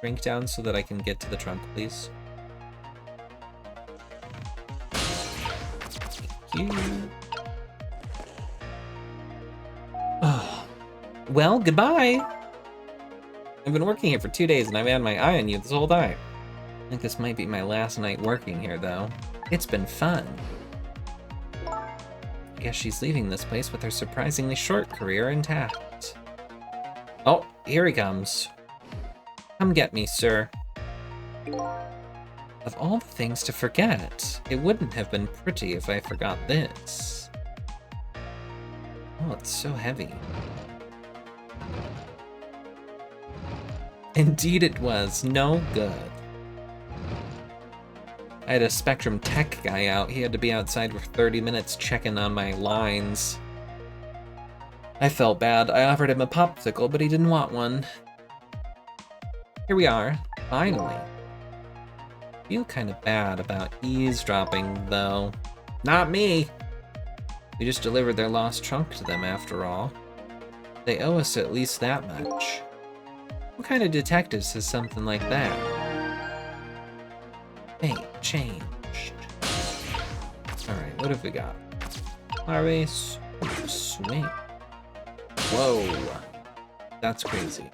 drink down so that I can get to the trunk, please? Thank you. Oh. Well, goodbye. I've been working here for 2 days and I've had my eye on you this whole time. I think this might be my last night working here, though. It's been fun. I guess she's leaving this place with her surprisingly short career intact. Oh, here he comes. Come get me, sir. Of all the things to forget, it wouldn't have been pretty if I forgot this. Oh, it's so heavy. Indeed it was. No good. I had a Spectrum tech guy out. He had to be outside for 30 minutes checking on my lines. I felt bad. I offered him a popsicle, but he didn't want one. Here we are. Finally. I feel kind of bad about eavesdropping, though. Not me! We just delivered their lost trunk to them, after all. They owe us at least that much. What kind of detective says something like that? Hey, changed. Alright, what have we got? Harvey, swing. Whoa. That's crazy.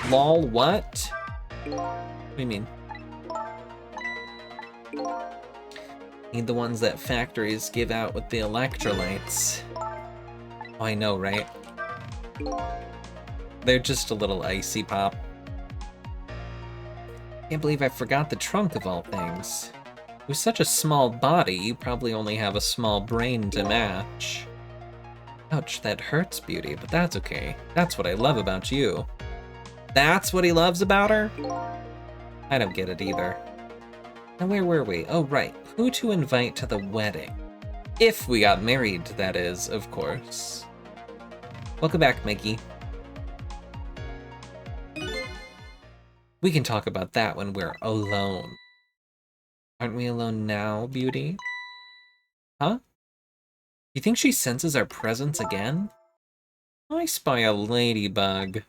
Lol, what? What do you mean? Need the ones that factories give out with the electrolytes. Oh, I know, right? They're just a little icy pop. Can't believe I forgot the trunk of all things. With such a small body, you probably only have a small brain to match. Ouch, that hurts, Beauty, but that's okay. That's what I love about you. That's what he loves about her? I don't get it either. Now where were we? Oh, right. Who to invite to the wedding? If we got married, that is, of course. Welcome back, Mickey. We can talk about that when we're alone. Aren't we alone now, Beauty? Huh? You think she senses our presence again? I spy a ladybug.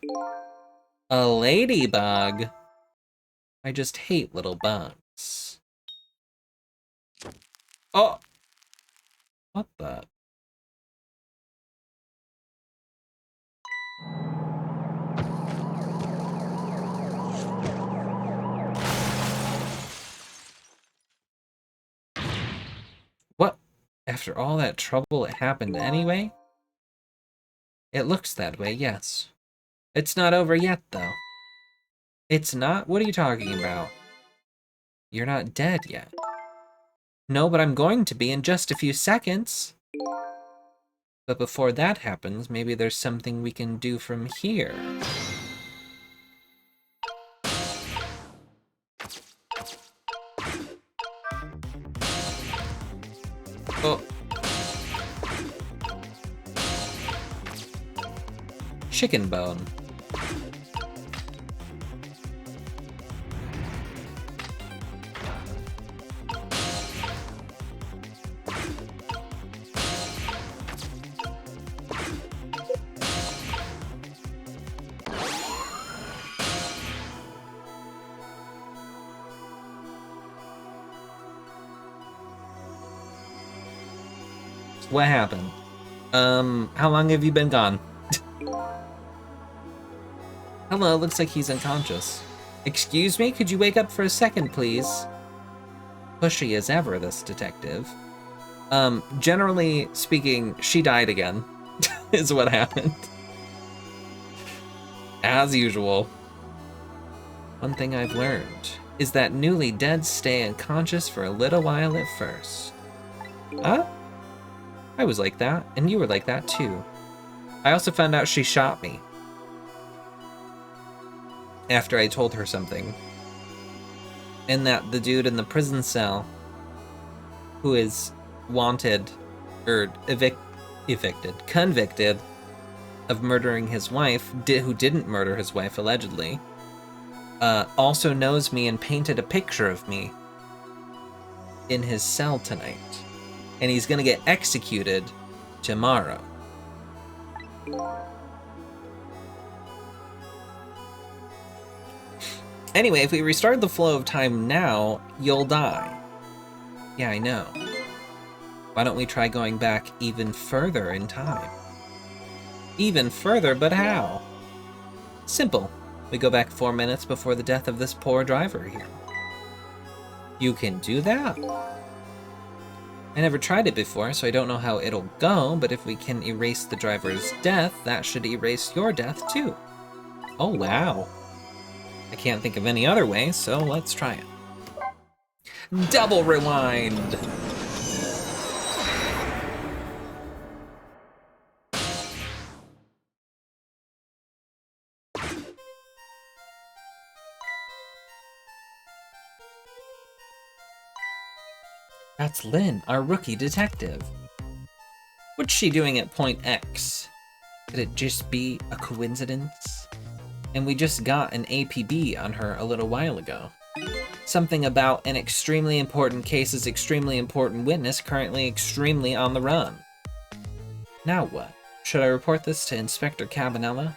A ladybug? I just hate little bugs. Oh! What the? What? After all that trouble, it happened anyway? It looks that way, yes. It's not over yet, though. It's not? What are you talking about? You're not dead yet. No, but I'm going to be in just a few seconds. But before that happens, maybe there's something we can do from here. Oh. Chicken bone. What happened? How long have you been gone? Hello, looks like he's unconscious. Excuse me, could you wake up for a second, please? Pushy as ever, this detective. Generally speaking, she died again, is what happened. As usual. One thing I've learned is that newly dead stay unconscious for a little while at first. Huh? I was like that, and you were like that too. I also found out she shot me. After I told her something. And that the dude in the prison cell who is wanted, or convicted of murdering his wife, who didn't murder his wife allegedly, also knows me and painted a picture of me in his cell tonight. And he's gonna get executed tomorrow. Anyway, if we restart the flow of time now, you'll die. Yeah, I know. Why don't we try going back even further in time? Even further, but how? Simple. We go back 4 minutes before the death of this poor driver here. You can do that? I never tried it before, so I don't know how it'll go, but if we can erase the driver's death, that should erase your death too. Oh, wow. I can't think of any other way, so let's try it. Double rewind! That's Lynn, our rookie detective. What's she doing at point X? Could it just be a coincidence? And we just got an APB on her a little while ago. Something about an extremely important case's extremely important witness currently extremely on the run. Now what? Should I report this to Inspector Cabanela?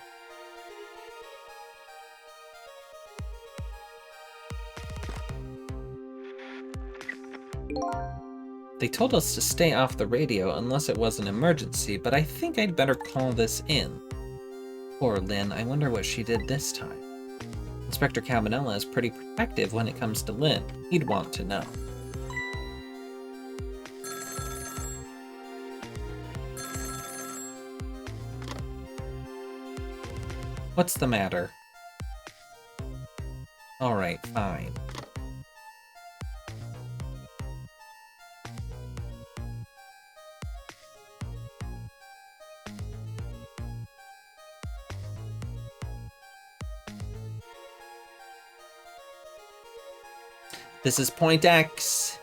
They told us to stay off the radio unless it was an emergency, but I think I'd better call this in. Poor Lynn, I wonder what she did this time. Inspector Cabanela is pretty protective when it comes to Lynn. He'd want to know. What's the matter? Alright, fine. This is Point X.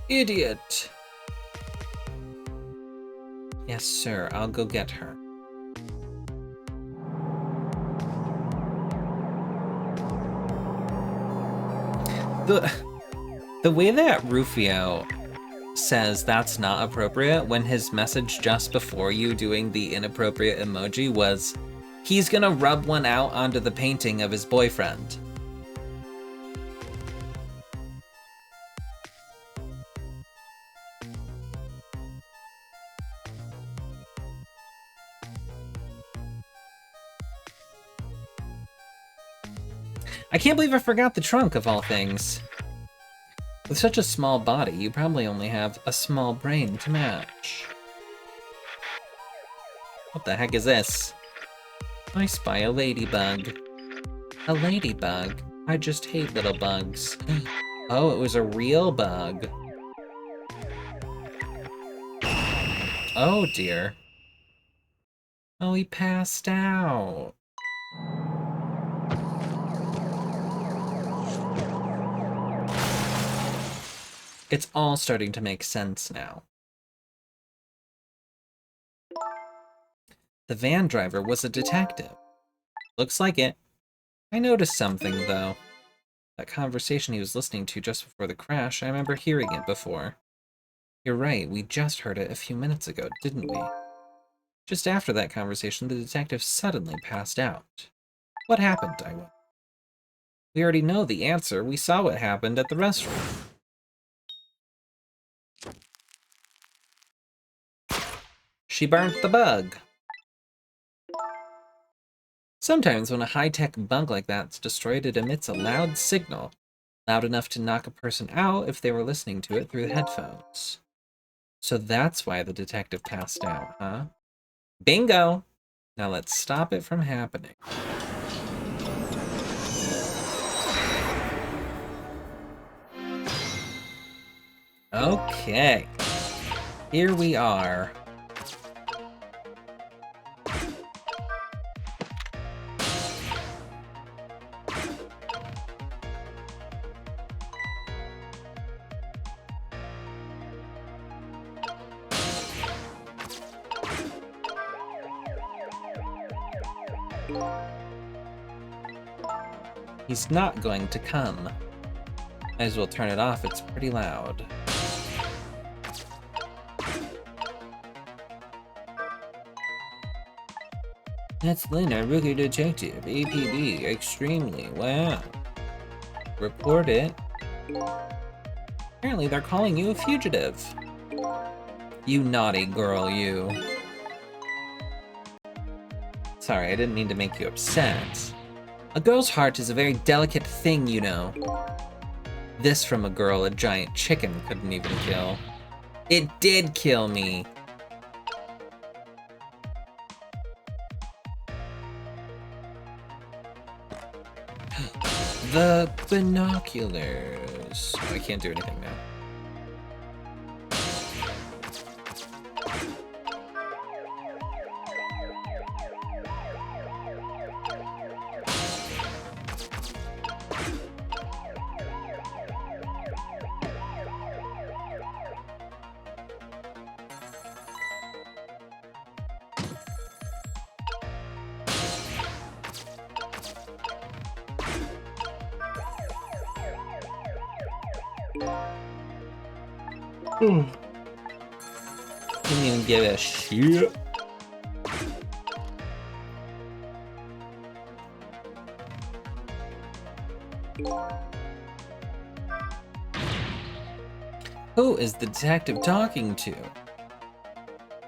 Idiot. Yes, sir. I'll go get her. The way that Rufio says that's not appropriate when his message just before you doing the inappropriate emoji was, he's gonna rub one out onto the painting of his boyfriend. I can't believe I forgot the trunk of all things. With such a small body, you probably only have a small brain to match. What the heck is this? I spy a ladybug. A ladybug? I just hate little bugs. Oh, it was a real bug. Oh dear. Oh, he passed out. It's all starting to make sense now. The van driver was a detective. Looks like it. I noticed something, though. That conversation he was listening to just before the crash, I remember hearing it before. You're right, we just heard it a few minutes ago, didn't we? Just after that conversation, the detective suddenly passed out. What happened, I wonder? We already know the answer. We saw what happened at the restaurant. She burnt the bug. Sometimes when a high-tech bug like that's destroyed, it emits a loud signal, loud enough to knock a person out if they were listening to it through the headphones. So that's why the detective passed out, huh? Bingo! Now let's stop it from happening. Okay. Here we are. He's not going to come. Might as well turn it off, it's pretty loud. That's Lynn, our rookie detective. APB, extremely, wow. Report it. Apparently they're calling you a fugitive. You naughty girl, you. Sorry, I didn't mean to make you upset. A girl's heart is a very delicate thing, you know. This from a girl a giant chicken couldn't even kill. It did kill me. The binoculars. Oh, I can't do anything now. Didn't even give a shit. Who is the detective talking to?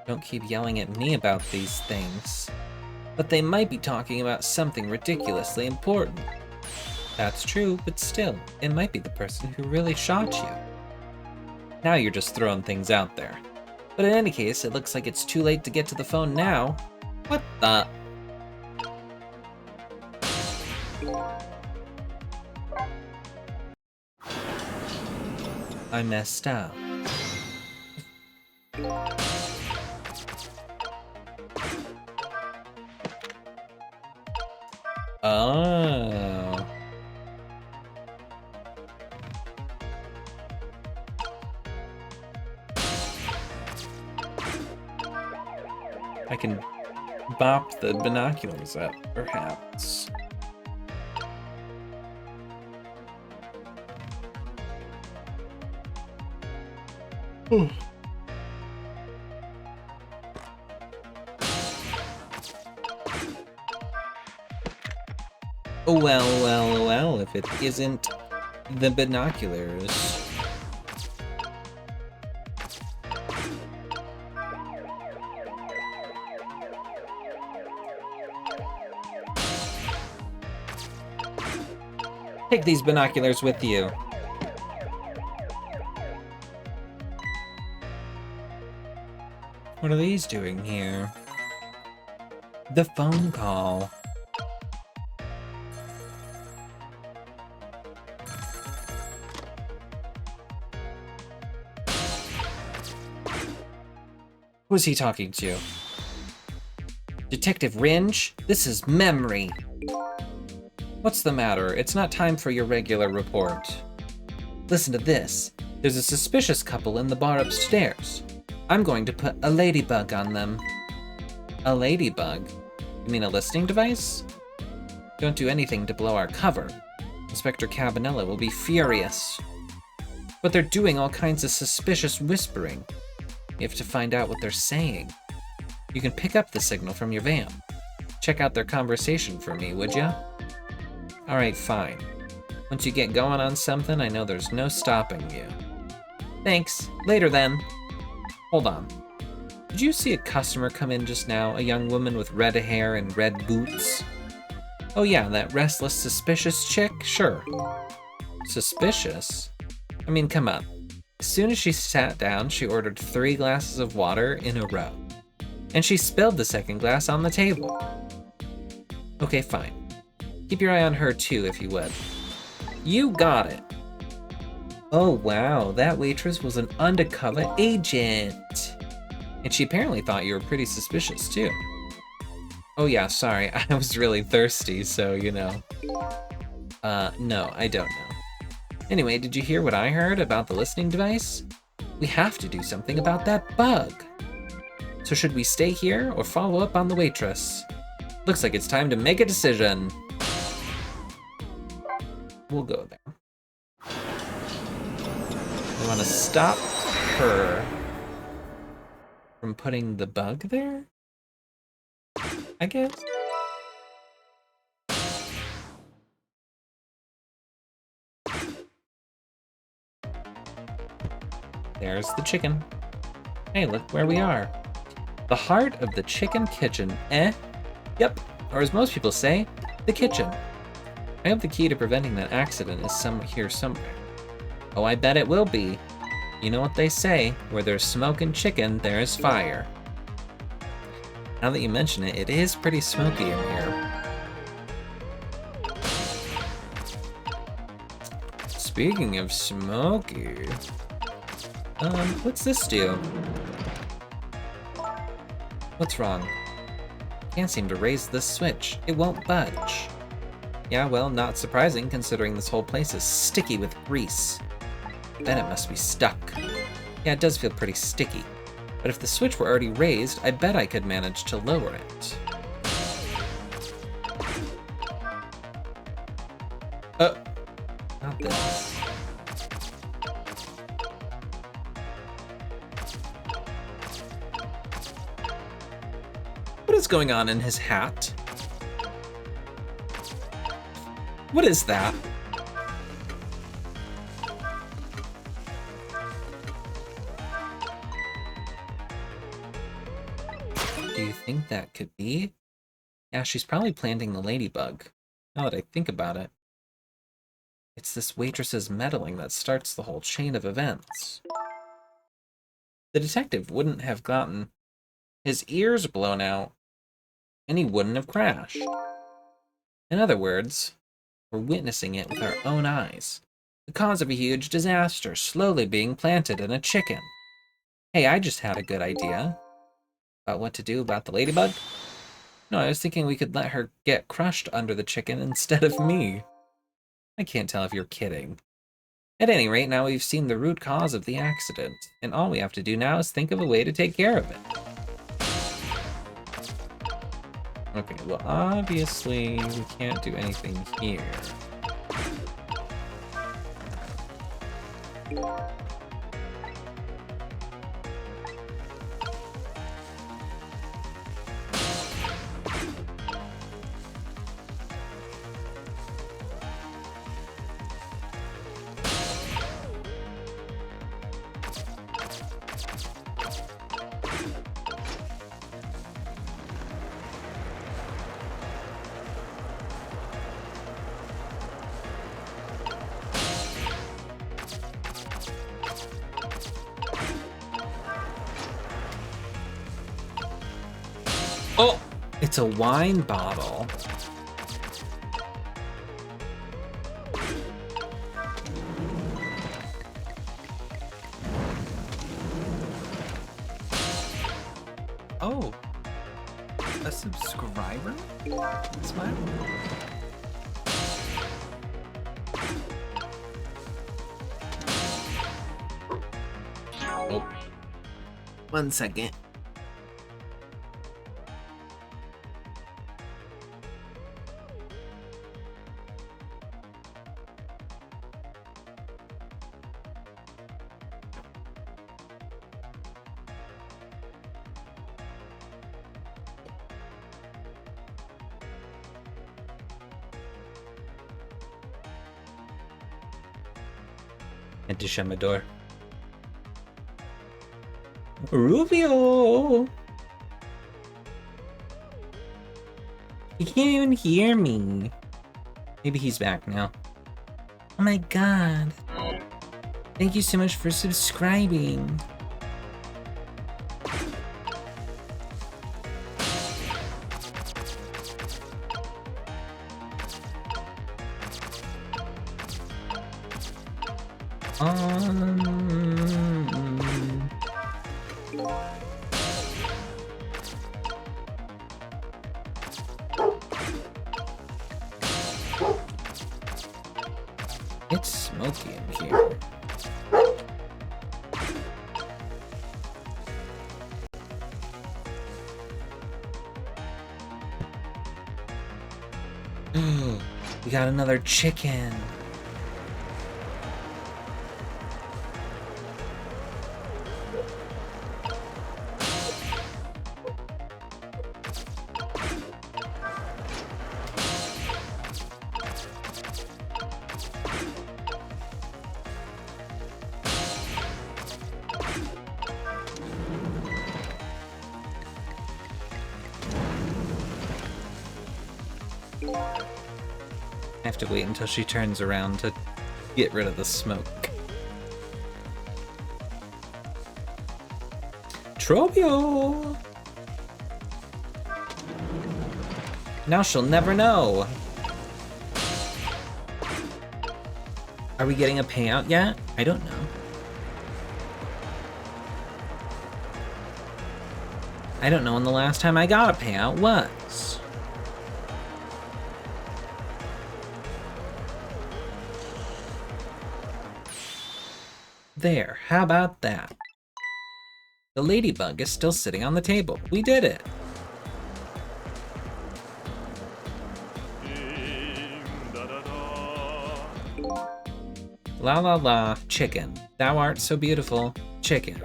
Don't keep yelling at me about these things. But they might be talking about something ridiculously important. That's true, but still, it might be the person who really shot you. Now you're just throwing things out there. But in any case, it looks like it's too late to get to the phone now. What the? I messed up. Oh. I can bop the binoculars up, perhaps. Oh, well, if it isn't the binoculars. Take these binoculars with you. What are these doing here? The phone call. Who is he talking to? Detective Ringe? This is Memory. What's the matter? It's not time for your regular report. Listen to this. There's a suspicious couple in the bar upstairs. I'm going to put a ladybug on them. A ladybug? You mean a listening device? Don't do anything to blow our cover. Inspector Cabanela will be furious. But they're doing all kinds of suspicious whispering. You have to find out what they're saying. You can pick up the signal from your van. Check out their conversation for me, would ya? Alright, fine. Once you get going on something, I know there's no stopping you. Thanks. Later then. Hold on. Did you see a customer come in just now? A young woman with red hair and red boots? Oh yeah, that restless, suspicious chick? Sure. Suspicious? I mean, come on. As soon as she sat down, she ordered 3 glasses of water in a row. And she spilled the second glass on the table. Okay, fine. Keep your eye on her too, if you would. You got it. Oh wow, that waitress was an undercover agent. And she apparently thought you were pretty suspicious too. Oh yeah, sorry, I was really thirsty, so you know. No, I don't know. Anyway, did you hear what I heard about the listening device? We have to do something about that bug. So should we stay here or follow up on the waitress? Looks like it's time to make a decision. We'll go there. We want to stop her from putting the bug there? I guess. There's the chicken. Hey, look where we are. The heart of the chicken kitchen, eh? Yep, or as most people say, the kitchen. I hope the key to preventing that accident is here somewhere. Oh, I bet it will be. You know what they say, where there's smoke and chicken, there's fire. Now that you mention it, it is pretty smoky in here. Speaking of smoky... what's this do? What's wrong? Can't seem to raise this switch. It won't budge. Yeah, well, not surprising considering this whole place is sticky with grease. Then it must be stuck. Yeah, it does feel pretty sticky. But if the switch were already raised, I bet I could manage to lower it. Not this. What is going on in his hat? What is that? Do you think that could be? Yeah, she's probably planting the ladybug. Now that I think about it. It's this waitress's meddling that starts the whole chain of events. The detective wouldn't have gotten his ears blown out, and he wouldn't have crashed. In other words, we're witnessing it with our own eyes. The cause of a huge disaster slowly being planted in a chicken. Hey, I just had a good idea. About what to do about the ladybug? No, I was thinking we could let her get crushed under the chicken instead of me. I can't tell if you're kidding. At any rate, now we've seen the root cause of the accident, and all we have to do now is think of a way to take care of it. Okay, well, obviously, we can't do anything here. Oh, it's a wine bottle. Oh, a subscriber? Smile. Oh. 1 second. And to shut my door. Rubio! He can't even hear me. Maybe he's back now. Oh my god. Thank you so much for subscribing. It's smoky in here. We got another chicken. I have to wait until she turns around to get rid of the smoke. Trobio! Now she'll never know. Are we getting a payout yet? I don't know. I don't know when the last time I got a payout was. There, how about that? The ladybug is still sitting on the table. We did it! La la la, chicken. Thou art so beautiful, chicken.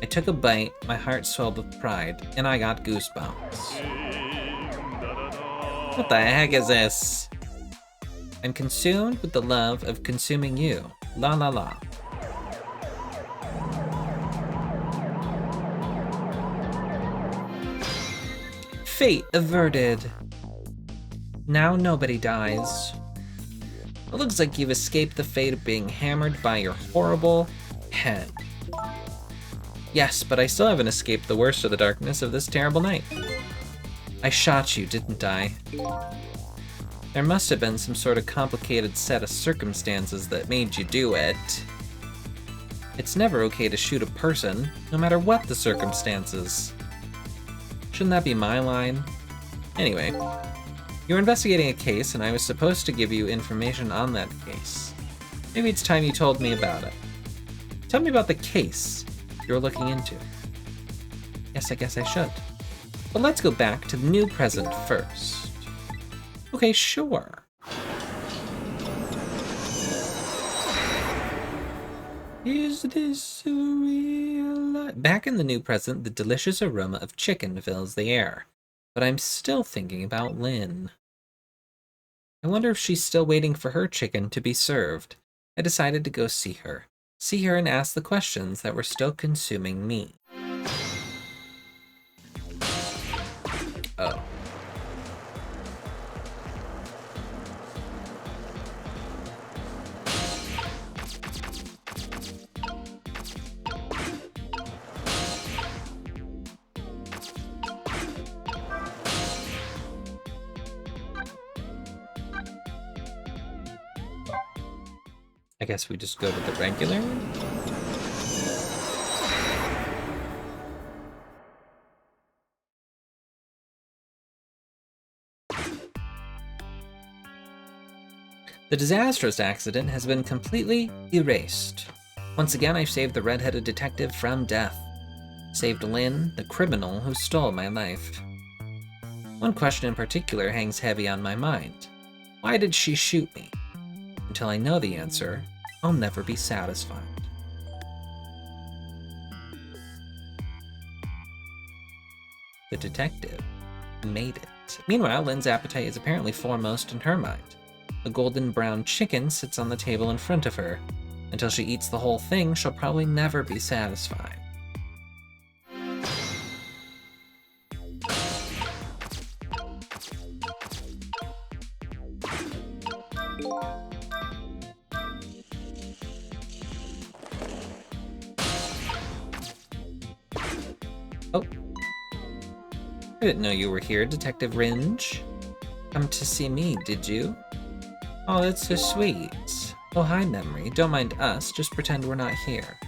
I took a bite, my heart swelled with pride, and I got goosebumps. What the heck is this? I'm consumed with the love of consuming you. La la la. Fate averted. Now nobody dies. It looks like you've escaped the fate of being hammered by your horrible head. Yes, but I still haven't escaped the worst of the darkness of this terrible night. I shot you, didn't I? There must have been some sort of complicated set of circumstances that made you do it. It's never okay to shoot a person, no matter what the circumstances. Shouldn't that be my line? Anyway, you were investigating a case and I was supposed to give you information on that case. Maybe it's time you told me about it. Tell me about the case you're looking into. Yes, I guess I should. But let's go back to the new present first. Okay, sure. Is this a real life? Back in the new present, the delicious aroma of chicken fills the air. But I'm still thinking about Lynn. I wonder if she's still waiting for her chicken to be served. I decided to go see her. See her and ask the questions that were still consuming me. Oh. I guess we just go to the regular one? The disastrous accident has been completely erased. Once again, I've saved the red-headed detective from death. Saved Lynn, the criminal who stole my life. One question in particular hangs heavy on my mind. Why did she shoot me? Until I know the answer, I'll never be satisfied. The detective made it. Meanwhile, Lynn's appetite is apparently foremost in her mind. A golden brown chicken sits on the table in front of her. Until she eats the whole thing, she'll probably never be satisfied. Oh. I didn't know you were here, Detective Ringe. Come to see me, did you? Oh, that's so sweet. Oh, hi, Memory. Don't mind us, just pretend we're not here.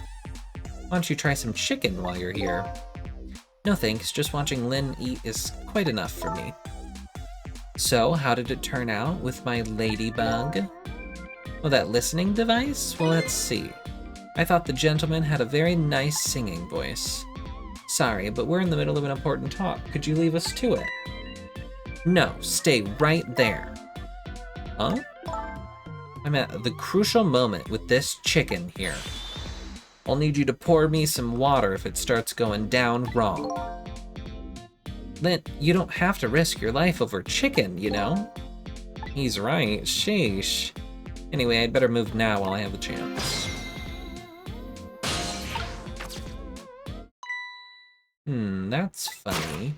Why don't you try some chicken while you're here? No thanks, just watching Lynn eat is quite enough for me. So, how did it turn out with my ladybug? Oh, that listening device? Well, let's see. I thought the gentleman had a very nice singing voice. Sorry, but we're in the middle of an important talk. Could you leave us to it? No, stay right there. Huh? I'm at the crucial moment with this chicken here. I'll need you to pour me some water if it starts going down wrong. Lynn, you don't have to risk your life over chicken, you know? He's right, sheesh. Anyway, I'd better move now while I have the chance. That's funny.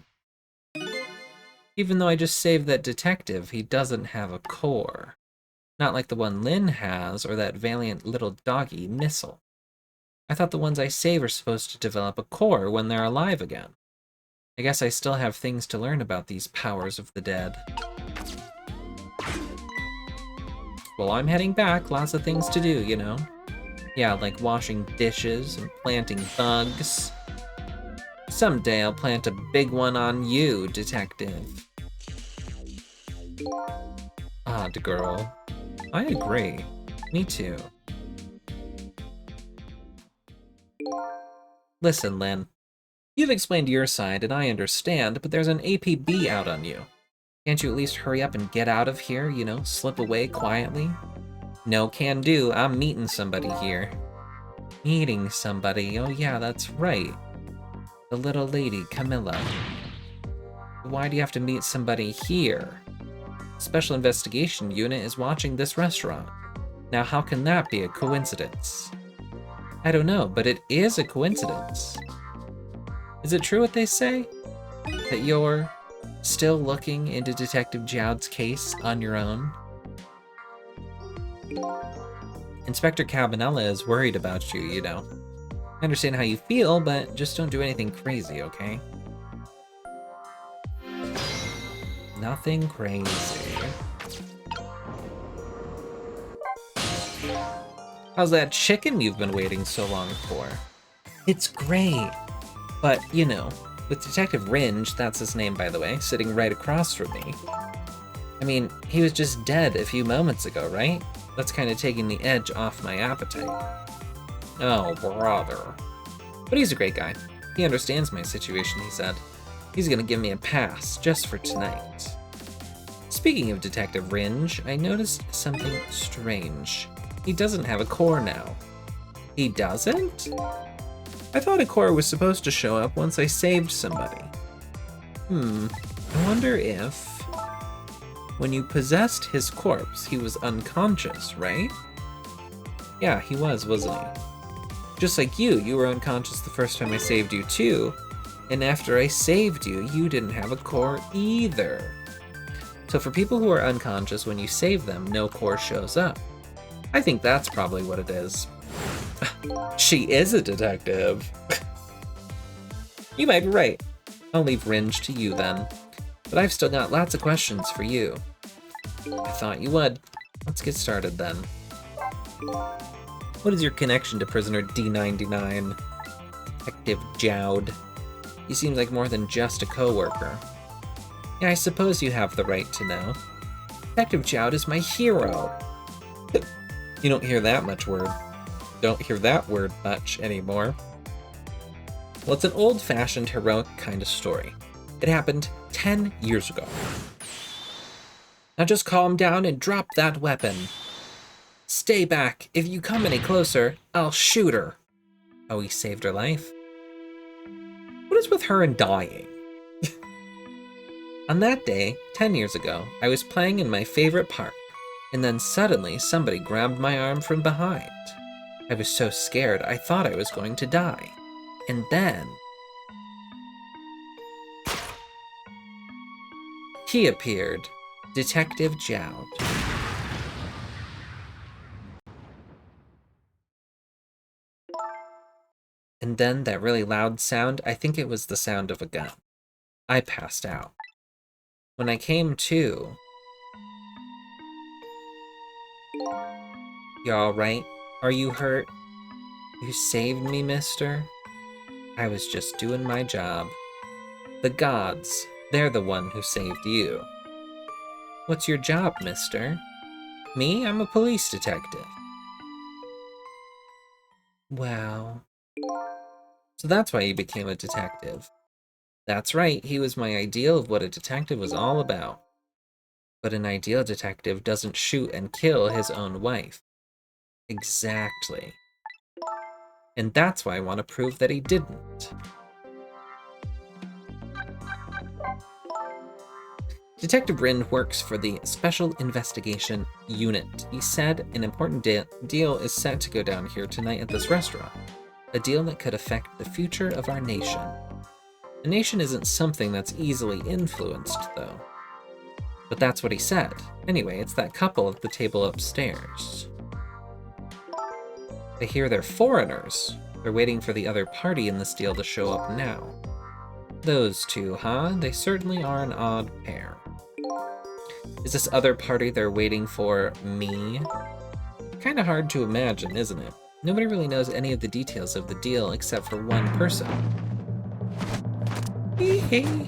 Even though I just saved that detective, he doesn't have a core. Not like the one Lynn has, or that valiant little doggy, Nissel. I thought the ones I save are supposed to develop a core when they're alive again. I guess I still have things to learn about these powers of the dead. Well, I'm heading back, lots of things to do, you know? Yeah, like washing dishes and planting bugs. Someday I'll plant a big one on you, detective. Odd girl. I agree. Me too. Listen, Lynn. You've explained your side, and I understand, but there's an APB out on you. Can't you at least hurry up and get out of here, you know, slip away quietly? No can do, I'm meeting somebody here. Meeting somebody, oh yeah, that's right. The little lady, Camilla. Why do you have to meet somebody here? Special Investigation Unit is watching this restaurant. Now how can that be a coincidence? I don't know, but it is a coincidence. Is it true what they say? That you're still looking into Detective Jowd's case on your own? Inspector Cabanela is worried about you, you know. I understand how you feel, but just don't do anything crazy, okay? Nothing crazy. How's that chicken you've been waiting so long for? It's great. But, you know, with Detective Ringe, that's his name by the way, sitting right across from me. I mean, he was just dead a few moments ago, right? That's kind of taking the edge off my appetite. Oh, brother. But he's a great guy. He understands my situation, he said. He's gonna give me a pass, just for tonight. Speaking of Detective Ringe, I noticed something strange. He doesn't have a core now. He doesn't? I thought a core was supposed to show up once I saved somebody. I wonder if... When you possessed his corpse, he was unconscious, right? Yeah, he was, wasn't he? Just like you were unconscious the first time I saved you too, and after I saved you, you didn't have a core either. So for people who are unconscious, when you save them, no core shows up. I think that's probably what it is. She is a detective. You might be right. I'll leave Ringe to you then. But I've still got lots of questions for you. I thought you would. Let's get started then. What is your connection to prisoner D99? Detective Jowd. He seems like more than just a co-worker. Yeah, I suppose you have the right to know. Detective Jowd is my hero. You don't hear that word much anymore. Well, it's an old-fashioned heroic kind of story. It happened 10 years ago. Now just calm down and drop that weapon. Stay back. If you come any closer, I'll shoot her. Oh, he saved her life? What is with her and dying? On that day, 10 years ago, I was playing in my favorite park, and then suddenly somebody grabbed my arm from behind. I was so scared I thought I was going to die. And then... he appeared. Detective Jowd. And then that really loud sound, I think it was the sound of a gun. I passed out. When I came to... You alright? Are you hurt? You saved me, mister? I was just doing my job. The gods, they're the one who saved you. What's your job, mister? Me? I'm a police detective. Wow. So that's why you became a detective. That's right, he was my ideal of what a detective was all about. But an ideal detective doesn't shoot and kill his own wife. Exactly. And that's why I want to prove that he didn't. Detective Rin works for the Special Investigation Unit. He said an important deal is set to go down here tonight at this restaurant. A deal that could affect the future of our nation. A nation isn't something that's easily influenced, though. But that's what he said. Anyway, it's that couple at the table upstairs. I hear they're foreigners. They're waiting for the other party in this deal to show up now. Those two, huh? They certainly are an odd pair. Is this other party they're waiting for me? Kinda hard to imagine, isn't it? Nobody really knows any of the details of the deal except for one person. Hee-hee.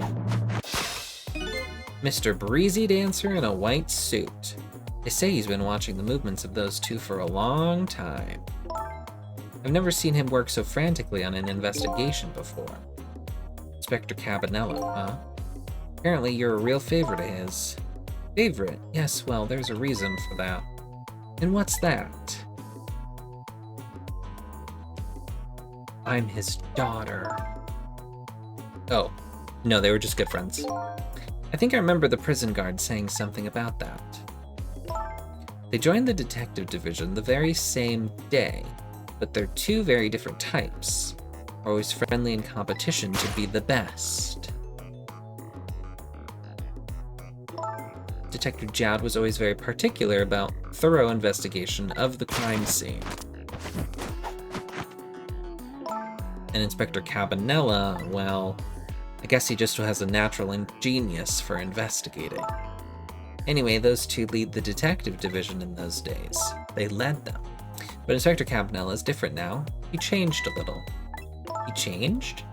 Mr. Breezy Dancer in a white suit. They say he's been watching the movements of those two for a long time. I've never seen him work so frantically on an investigation before. Inspector Cabanela, huh? Apparently you're a real favorite of his. Favorite? Yes, well, there's a reason for that. And what's that? I'm his daughter. Oh, no, they were just good friends. I think I remember the prison guard saying something about that. They joined the detective division the very same day, but they're two very different types. Always friendly in competition to be the best. Detective Jowd was always very particular about thorough investigation of the crime scene. And Inspector Cabanela, well, I guess he just has a natural genius for investigating. Anyway, those two lead the detective division in those days. They led them. But Inspector Campanella is different now. He changed a little. He changed?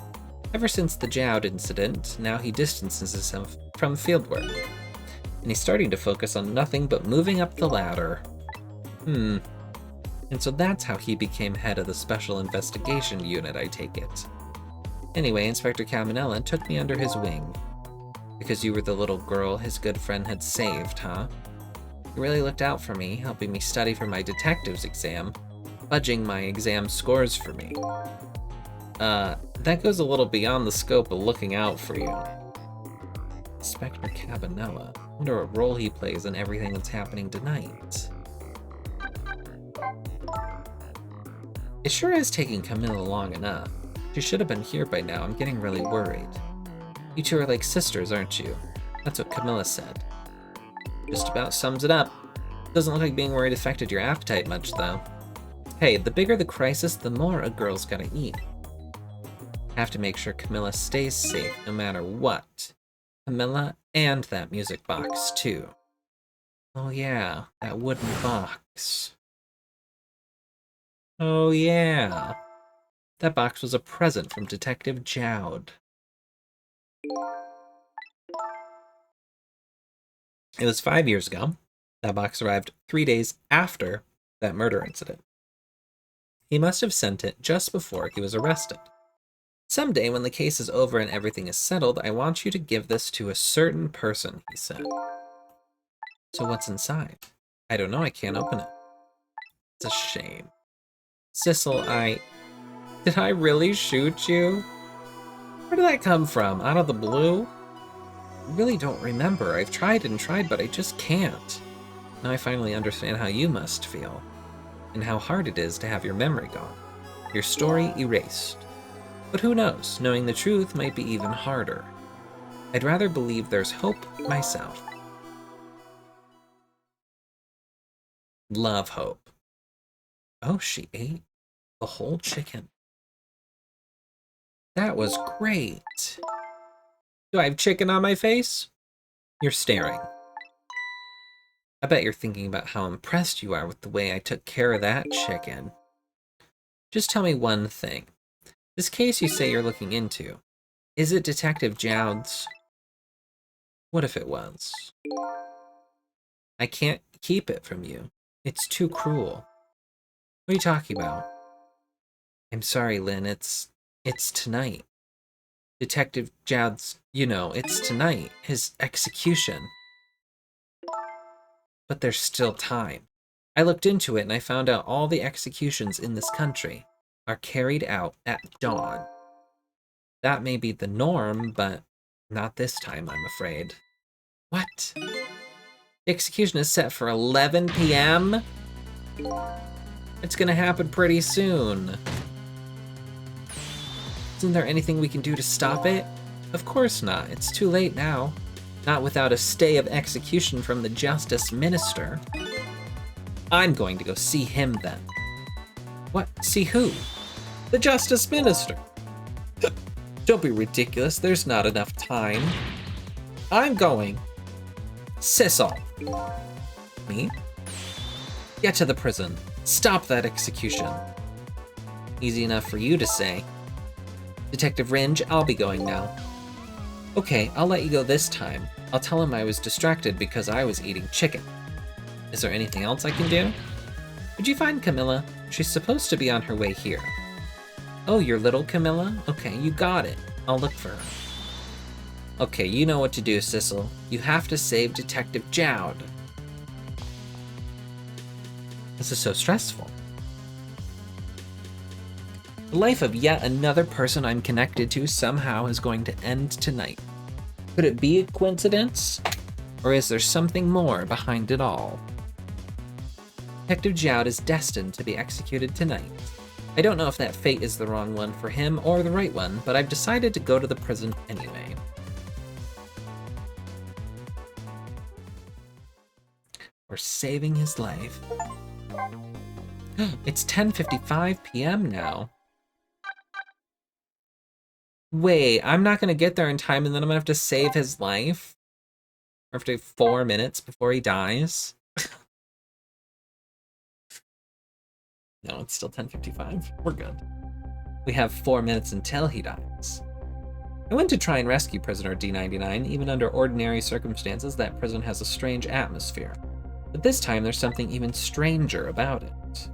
Ever since the Jowd incident, now he distances himself from fieldwork. And he's starting to focus on nothing but moving up the ladder. And so that's how he became head of the Special Investigation Unit, I take it. Anyway, Inspector Campanella took me under his wing. Because you were the little girl his good friend had saved, huh? He really looked out for me, helping me study for my detective's exam, fudging my exam scores for me. That goes a little beyond the scope of looking out for you. Inspector Campanella. I wonder what role he plays in everything that's happening tonight. It sure is taking Camilla long enough. She should have been here by now. I'm getting really worried. You two are like sisters, aren't you? That's what Camilla said. Just about sums it up. Doesn't look like being worried affected your appetite much, though. Hey, the bigger the crisis, the more a girl's gotta eat. Have to make sure Camilla stays safe no matter what. Camilla and that music box, too. Oh yeah, that wooden box. Oh yeah. That box was a present from Detective Jowd. It was 5 years ago. That box arrived 3 days after that murder incident. He must have sent it just before he was arrested. Someday, when the case is over and everything is settled, I want you to give this to a certain person, he said. So what's inside? I don't know, I can't open it. It's a shame. Sissel, Did I really shoot you? Where did that come from? Out of the blue? I really don't remember. I've tried and tried, but I just can't. Now I finally understand how you must feel, and how hard it is to have your memory gone, your story erased. But who knows, knowing the truth might be even harder. I'd rather believe there's hope myself. Love Hope. Oh, she ate the whole chicken. That was great. Do I have chicken on my face? You're staring. I bet you're thinking about how impressed you are with the way I took care of that chicken. Just tell me one thing. This case you say you're looking into, is it Detective Jowd's? What if it was? I can't keep it from you. It's too cruel. What are you talking about? I'm sorry, Lynn, it's tonight. Detective Jowd's, it's tonight. His execution. But there's still time. I looked into it and I found out all the executions in this country are carried out at dawn. That may be the norm, but not this time, I'm afraid. What? The execution is set for 11 p.m.? It's gonna happen pretty soon. Isn't there anything we can do to stop it? Of course not. It's too late now. Not without a stay of execution from the Justice Minister. I'm going to go see him then. What? See who? The Justice Minister. Don't be ridiculous. There's not enough time. I'm going. Sissel. Me? Get to the prison. Stop that execution. Easy enough for you to say. Detective Ringe, I'll be going now. Okay, I'll let you go this time. I'll tell him I was distracted because I was eating chicken. Is there anything else I can do? Did you find Camilla? She's supposed to be on her way here. Oh, your little Camilla? Okay, you got it. I'll look for her. Okay, you know what to do, Sissel. You have to save Detective Jowd. This is so stressful. The life of yet another person I'm connected to somehow is going to end tonight. Could it be a coincidence? Or is there something more behind it all? Detective Jowd is destined to be executed tonight. I don't know if that fate is the wrong one for him or the right one, but I've decided to go to the prison anyway. We're saving his life. It's 10:55 p.m. now. Wait, I'm not gonna get there in time and then I'm gonna have to save his life? After 4 minutes before he dies? No, it's still 10:55. We're good. We have 4 minutes until he dies. I went to try and rescue prisoner D99. Even under ordinary circumstances, that prison has a strange atmosphere. But this time, there's something even stranger about it.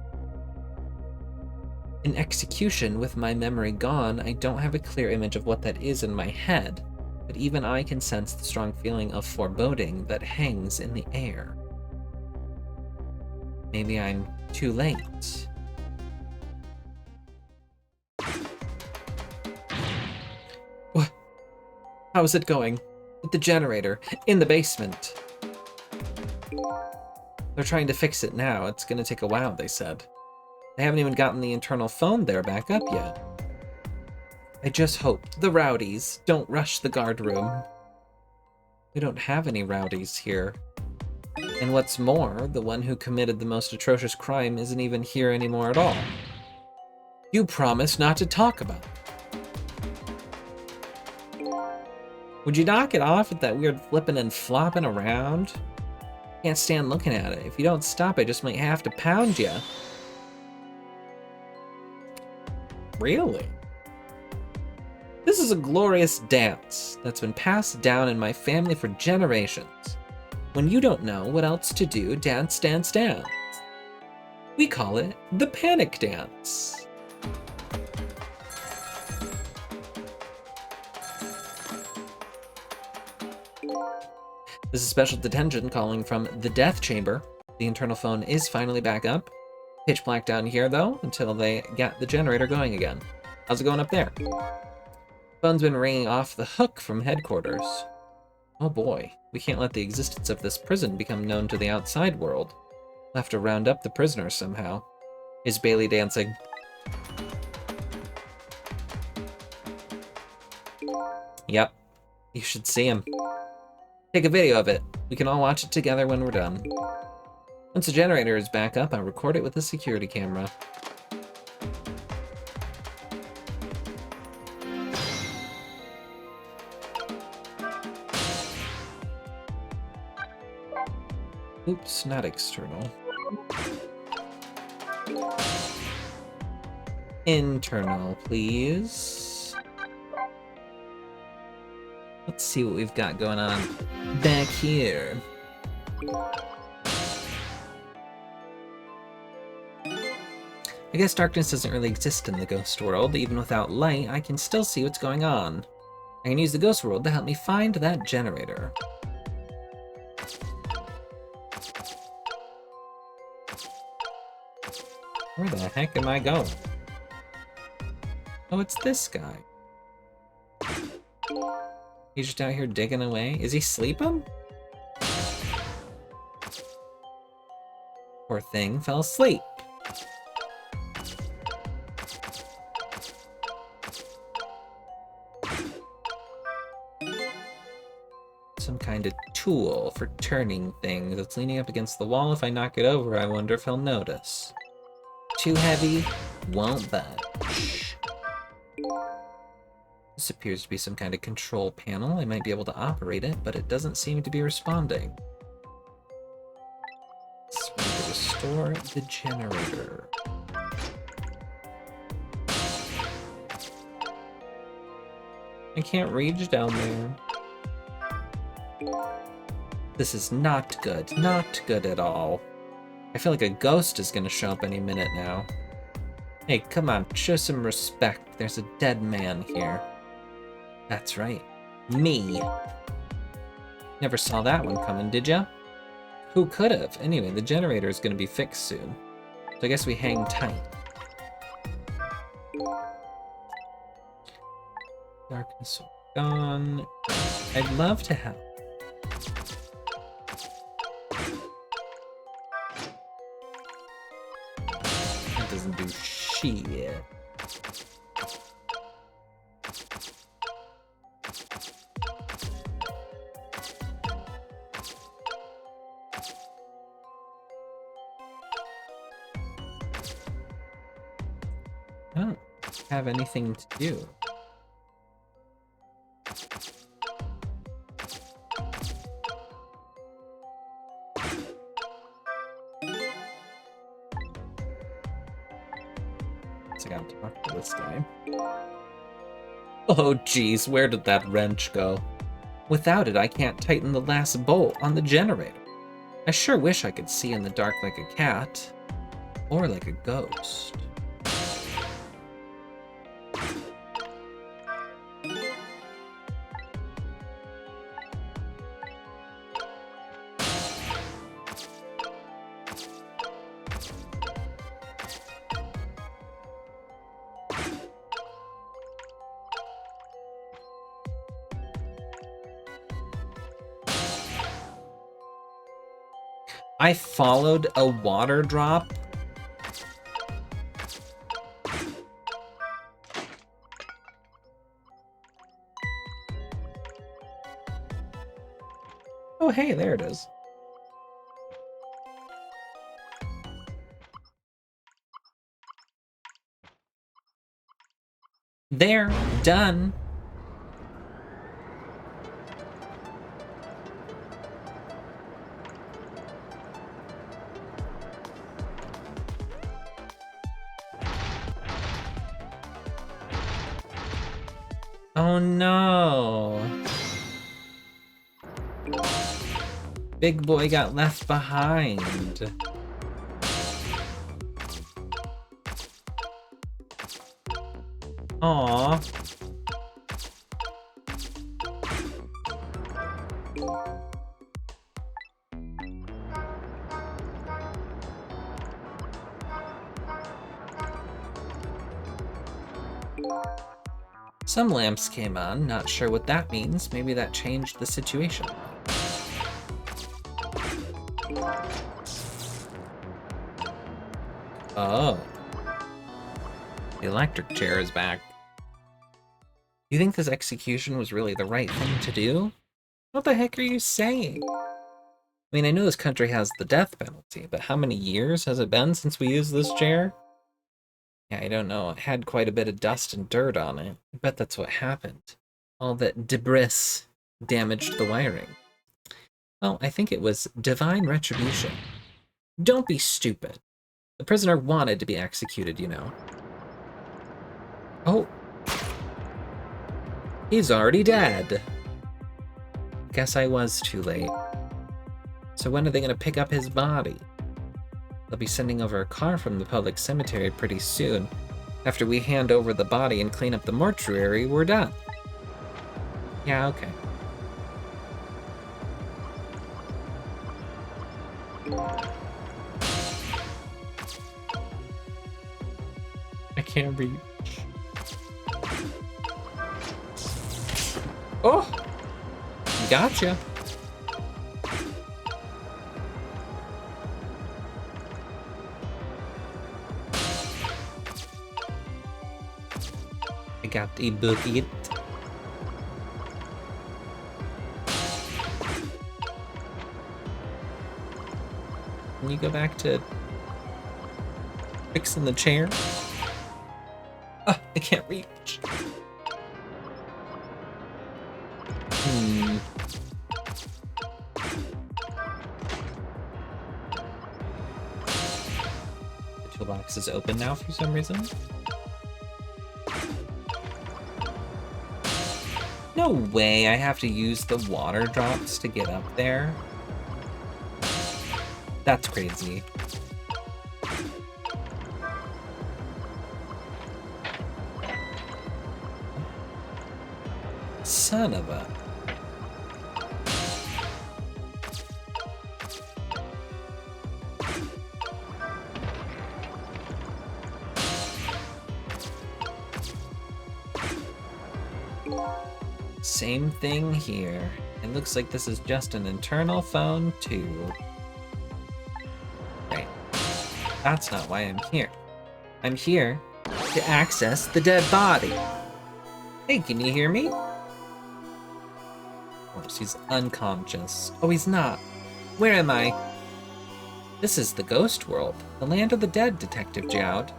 In execution, with my memory gone, I don't have a clear image of what that is in my head, but even I can sense the strong feeling of foreboding that hangs in the air. Maybe I'm too late. What? How's it going? With the generator, in the basement. They're trying to fix it now. It's gonna take a while, they said. They haven't even gotten the internal phone there back up yet. I just hope the rowdies don't rush the guard room. We don't have any rowdies here. And what's more, the one who committed the most atrocious crime isn't even here anymore at all. You promised not to talk about it. Would you knock it off with that weird flipping and flopping around? Can't stand looking at it. If you don't stop, I just might have to pound you. Really? This is a glorious dance that's been passed down in my family for generations. When you don't know what else to do, dance, dance, dance. We call it the panic dance. This is special detention calling from the death chamber. The internal phone is finally back up. Pitch black down here, though, until they get the generator going again. How's it going up there? Phone's been ringing off the hook from headquarters. Oh boy, we can't let the existence of this prison become known to the outside world. We'll have to round up the prisoners somehow. Is Bailey dancing? Yep, you should see him. Take a video of it. We can all watch it together when we're done. Once the generator is back up, I'll record it with a security camera. Oops, not external. Internal, please. Let's see what we've got going on back here. I guess darkness doesn't really exist in the ghost world. Even without light, I can still see what's going on. I can use the ghost world to help me find that generator. Where the heck am I going? Oh, it's this guy. He's just out here digging away. Is he sleeping? Poor thing fell asleep. Some kind of tool for turning things. It's leaning up against the wall. If I knock it over, I wonder if he'll notice. Too heavy, won't budge. This appears to be some kind of control panel. I might be able to operate it, but it doesn't seem to be responding. So we need to restore the generator. I can't reach down there. This is not good. Not good at all. I feel like a ghost is gonna show up any minute now. Hey, come on, show some respect. There's a dead man here. That's right. Me. Never saw that one coming, did ya? Who could have? Anyway, the generator is gonna be fixed soon. So I guess we hang tight. Darkness gone. I'd love to help. That doesn't do shit. I don't have anything to do. I gotta talk to this guy. Oh geez, where did that wrench go? Without it, I can't tighten the last bolt on the generator. I sure wish I could see in the dark like a cat. Or like a ghost. I followed a water drop. Oh, hey, there it is. There, done. Oh no. Big boy got left behind. Aww. Some lamps came on, not sure what that means. Maybe that changed the situation. Oh. The electric chair is back. You think this execution was really the right thing to do? What the heck are you saying? I mean, I know this country has the death penalty, but how many years has it been since we used this chair? Yeah, I don't know. It had quite a bit of dust and dirt on it. I bet that's what happened. All that debris damaged the wiring. Well, I think it was divine retribution. Don't be stupid. The prisoner wanted to be executed, you know. Oh. He's already dead. Guess I was too late. So when are they gonna pick up his body? They'll be sending over a car from the public cemetery pretty soon. After we hand over the body and clean up the mortuary, we're done. Yeah, okay. I can't reach. Oh! Gotcha. I got the bucket. Can you go back to fixing the chair? Ah, I can't reach. The toolbox is open now for some reason. No way, I have to use the water drops to get up there. That's crazy. Son of a... Same thing here. It looks like this is just an internal phone too. Right. That's not why I'm here. I'm here to access the dead body. Hey, can you hear me? Of course, he's unconscious. Oh, he's not. Where am I? This is the ghost world. The land of the dead, Detective Jowd.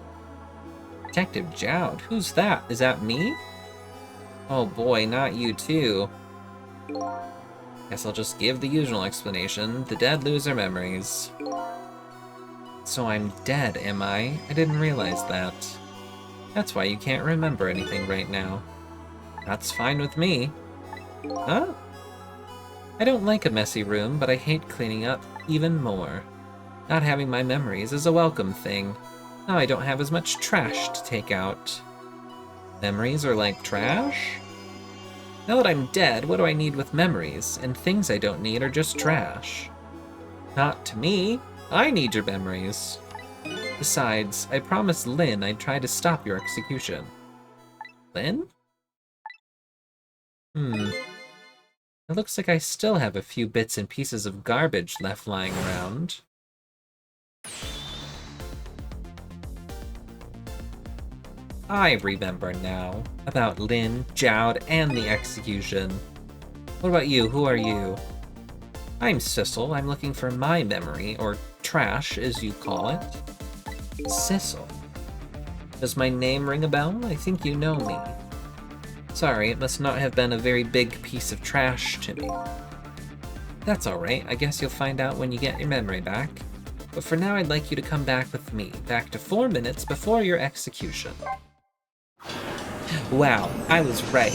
Detective Jowd? Who's that? Is that me? Oh boy, not you too. Guess I'll just give the usual explanation. The dead lose their memories. So I'm dead, am I? I didn't realize that. That's why you can't remember anything right now. That's fine with me. Huh? I don't like a messy room, but I hate cleaning up even more. Not having my memories is a welcome thing. Now I don't have as much trash to take out. Memories are like trash? Now that I'm dead, what do I need with memories? And things I don't need are just trash. Not to me. I need your memories. Besides, I promised Lynn I'd try to stop your execution. Lynn? It looks like I still have a few bits and pieces of garbage left lying around. I remember now. About Lynn, Jowd, and the execution. What about you? Who are you? I'm Sissel. I'm looking for my memory, or trash, as you call it. Sissel. Does my name ring a bell? I think you know me. Sorry, it must not have been a very big piece of trash to me. That's alright, I guess you'll find out when you get your memory back. But for now, I'd like you to come back with me, back to 4 minutes before your execution. Wow, I was right.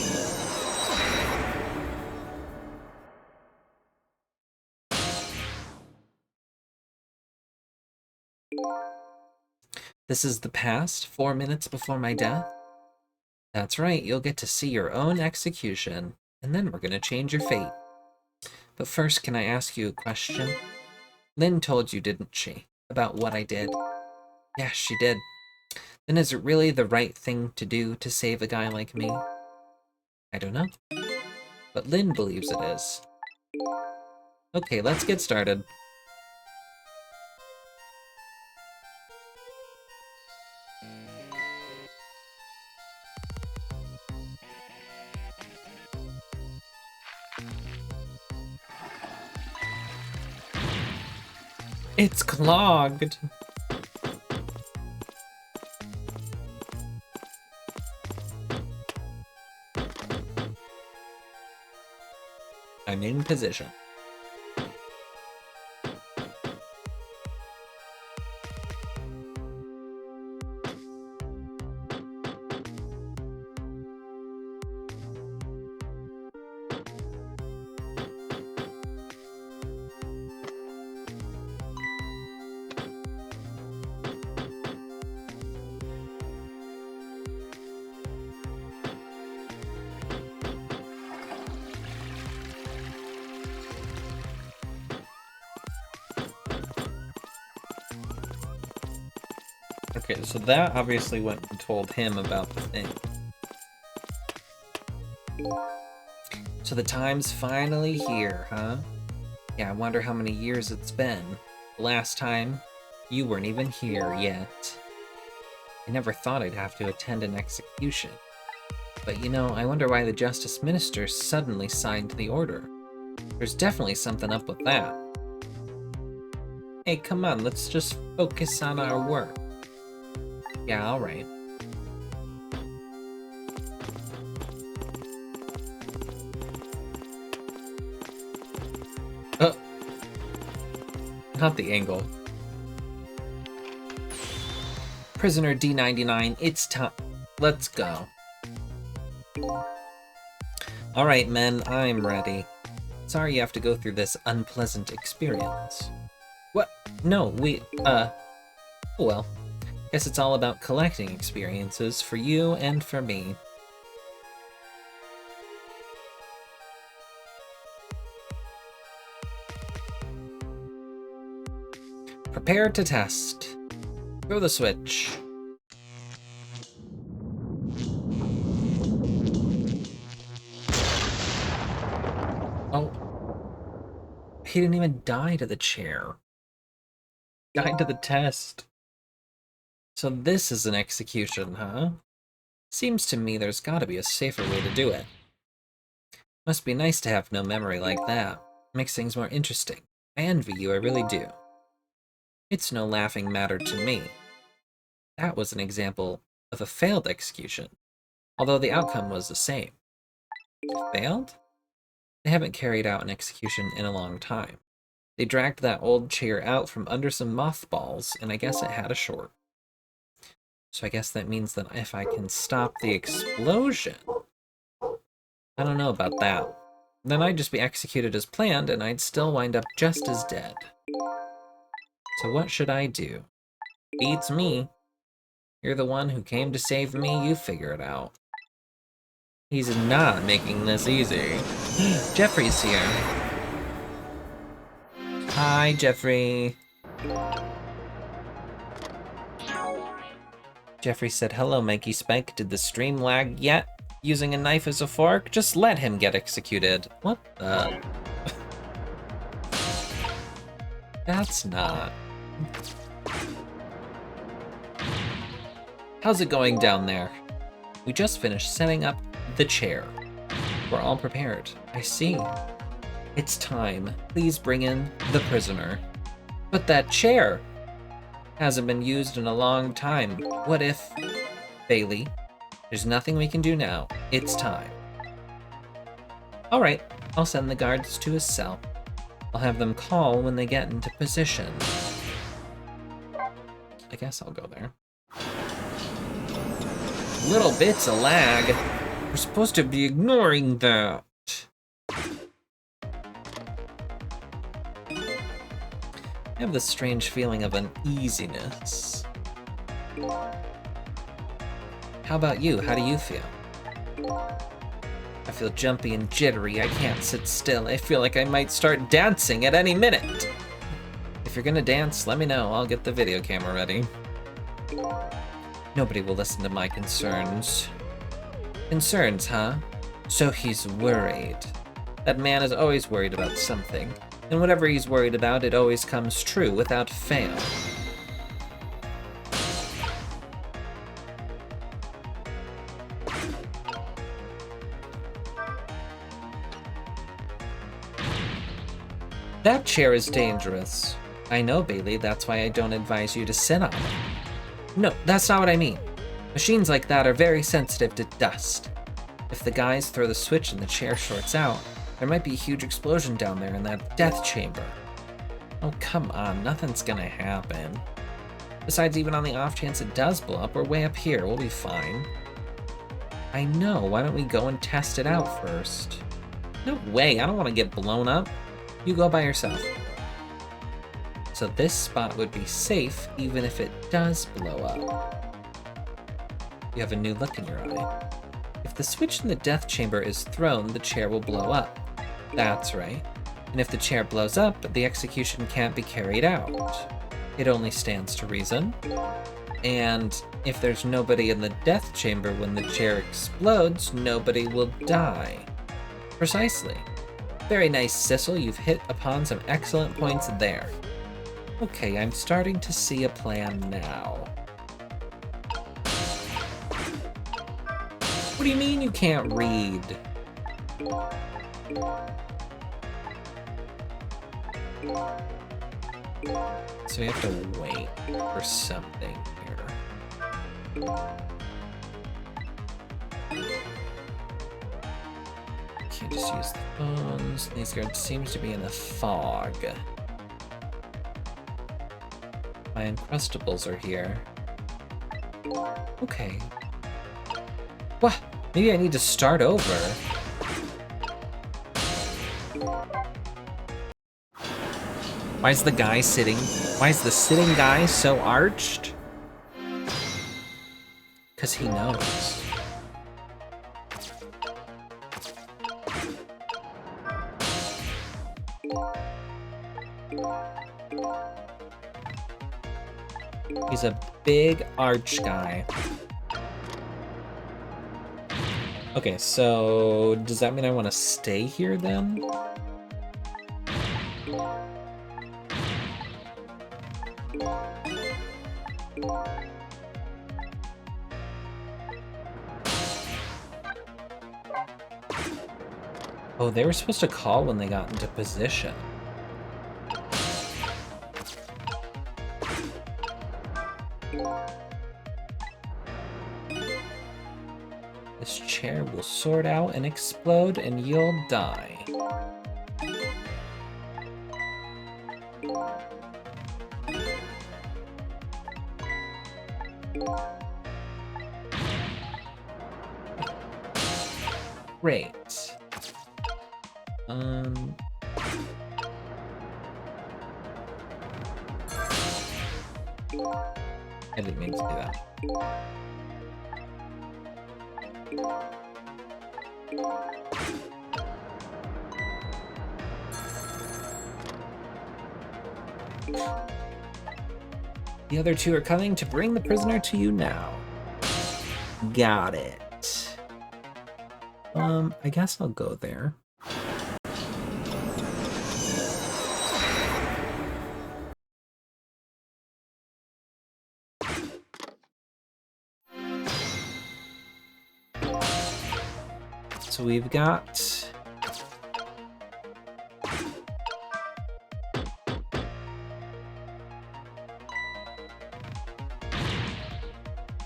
This is the past, 4 minutes before my death? That's right, you'll get to see your own execution, and then we're gonna change your fate. But first, can I ask you a question? Lynn told you, didn't she, about what I did? Yeah, she did. Then is it really the right thing to do to save a guy like me? I don't know. But Lynn believes it is. Okay, let's get started. It's clogged! I'm in position. Okay, so that obviously went and told him about the thing. So the time's finally here, huh? Yeah, I wonder how many years it's been. The last time, you weren't even here yet. I never thought I'd have to attend an execution. But you know, I wonder why the Justice Minister suddenly signed the order. There's definitely something up with that. Hey, come on, let's just focus on our work. Yeah, alright. Oh! Not the angle. Prisoner D99, it's time. Let's go. Alright, men, I'm ready. Sorry you have to go through this unpleasant experience. What? No, oh well. Guess it's all about collecting experiences for you and for me. Prepare to test. Throw the switch. Oh. He didn't even die to the chair. Died to the test. So this is an execution, huh? Seems to me there's gotta be a safer way to do it. Must be nice to have no memory like that. Makes things more interesting. I envy you, I really do. It's no laughing matter to me. That was an example of a failed execution, although the outcome was the same. Failed? They haven't carried out an execution in a long time. They dragged that old chair out from under some mothballs, and I guess it had a short. So I guess that means that if I can stop the explosion... I don't know about that. Then I'd just be executed as planned, and I'd still wind up just as dead. So what should I do? Beats me. You're the one who came to save me, you figure it out. He's not making this easy. Jeffrey's here. Hi, Jeffrey. Jeffrey said, hello, Mikey Spike. Did the stream lag yet? Using a knife as a fork? Just let him get executed. What the? That's not. How's it going down there? We just finished setting up the chair. We're all prepared. I see. It's time. Please bring in the prisoner. But that chair hasn't been used in a long time. What if... Bailey, there's nothing we can do now. It's time. All right, I'll send the guards to his cell. I'll have them call when they get into position. I guess I'll go there. Little bits of lag. We're supposed to be ignoring that. I have this strange feeling of uneasiness. How about you? How do you feel? I feel jumpy and jittery. I can't sit still. I feel like I might start dancing at any minute. If you're gonna dance, let me know. I'll get the video camera ready. Nobody will listen to my concerns. Concerns, huh? So he's worried. That man is always worried about something. And whatever he's worried about, it always comes true without fail. That chair is dangerous. I know, Bailey, that's why I don't advise you to sit on it. No, that's not what I mean. Machines like that are very sensitive to dust. If the guys throw the switch and the chair shorts out, there might be a huge explosion down there in that death chamber. Oh, come on, nothing's gonna happen. Besides, even on the off chance it does blow up, we're way up here, we'll be fine. I know, why don't we go and test it out first? No way, I don't want to get blown up. You go by yourself. So this spot would be safe even if it does blow up. You have a new look in your eye. If the switch in the death chamber is thrown, the chair will blow up. That's right. And if the chair blows up, the execution can't be carried out. It only stands to reason. And if there's nobody in the death chamber when the chair explodes, nobody will die. Precisely. Very nice, Sissel. You've hit upon some excellent points there. Okay, I'm starting to see a plan now. What do you mean you can't read? So we have to wait for something here. Can't just use the phones. These guards seems to be in a fog. My Uncrustables are here. Okay. What? Maybe I need to start over. Why is the guy sitting? Why is the sitting guy so arched? 'Cause he knows. He's a big arch guy. Okay, so does that mean I want to stay here then? Oh, they were supposed to call when they got into position. This chair will sort out and explode and you'll die. Great. I didn't mean to do that. The other two are coming to bring the prisoner to you now. Got it. I guess I'll go there. So we've got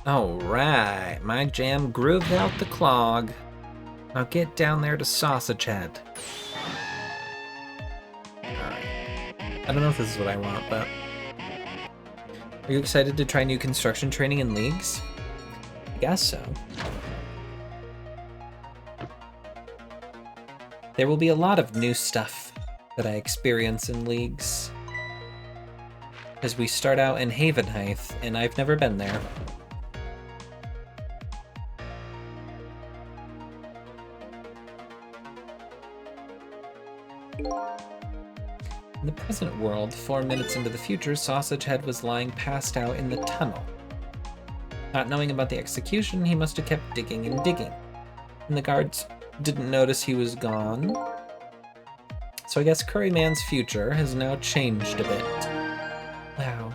alright, my jam grooved out the clog. Now get down there to Sausage Head. Alright. I don't know if this is what I want, but... Are you excited to try new construction training in leagues? I guess so. There will be a lot of new stuff that I experience in leagues. As we start out in Havenheith, and I've never been there. In the present world, 4 minutes into the future, Sausage Head was lying passed out in the tunnel. Not knowing about the execution, he must have kept digging and digging. And the guards didn't notice he was gone. So I guess Curryman's future has now changed a bit. Wow.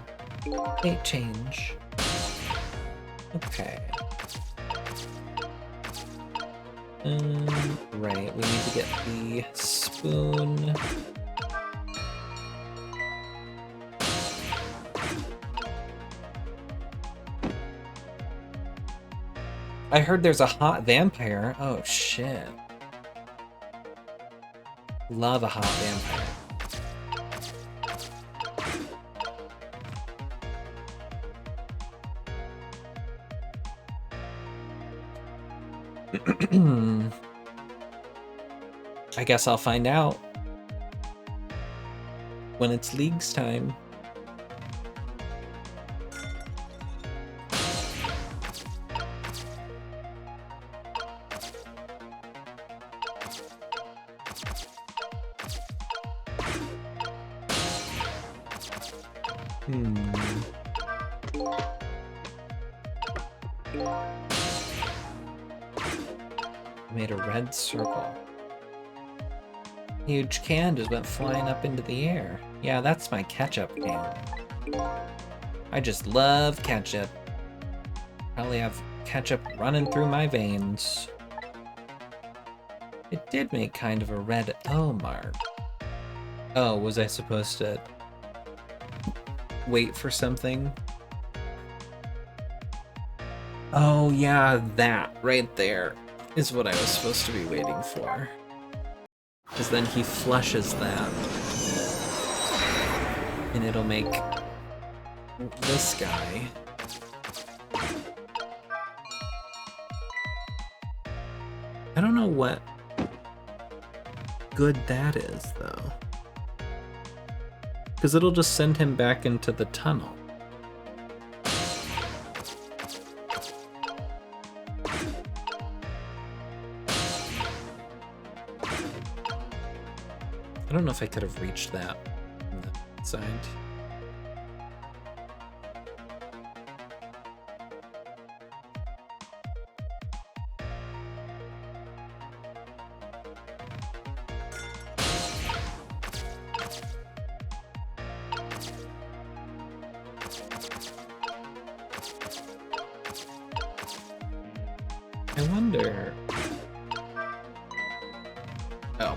Fate change. Okay. Right, we need to get the spoon. I heard there's a hot vampire. Oh shit. Love a hot vampire. I guess I'll find out when it's leagues time. Made a red circle. Huge can just went flying up into the air. Yeah, that's my ketchup can. I just love ketchup. Probably have ketchup running through my veins. It did make kind of a red O mark. Oh, was I supposed to wait for something? Oh yeah, that right there is what I was supposed to be waiting for. Because then he flushes that. And it'll make this guy. I don't know what good that is, though. Because it'll just send him back into the tunnel. I don't know if I could have reached that on the side. I wonder... Oh.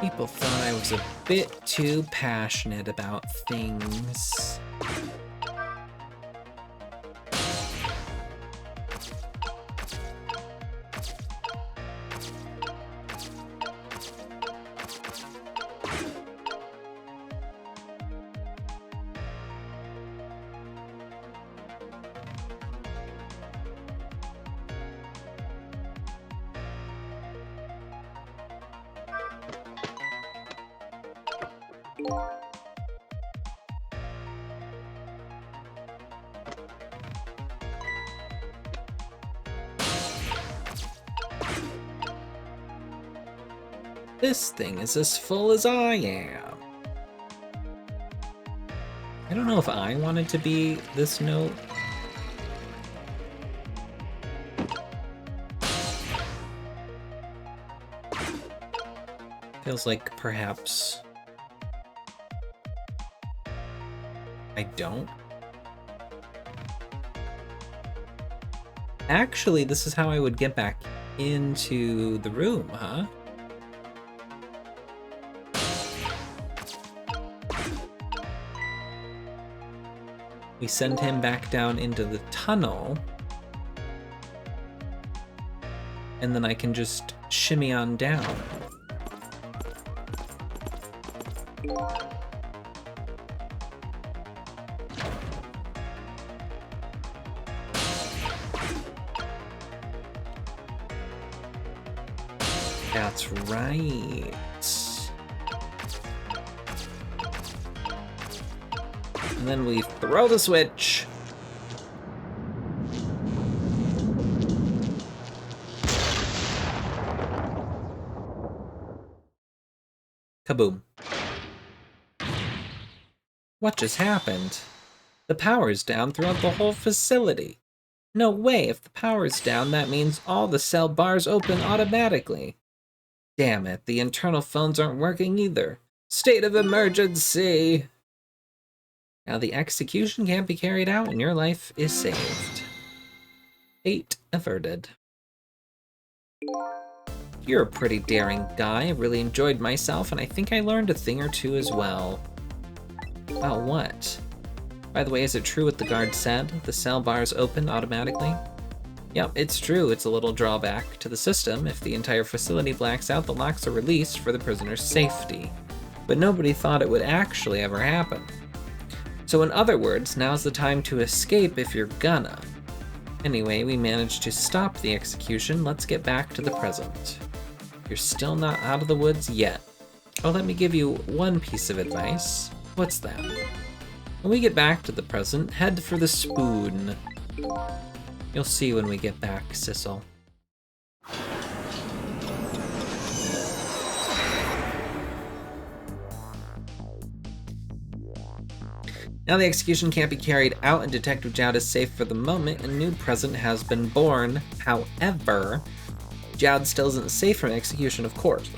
People thought I was a bit too passionate about things. This thing is as full as I am. I don't know if I wanted to be this note. Feels like perhaps I don't. Actually, this is how I would get back into the room, huh? We send him back down into the tunnel. And then I can just shimmy on down. That's right. And then we throw the switch. Kaboom. What just happened? The power's down throughout the whole facility. No way, if the power's down, that means all the cell bars open automatically. Damn it, the internal phones aren't working either. State of emergency! Now the execution can't be carried out and your life is saved. Fate averted. You're a pretty daring guy. I really enjoyed myself, and I think I learned a thing or two as well. About what? By the way, is it true what the guard said? The cell bars open automatically? Yep, it's true. It's a little drawback to the system. If the entire facility blacks out, the locks are released for the prisoner's safety. But nobody thought it would actually ever happen. So in other words, now's the time to escape if you're gonna. Anyway, we managed to stop the execution. Let's get back to the present. You're still not out of the woods yet. Oh, let me give you one piece of advice. What's that? When we get back to the present, head for the spoon. You'll see when we get back, Sissel. Now the execution can't be carried out and Detective Jowd is safe for the moment. A new present has been born. However, Jowd still isn't safe from execution, of course.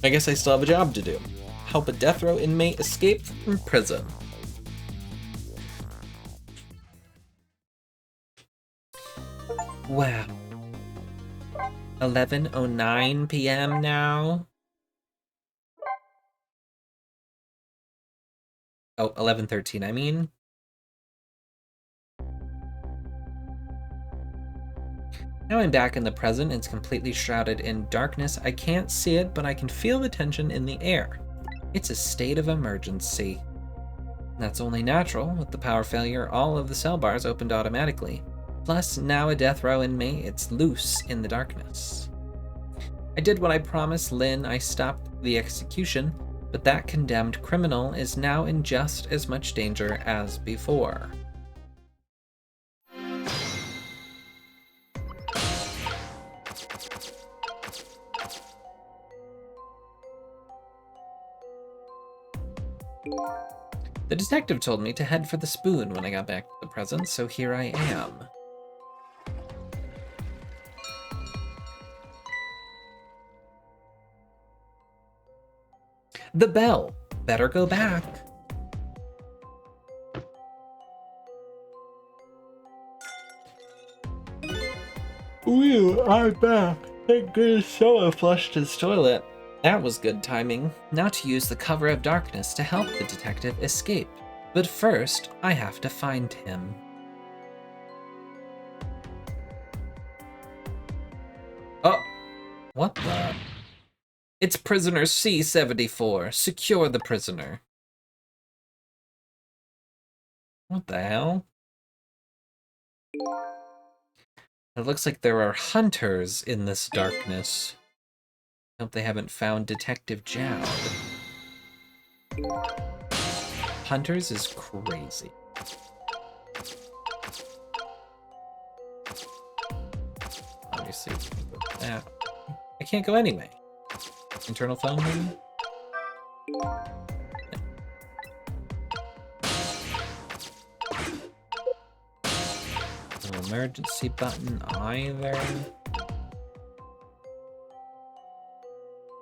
I guess I still have a job to do. Help a death row inmate escape from prison. Wow. 11:09 p.m. now. Oh, 11:13, I mean. Now I'm back in the present. It's completely shrouded in darkness. I can't see it, but I can feel the tension in the air. It's a state of emergency. That's only natural. With the power failure, all of the cell bars opened automatically. Plus, now a death row inmate, it's loose in the darkness. I did what I promised Lynn. I stopped the execution, but that condemned criminal is now in just as much danger as before. The detective told me to head for the spoon when I got back to the present, so here I am. The bell. Better go back. We are back. Thank goodness someone flushed his toilet. That was good timing. Now to use the cover of darkness to help the detective escape. But first, I have to find him. Oh, what the? It's prisoner C-74. Secure the prisoner. What the hell? It looks like there are hunters in this darkness. Hope they haven't found Detective Jowd. Hunters is crazy. Obviously, I can't go anyway. Internal phone maybe? No emergency button either.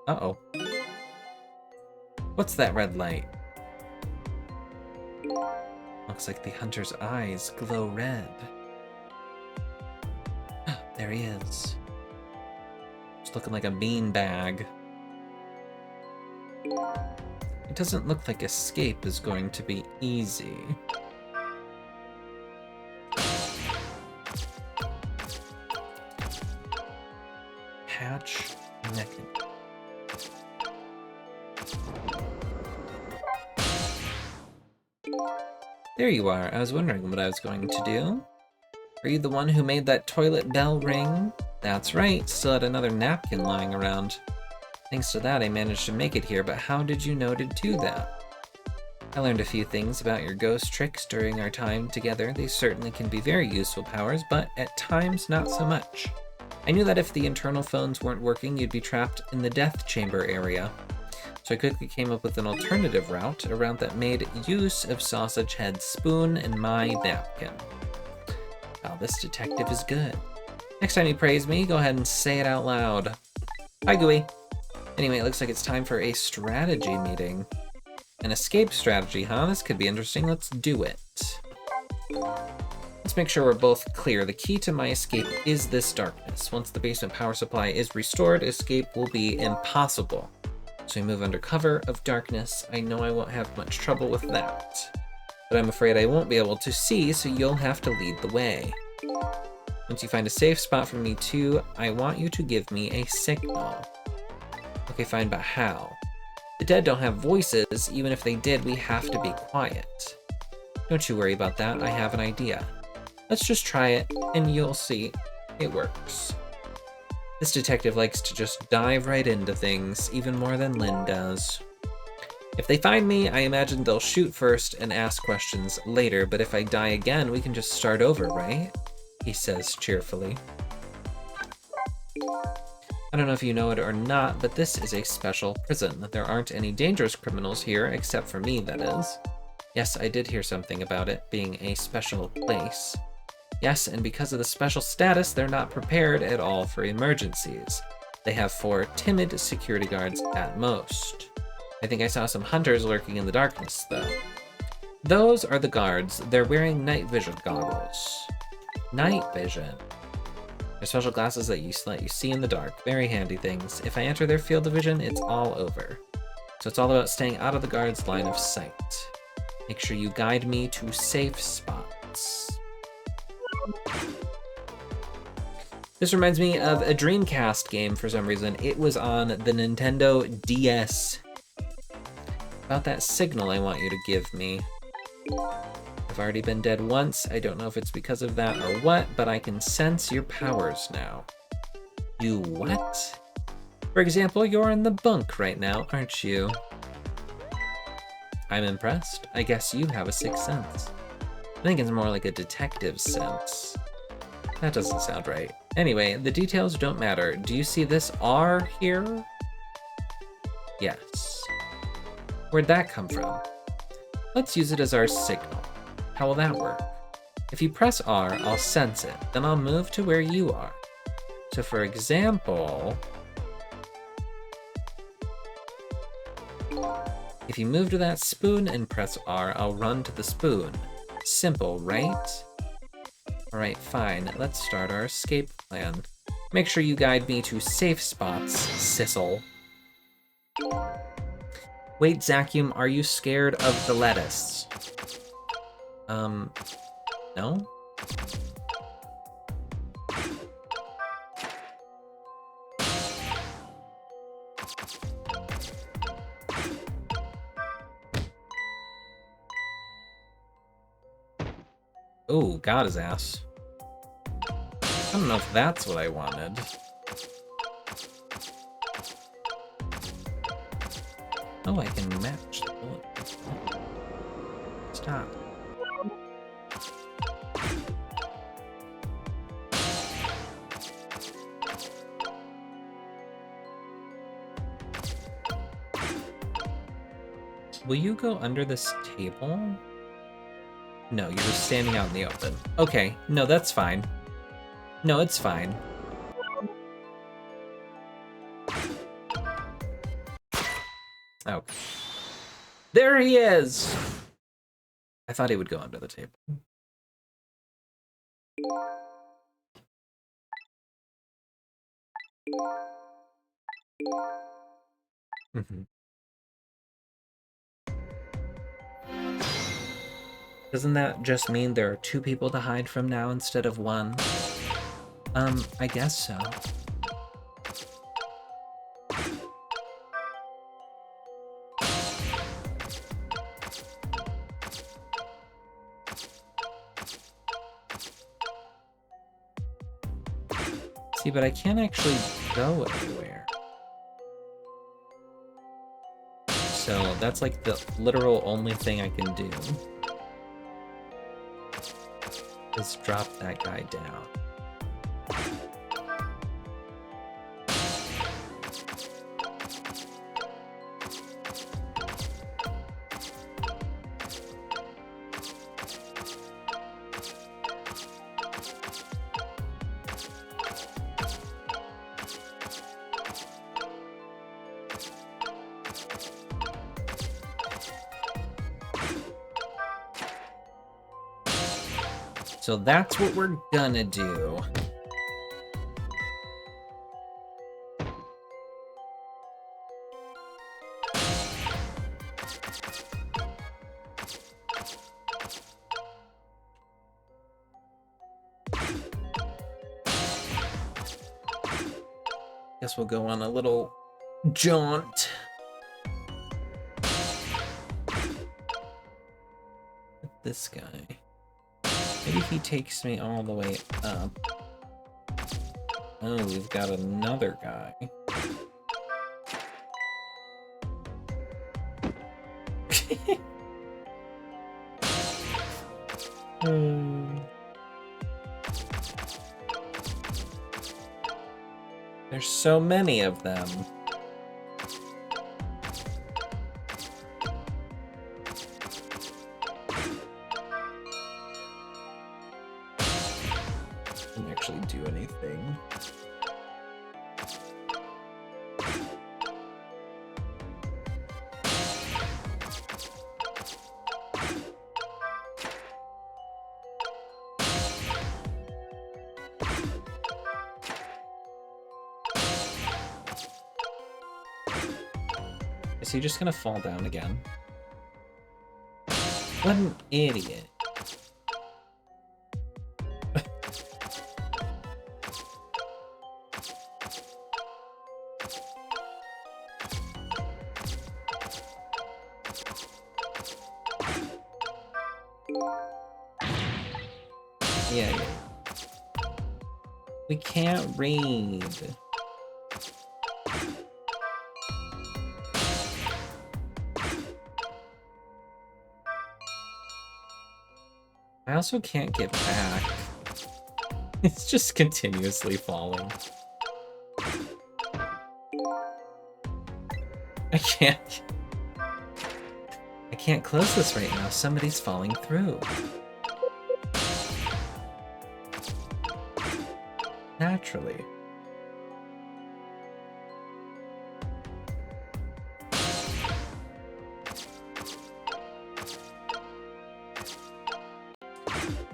Uh-oh. What's that red light? Looks like the hunter's eyes glow red. There he is. Just looking like a beanbag. It doesn't look like escape is going to be easy. Hatch Mechanism. There you are. I was wondering what I was going to do. Are you the one who made that toilet bell ring? That's right, still had another napkin lying around. Thanks to that, I managed to make it here, but how did you know to do that? I learned a few things about your ghost tricks during our time together. They certainly can be very useful powers, but at times not so much. I knew that if the internal phones weren't working, you'd be trapped in the death chamber area. So I quickly came up with an alternative route, a route that made use of Sausage Head's spoon and my napkin. Wow, this detective is good. Next time you praise me, go ahead and say it out loud. Hi, Gooey. Anyway, it looks like it's time for a strategy meeting. An escape strategy, huh? This could be interesting. Let's do it. Let's make sure we're both clear. The key to my escape is this darkness. Once the basement power supply is restored, escape will be impossible. So we move under cover of darkness. I know I won't have much trouble with that. But I'm afraid I won't be able to see, so you'll have to lead the way. Once you find a safe spot for me too, I want you to give me a signal. Okay, fine, but how? The dead don't have voices. Even if they did, we have to be quiet. Don't you worry about that. I have an idea. Let's just try it, and you'll see it works. This detective likes to just dive right into things, even more than Lynn does. If they find me, I imagine they'll shoot first and ask questions later, but if I die again, we can just start over, right? He says cheerfully. I don't know if you know it or not, but this is a special prison. There aren't any dangerous criminals here, except for me, that is. Yes, I did hear something about it being a special place. Yes, and because of the special status, they're not prepared at all for emergencies. They have 4 timid security guards at most. I think I saw some hunters lurking in the darkness, though. Those are the guards. They're wearing night vision goggles. Night vision. They're special glasses that let you see in the dark. Very handy things. If I enter their field of vision, it's all over. So it's all about staying out of the guard's line of sight. Make sure you guide me to safe spots. This reminds me of a Dreamcast game for some reason. It was on the Nintendo DS. About that signal I want you to give me. I've already been dead once. I don't know if it's because of that or what, but I can sense your powers now. You what? For example, you're in the bunk right now, aren't you? I'm impressed. I guess you have a sixth sense. I think it's more like a detective's sense. That doesn't sound right. Anyway, the details don't matter. Do you see this R here? Yes. Where'd that come from? Let's use it as our signal. How will that work? If you press R, I'll sense it. Then I'll move to where you are. So for example, if you move to that spoon and press R, I'll run to the spoon. Simple, right? Alright, fine. Let's start our escape plan. Make sure you guide me to safe spots, Sissel. Wait, Zacium, are you scared of the lettuce? No? Oh, got his ass. I don't know if that's what I wanted. Oh, I can match the bullet. Stop. Will you go under this table? No, you're just standing out in the open. Okay, no, that's fine. No, it's fine. Okay. There he is! I thought he would go under the table. Doesn't that just mean there are 2 people to hide from now instead of 1? I guess so. See, but I can't actually go anywhere. So that's like the literal only thing I can do. Is drop that guy down. So that's what we're gonna do. Guess we'll go on a little jaunt. This guy. Maybe he takes me all the way up. Oh, we've got another guy. There's so many of them. Didn't actually do anything. Is he just gonna fall down again? What an idiot. Yeah. We can't read. I also can't get back. It's just continuously falling. I can't close this right now. Somebody's falling through. Naturally.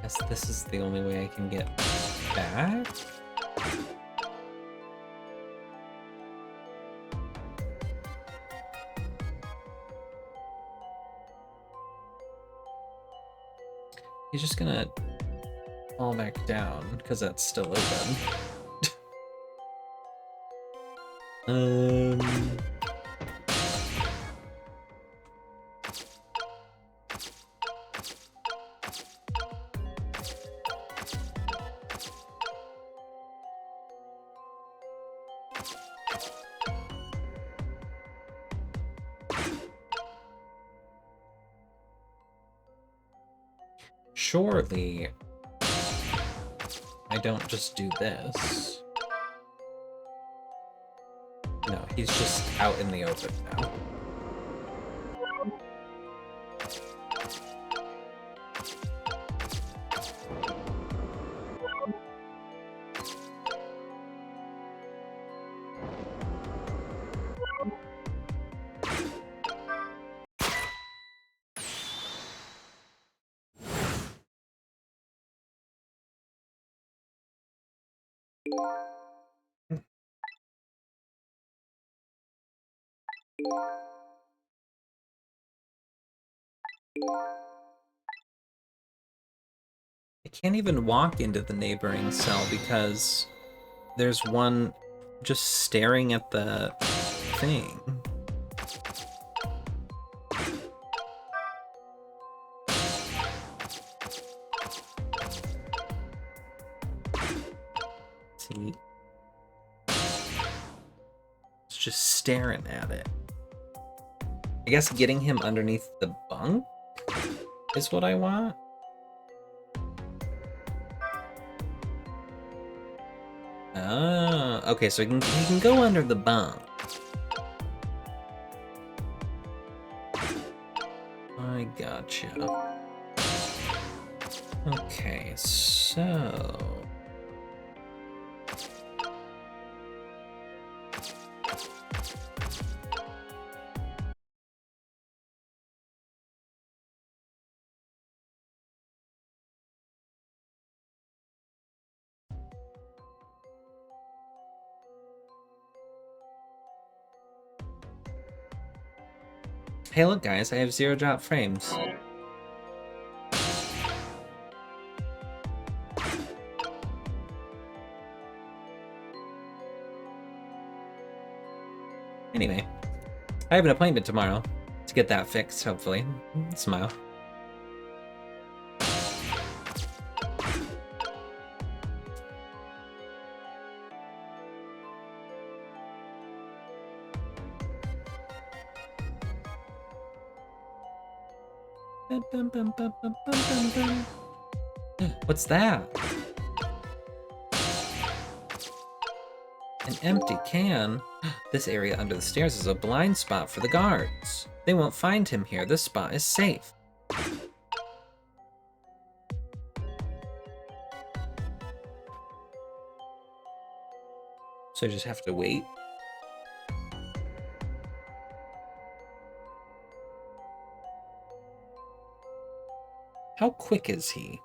Guess this is the only way I can get back? He's just gonna fall back down because that's still open. Surely I don't just do this. No, he's just out in the open now. I can't even walk into the neighboring cell because there's one just staring at the thing. See? It's just staring at it. I guess getting him underneath the bunk is what I want. Oh, okay, so he can go under the bunk. I gotcha. Okay, so... Hey, look, guys, I have 0 drop frames. Anyway, I have an appointment tomorrow to get that fixed, hopefully. Smile. What's that? An empty can? This area under the stairs is a blind spot for the guards. They won't find him here. This spot is safe. So I just have to wait? How quick is he?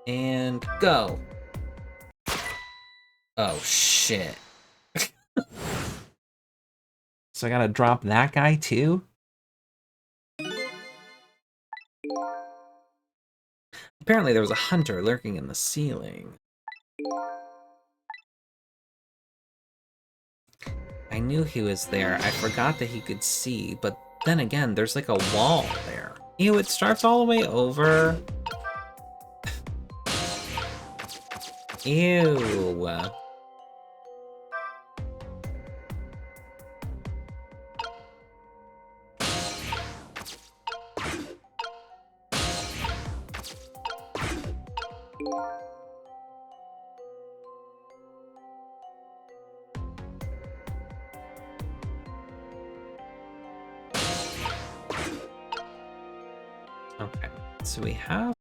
And go. Oh, shit. So I gotta drop that guy too? Apparently there was a hunter lurking in the ceiling. I knew he was there. I forgot that he could see, but then again, there's like a wall there. Ew, it starts all the way over. Ew. Okay, so we have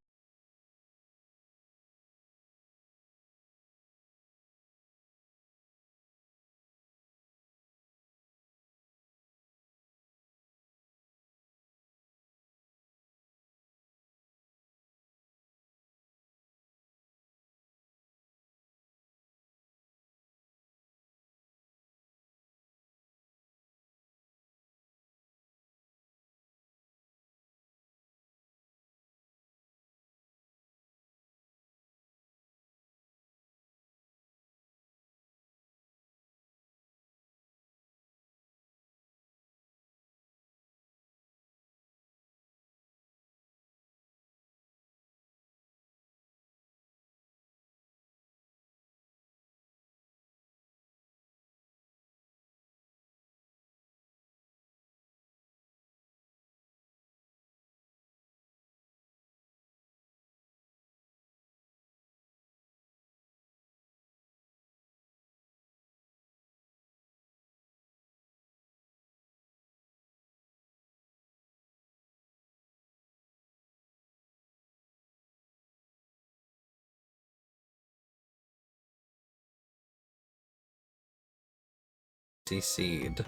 empty seed.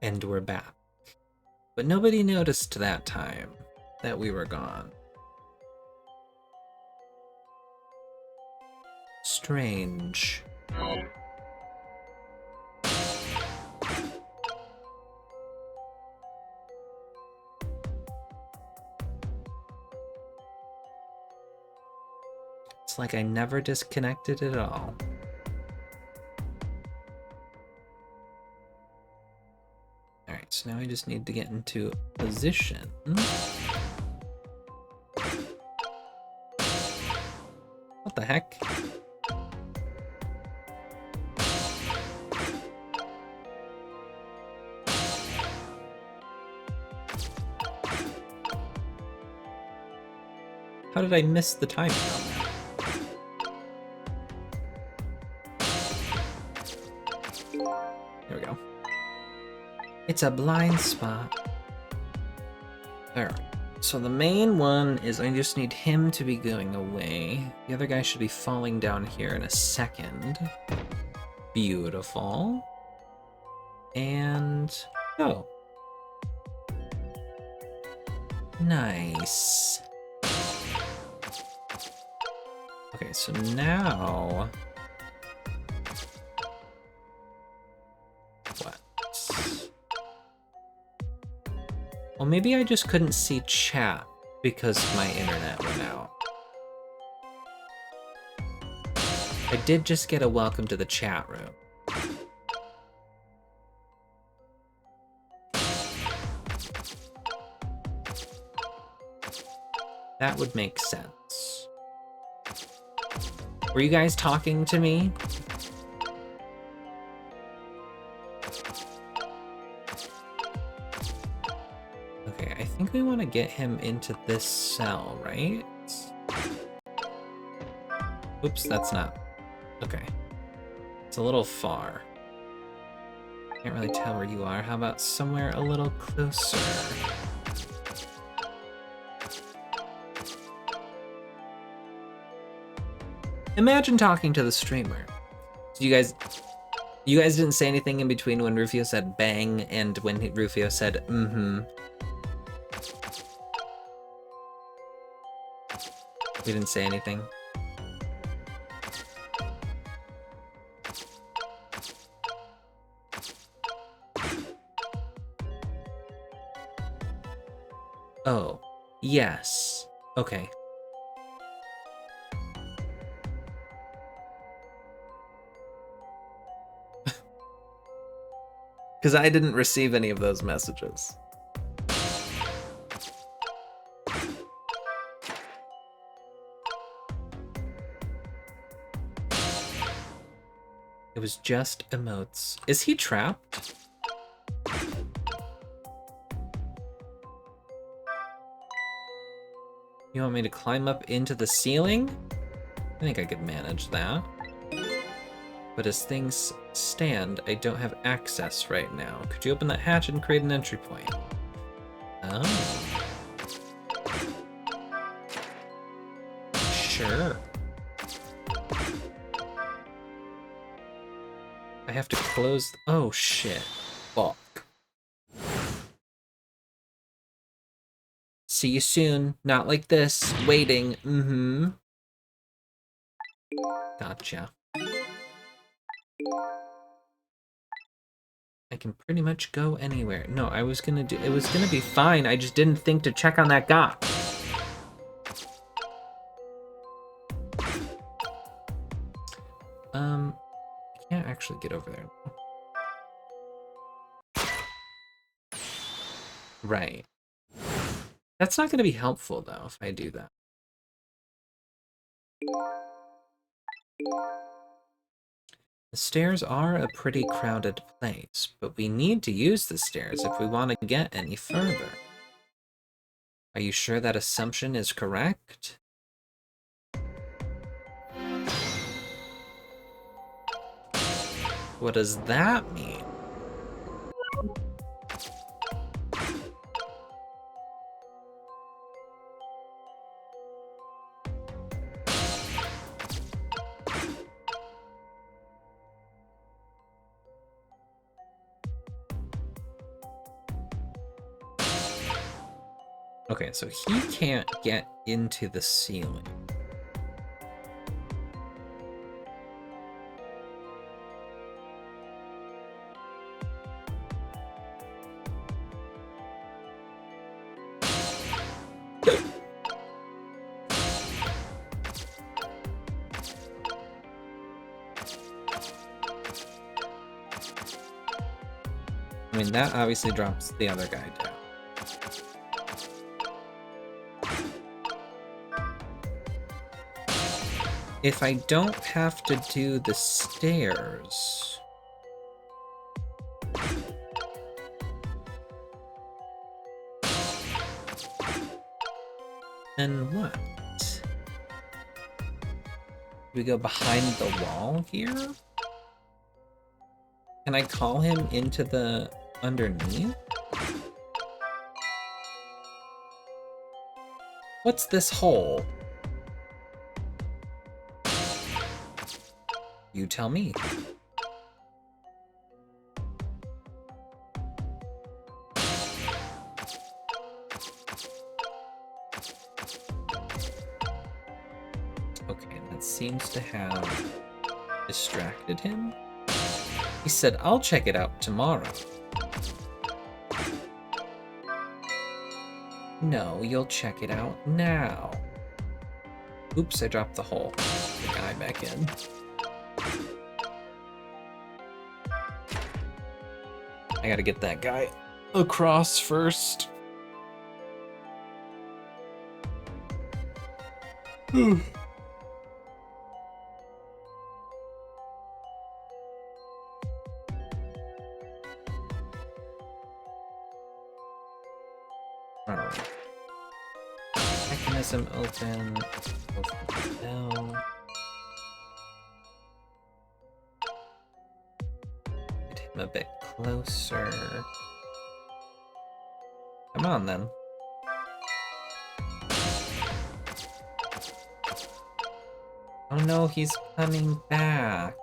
And we're back. But nobody noticed that time that we were gone. Strange. It's like I never disconnected at all. Alright, so now I just need to get into position. What the heck? How did I miss the timing on that? There we go. It's a blind spot. Alright, so the main one is I just need him to be going away. The other guy should be falling down here in a second. Beautiful. And go. Nice. Okay, so now... What? Well, maybe I just couldn't see chat because my internet went out. I did just get a welcome to the chat room. That would make sense. Were you guys talking to me? Okay, I think we want to get him into this cell, right? Oops, that's not... Okay. It's a little far. Can't really tell where you are. How about somewhere a little closer? Imagine talking to the streamer. So you guys didn't say anything in between when Rufio said bang and when Rufio said mm-hmm. We didn't say anything. Oh, yes. Okay. Because I didn't receive any of those messages. It was just emotes. Is he trapped? You want me to climb up into the ceiling? I think I could manage that. But as things stand, I don't have access right now. Could you open that hatch and create an entry point? Oh. Sure. I have to close... Oh, shit. Fuck. See you soon. Not like this. Waiting. Mm-hmm. Gotcha. I can pretty much go anywhere. No, I was gonna do... It was gonna be fine. I just didn't think to check on that guy. I can't actually get over there. Right. That's not gonna be helpful, though, if I do that. The stairs are a pretty crowded place, but we need to use the stairs if we want to get any further. Are you sure that assumption is correct? What does that mean? Okay, so he can't get into the ceiling. I mean, that obviously drops the other guy down. If I don't have to do the stairs... then what? We go behind the wall here? Can I call him into the underneath? What's this hole? You tell me. Okay, that seems to have distracted him. He said, I'll check it out tomorrow. No, you'll check it out now. Oops, I dropped the hole. The guy back in. I gotta get that guy across first. Alright. Mechanism open. Open now. Get him a bit closer. Come on then. Oh no, he's coming back.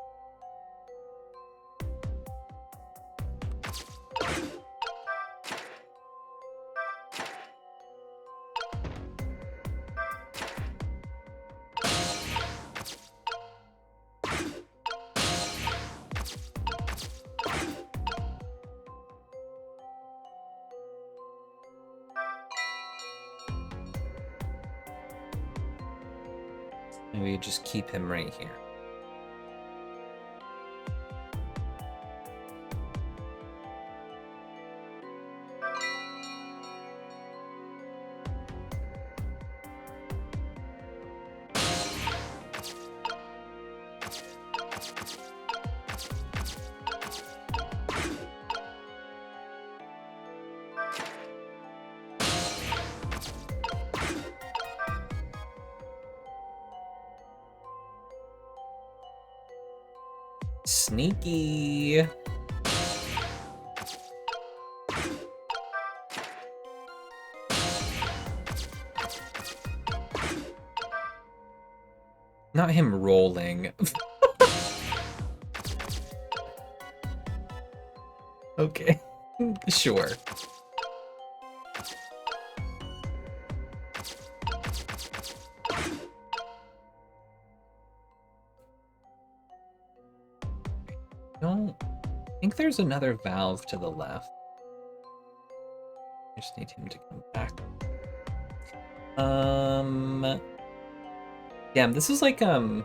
Maybe just keep him right here. Sneaky. Not him rolling. Okay, sure. I think there's another valve to the left. I just need him to come back. Damn, this is like a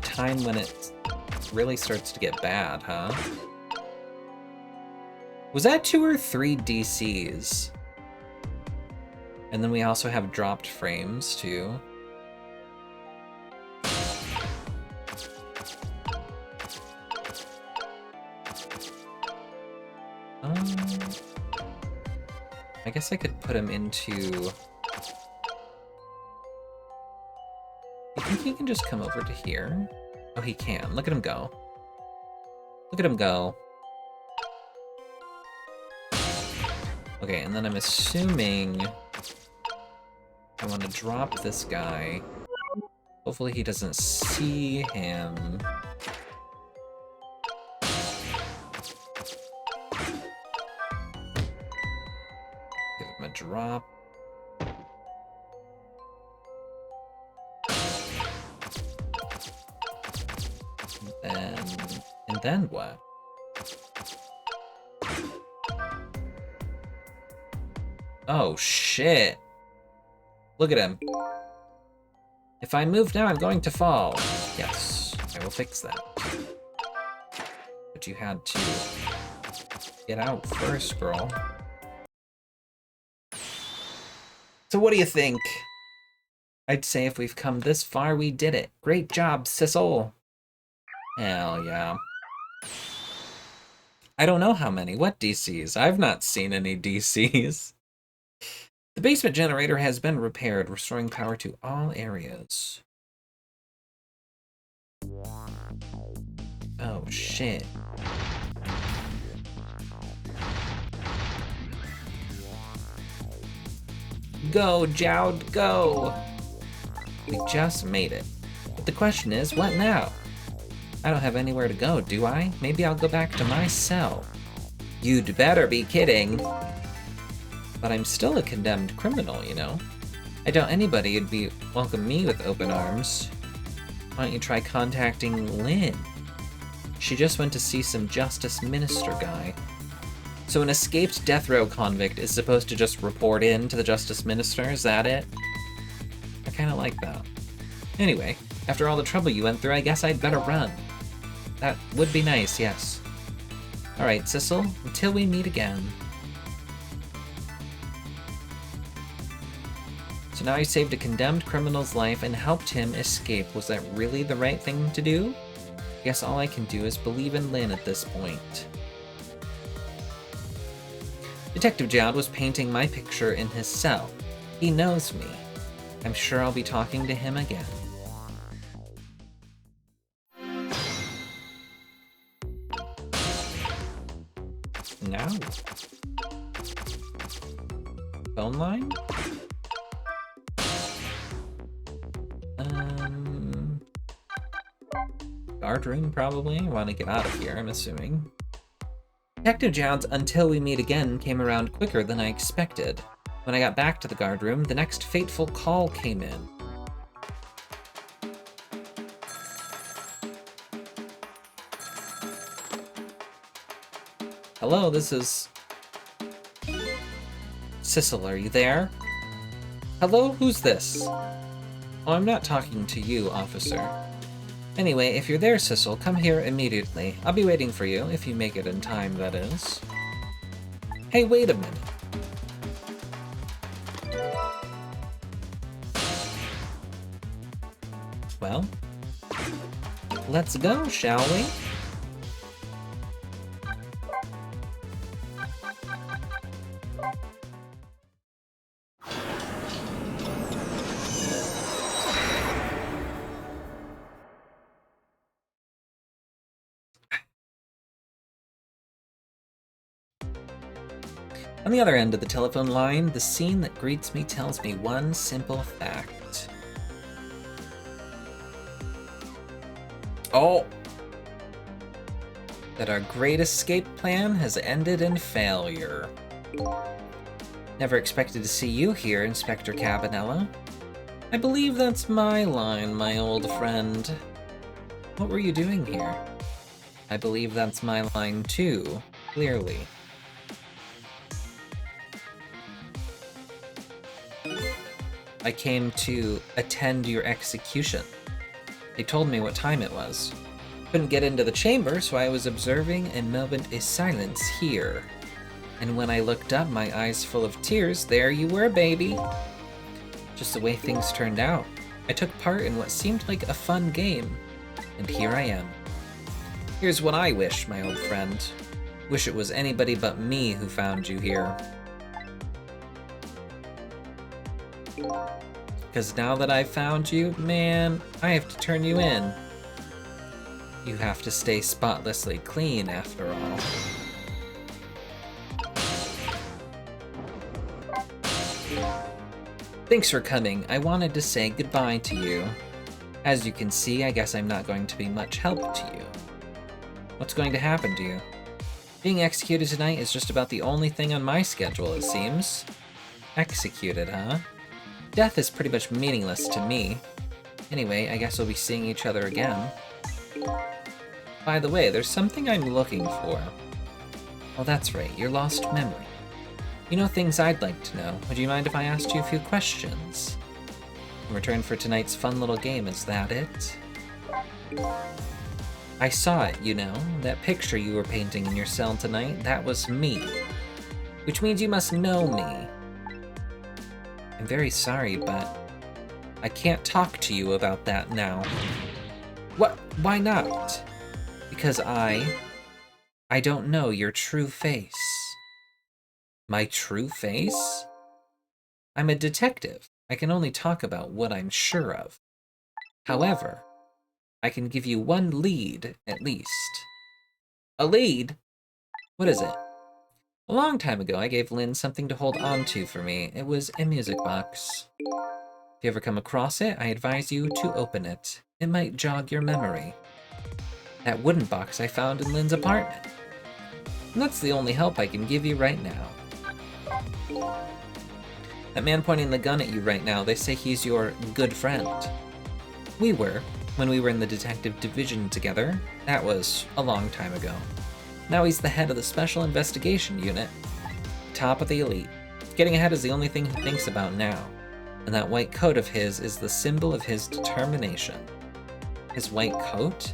time when it really starts to get bad, huh? Was that 2 or 3 DCs? And then we also have dropped frames too. I guess I could put him into... You think he can just come over to here? Oh, he can. Look at him go. Look at him go. Okay, and then I'm assuming I want to drop this guy. Hopefully he doesn't see him. drop. And then what? Oh, shit. Look at him. If I move now, I'm going to fall. Yes, I will fix that. But you had to get out first, girl. So what do you think? I'd say if we've come this far, we did it. Great job, Sissel. Hell yeah. I don't know how many. What DCs? I've not seen any DCs. The basement generator has been repaired, restoring power to all areas. Oh, shit. Go, Jowd, go! We just made it. But the question is, what now? I don't have anywhere to go, do I? Maybe I'll go back to my cell. You'd better be kidding. But I'm still a condemned criminal, you know? I doubt anybody would welcome me with open arms. Why don't you try contacting Lynn? She just went to see some Justice Minister guy. So an escaped death row convict is supposed to just report in to the Justice Minister, is that it? I kinda like that. Anyway, after all the trouble you went through, I guess I'd better run. That would be nice, yes. Alright, Sissel, until we meet again. So now I saved a condemned criminal's life and helped him escape. Was that really the right thing to do? Guess all I can do is believe in Lynn at this point. Detective Jowd was painting my picture in his cell. He knows me. I'm sure I'll be talking to him again. Now? Phone line? Guard room, probably. I want to get out of here, I'm assuming. Detective Jowd's "Until we meet again" came around quicker than I expected. When I got back to the guard room, the next fateful call came in. Hello, this is... Sissel, are you there? Hello, who's this? Oh, I'm not talking to you, officer. Anyway, if you're there, Sissel, come here immediately. I'll be waiting for you, if you make it in time, that is. Hey, wait a minute. Well, let's go, shall we? On the other end of the telephone line, the scene that greets me tells me one simple fact. Oh! That our great escape plan has ended in failure. Never expected to see you here, Inspector Cabanela. I believe that's my line, my old friend. What were you doing here? I believe that's my line too, clearly. I came to attend your execution. They told me what time it was. Couldn't get into the chamber, so I was observing a moment of silence here. And when I looked up, my eyes full of tears, there you were, baby. Just the way things turned out. I took part in what seemed like a fun game, and here I am. Here's what I wish, my old friend. Wish it was anybody but me who found you here. Because now that I've found you, man, I have to turn you in. You have to stay spotlessly clean, after all. Thanks for coming. I wanted to say goodbye to you. As you can see, I guess I'm not going to be much help to you. What's going to happen to you? Being executed tonight is just about the only thing on my schedule, it seems. Executed, huh? Death is pretty much meaningless to me. Anyway, I guess we'll be seeing each other again. By the way, there's something I'm looking for. Oh, that's right, your lost memory. You know things I'd like to know. Would you mind if I asked you a few questions? In return for tonight's fun little game, is that it? I saw it, you know. That picture you were painting in your cell tonight, that was me. Which means you must know me. I'm very sorry, but I can't talk to you about that now. What? Why not? Because I don't know your true face. My true face? I'm a detective. I can only talk about what I'm sure of. However, I can give you one lead, at least. A lead? What is it? A long time ago, I gave Lynn something to hold on to for me. It was a music box. If you ever come across it, I advise you to open it. It might jog your memory. That wooden box I found in Lynn's apartment. And that's the only help I can give you right now. That man pointing the gun at you right now, they say he's your good friend. We were, when we were in the detective division together. That was a long time ago. Now he's the head of the Special Investigation Unit. Top of the elite. Getting ahead is the only thing he thinks about now. And that white coat of his is the symbol of his determination. His white coat?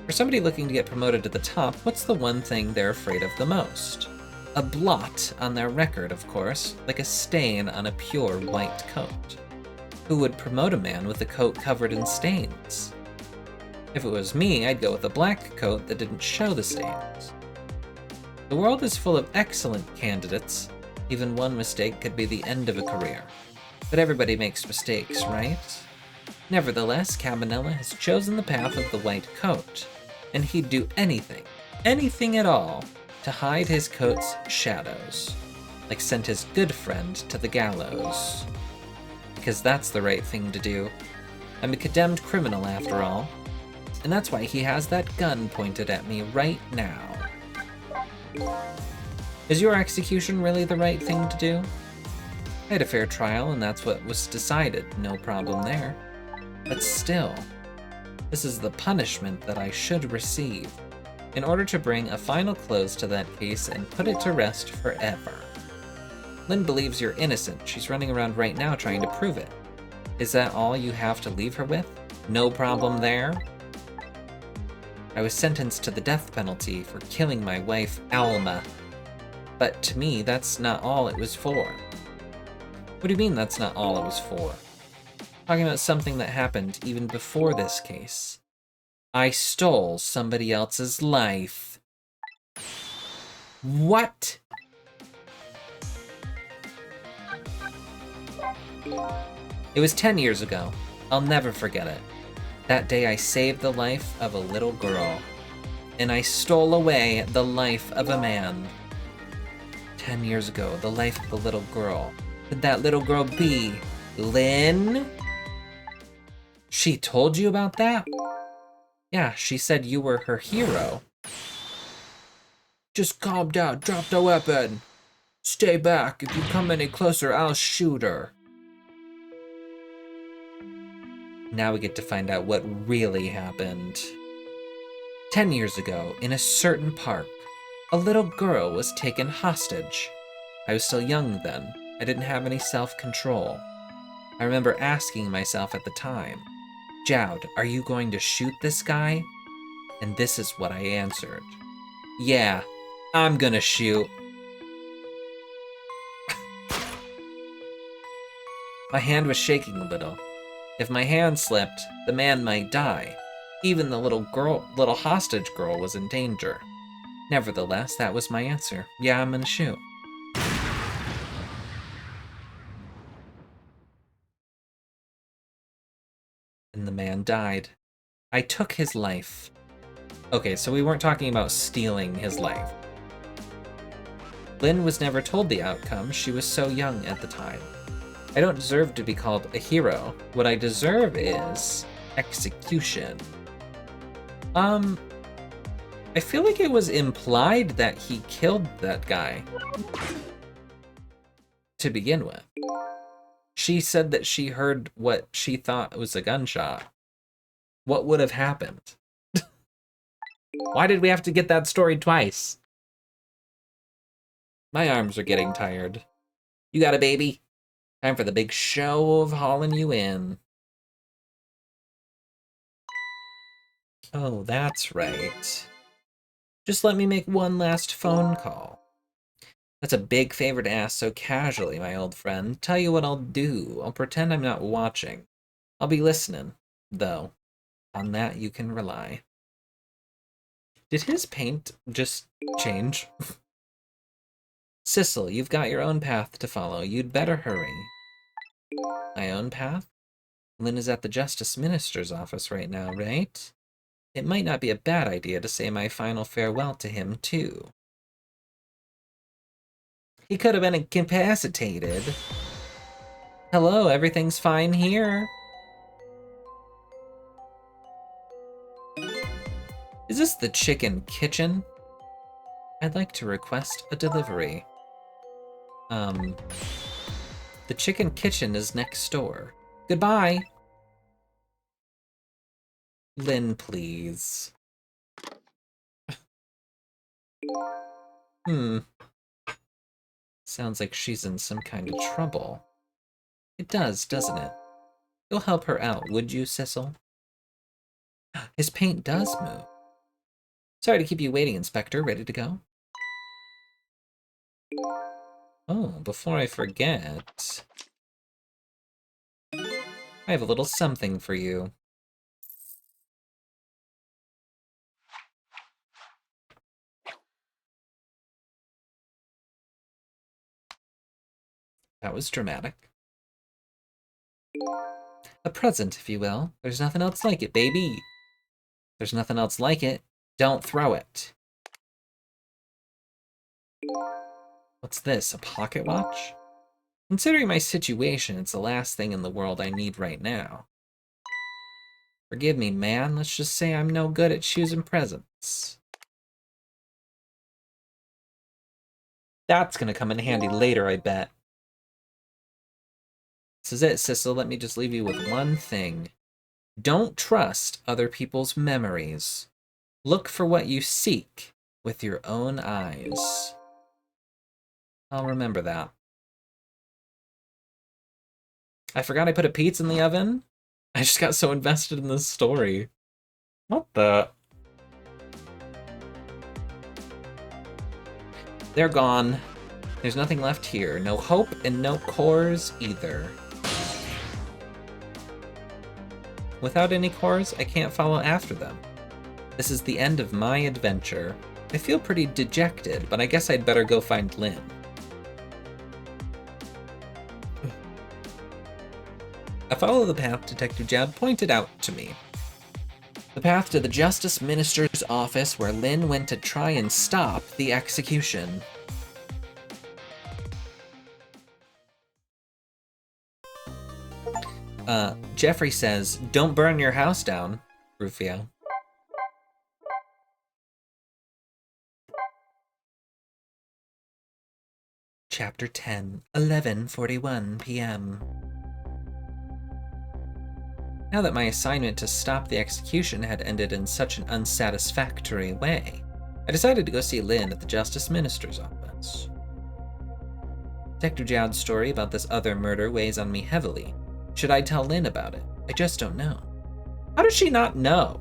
For somebody looking to get promoted to the top, what's the one thing they're afraid of the most? A blot on their record, of course, like a stain on a pure white coat. Who would promote a man with a coat covered in stains? If it was me, I'd go with a black coat that didn't show the stains. The world is full of excellent candidates. Even one mistake could be the end of a career. But everybody makes mistakes, right? Nevertheless, Cabanela has chosen the path of the white coat, and he'd do anything at all, to hide his coat's shadows, like send his good friend to the gallows. Because that's the right thing to do. I'm a condemned criminal, after all, and that's why he has that gun pointed at me right now. Is your execution really the right thing to do? I had a fair trial, and that's what was decided, no problem there. But still, this is the punishment that I should receive, in order to bring a final close to that case and put it to rest forever. Lynn believes you're innocent. She's running around right now trying to prove it. Is that all you have to leave her with? No problem there? I was sentenced to the death penalty for killing my wife, Alma. But to me, that's not all it was for. What do you mean that's not all it was for? Talking about something that happened even before this case. I stole somebody else's life. What? It was 10 years ago. I'll never forget it. That day I saved the life of a little girl. And I stole away the life of a man. 10 years ago, the life of a little girl. Could that little girl be Lynn? She told you about that? Yeah, she said you were her hero. Just calm down, drop the weapon. Stay back. If you come any closer, I'll shoot her. Now we get to find out what really happened. 10 years ago, in a certain park, a little girl was taken hostage. I was still young then. I didn't have any self-control. I remember asking myself at the time, Jowd, are you going to shoot this guy? And this is what I answered. Yeah, I'm gonna shoot. My hand was shaking a little. If my hand slipped, the man might die. Even the little hostage girl was in danger. Nevertheless, that was my answer. Yeah, I'm gonna shoot. And the man died. I took his life. Okay, so we weren't talking about stealing his life. Lynn was never told the outcome. She was so young at the time. I don't deserve to be called a hero. What I deserve is execution. I feel like it was implied that he killed that guy. to begin with. She said that she heard what she thought was a gunshot. What would have happened? Why did we have to get that story twice? My arms are getting tired. You got a baby? Time for the big show of hauling you in. Oh, that's right. Just let me make one last phone call. That's a big favor to ask so casually, my old friend. Tell you what I'll do. I'll pretend I'm not watching. I'll be listening, though. On that you can rely. Did his paint just change? Sissel, you've got your own path to follow. You'd better hurry. My own path? Lynn is at the Justice Minister's office right now, right? It might not be a bad idea to say my final farewell to him, too. He could have been incapacitated. Hello, everything's fine here. Is this the chicken kitchen? I'd like to request a delivery. The chicken kitchen is next door. Goodbye. Lynn, please. Sounds like she's in some kind of trouble. It does, doesn't it? You'll help her out, would you, Sissel? His paint does move. Sorry to keep you waiting, Inspector. Ready to go? Oh, before I forget, I have a little something for you. That was dramatic. A present, if you will. There's nothing else like it, baby. There's nothing else like it. Don't throw it. What's this, a pocket watch? Considering my situation, it's the last thing in the world I need right now. Forgive me, man. Let's just say I'm no good at choosing presents. That's gonna come in handy later, I bet. This is it, Sissel. Let me just leave you with one thing. Don't trust other people's memories. Look for what you seek with your own eyes. I'll remember that. I forgot I put a pizza in the oven. I just got so invested in this story. What the? They're gone. There's nothing left here. No hope and no cores either. Without any cores, I can't follow after them. This is the end of my adventure. I feel pretty dejected, but I guess I'd better go find Lynn. I follow the path Detective Jad pointed out to me. The path to the Justice Minister's office where Lynn went to try and stop the execution. Jeffrey says, don't burn your house down, Rufio. Chapter 10, 11:41 p.m. Now that my assignment to stop the execution had ended in such an unsatisfactory way, I decided to go see Lynn at the Justice Minister's office. Detective Jad's story about this other murder weighs on me heavily. Should I tell Lynn about it? I just don't know. How does she not know?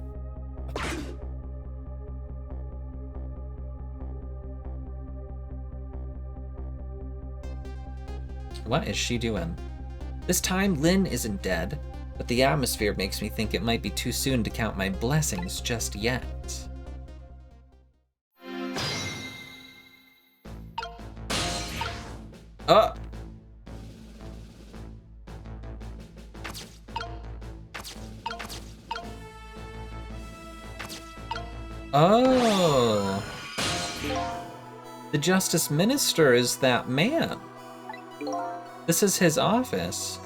What is she doing? This time, Lynn isn't dead, but the atmosphere makes me think it might be too soon to count my blessings just yet. Oh! Oh! The Justice Minister is that man. This is his office.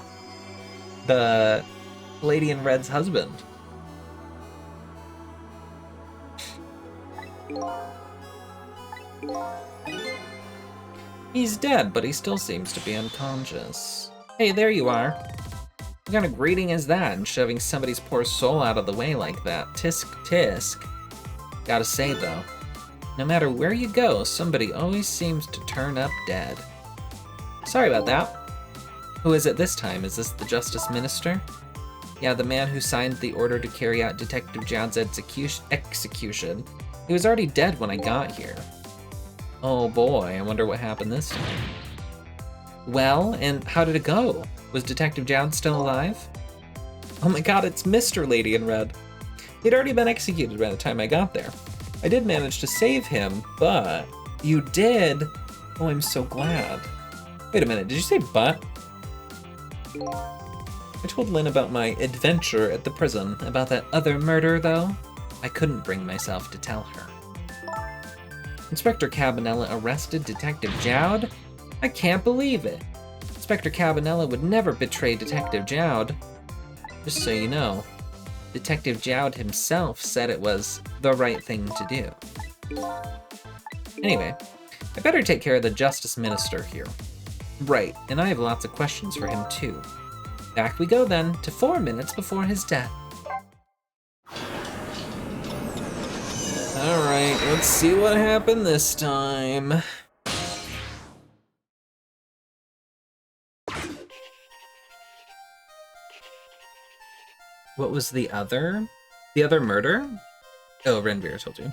The Lady in Red's husband. He's dead, but he still seems to be unconscious. Hey, there you are. What kind of greeting is that, and shoving somebody's poor soul out of the way like that? Tisk tisk. Gotta say though, no matter where you go, somebody always seems to turn up dead. Sorry about that. Who is it this time? Is this the Justice Minister? Yeah, the man who signed the order to carry out Detective Jowd's execution. He was already dead when I got here. Oh boy, I wonder what happened this time. Well, and how did it go? Was Detective Jowd still alive? Oh my god, it's Mr. Lady in Red. He'd already been executed by the time I got there. I did manage to save him, but... You did? Oh, I'm so glad. Wait a minute, did you say but? I told Lynn about my adventure at the prison. About that other murder, though, I couldn't bring myself to tell her. Inspector Cabanela arrested Detective Jowd? I can't believe it. Inspector Cabanela would never betray Detective Jowd. Just so you know, Detective Jowd himself said it was the right thing to do. Anyway, I better take care of the Justice Minister here. Right, and I have lots of questions for him too. Back we go then, to 4 minutes before his death. Alright, let's see what happened this time. What was the other? The other murder? Oh, Renvir told you.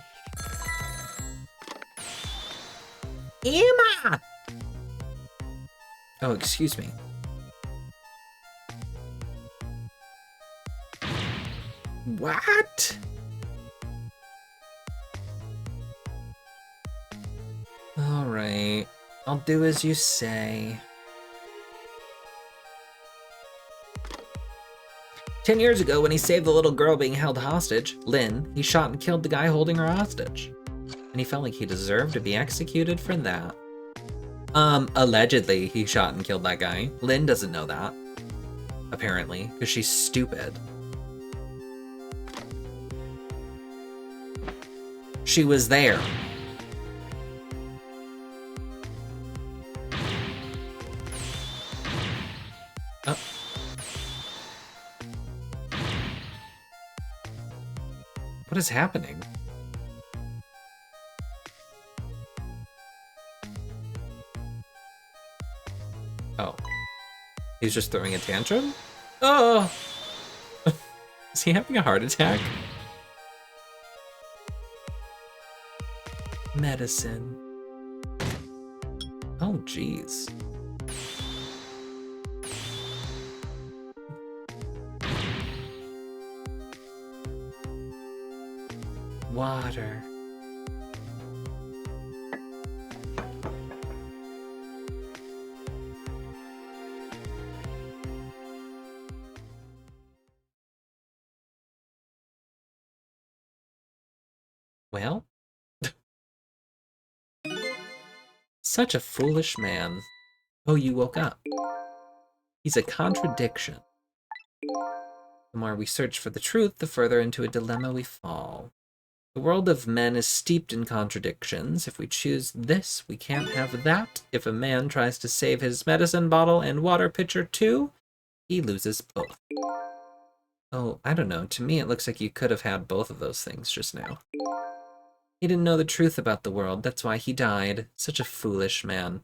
Emma! Oh, excuse me. What? Alright, I'll do as you say. 10 years ago, when he saved the little girl being held hostage, Lynn, he shot and killed the guy holding her hostage. And he felt like he deserved to be executed for that. Allegedly, he shot and killed that guy. Lynn doesn't know that. Apparently, because she's stupid. She was there. Oh. What is happening? Oh. He's just throwing a tantrum? Oh! Is he having a heart attack? Medicine. Oh, jeez. Water. Well? Such a foolish man. Oh, you woke up. He's a contradiction. The more we search for the truth, the further into a dilemma we fall. The world of men is steeped in contradictions. If we choose this, we can't have that. If a man tries to save his medicine bottle and water pitcher too, he loses both. Oh, I don't know. To me, it looks like you could have had both of those things just now. He didn't know the truth about the world. That's why he died. Such a foolish man.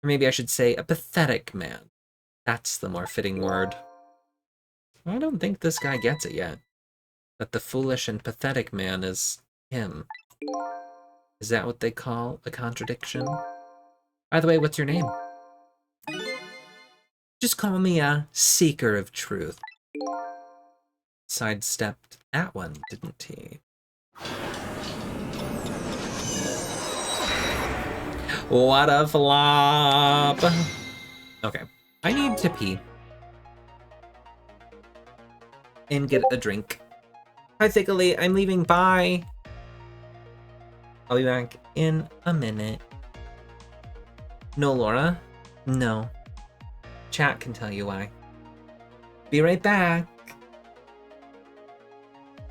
Or maybe I should say a pathetic man. That's the more fitting word. I don't think this guy gets it yet. That the foolish and pathetic man is him. Is that what they call a contradiction? By the way, what's your name? Just call me a seeker of truth. Sidestepped that one, didn't he? What a flop! Okay, I need to pee. And get a drink. Hi, Thickly, I'm leaving, bye! I'll be back in a minute. No, Laura? No. Chat can tell you why. Be right back!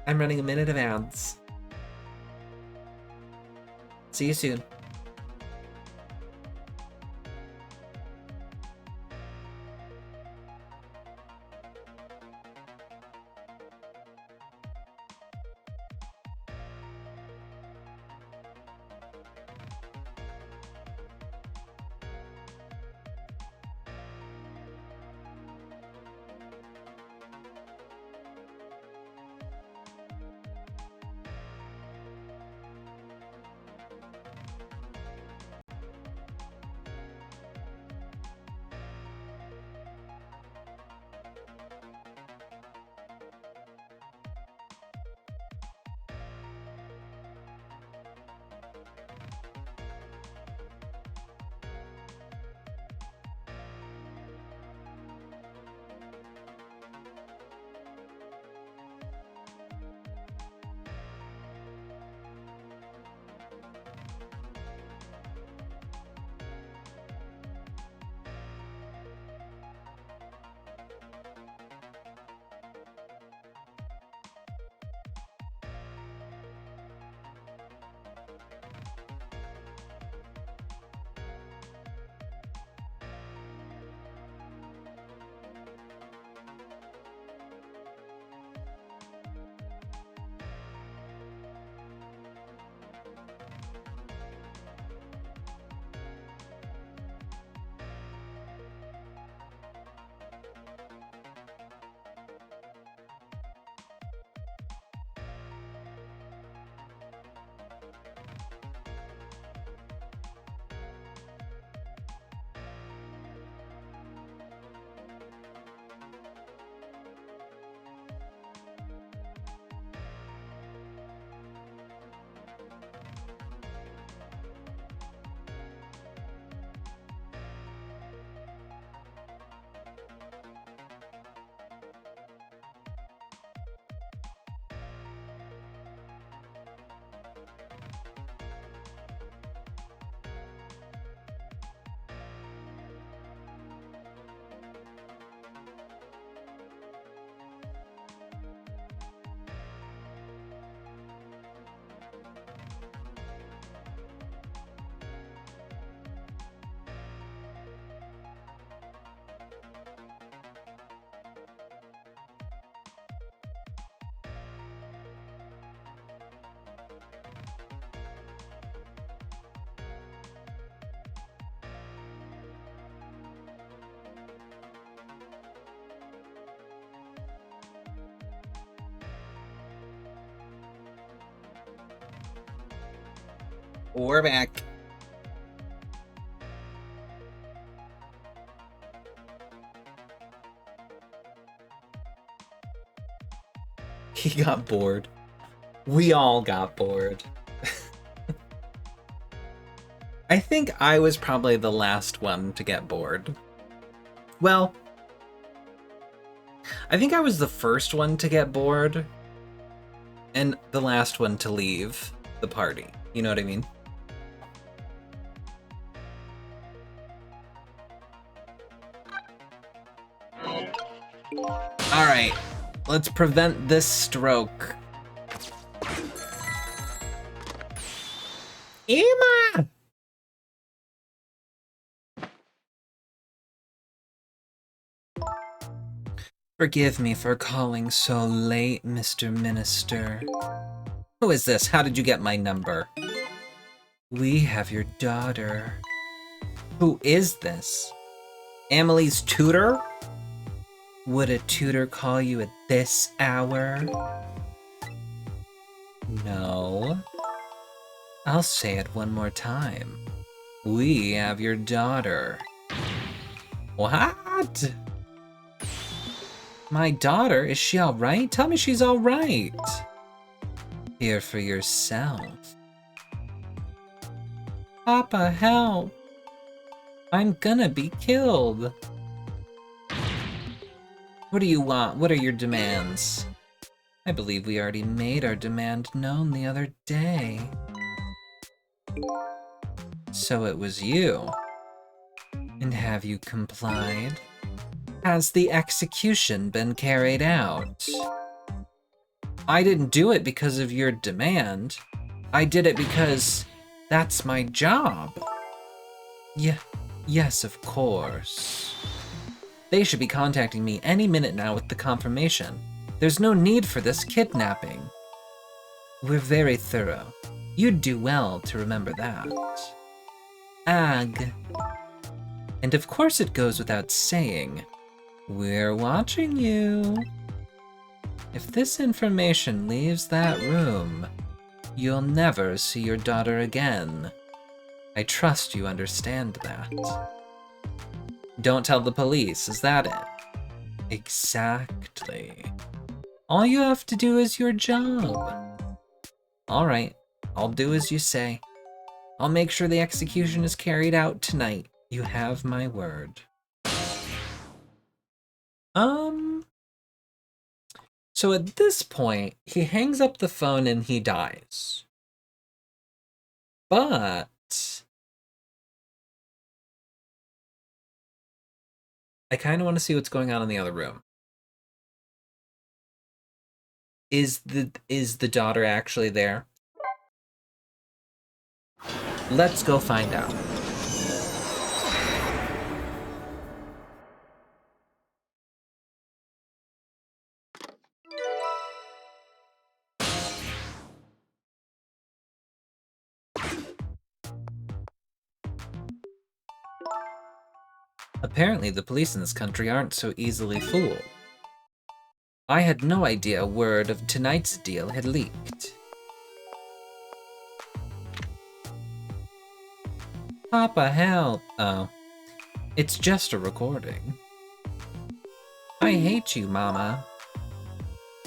I'm running a minute of ads. See you soon. We're back. He got bored. We all got bored. I think I was probably the last one to get bored. Well, I think I was the first one to get bored and the last one to leave the party. You know what I mean? All right, let's prevent this stroke. Emma! Forgive me for calling so late, Mr. Minister. Who is this? How did you get my number? We have your daughter. Who is this? Emily's tutor? Would a tutor call you at this hour? No. I'll say it one more time. We have your daughter. What? My daughter? Is she alright? Tell me she's alright. Hear for yourself. Papa, help. I'm gonna be killed. What do you want? What are your demands? I believe we already made our demand known the other day. So it was you. And have you complied? Has the execution been carried out? I didn't do it because of your demand. I did it because that's my job. Yes, of course. They should be contacting me any minute now with the confirmation. There's no need for this kidnapping. We're very thorough. You'd do well to remember that. Ag. And of course it goes without saying, we're watching you. If this information leaves that room, you'll never see your daughter again. I trust you understand that. Don't tell the police, is that it? Exactly. All you have to do is your job. All right, I'll do as you say. I'll make sure the execution is carried out tonight. You have my word. So at this point, he hangs up the phone and he dies. But I kind of want to see what's going on in the other room. Is the daughter actually there? Let's go find out. Apparently, the police in this country aren't so easily fooled. I had no idea word of tonight's deal had leaked. Papa, help! Oh. It's just a recording. I hate you, Mama.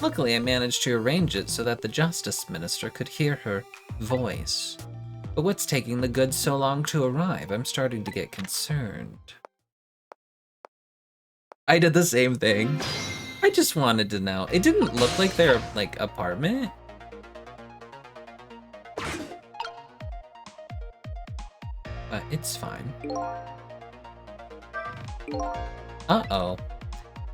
Luckily, I managed to arrange it so that the Justice Minister could hear her voice. But what's taking the goods so long to arrive? I'm starting to get concerned. I did the same thing. I just wanted to know. It didn't look like their, apartment. But it's fine. Uh-oh.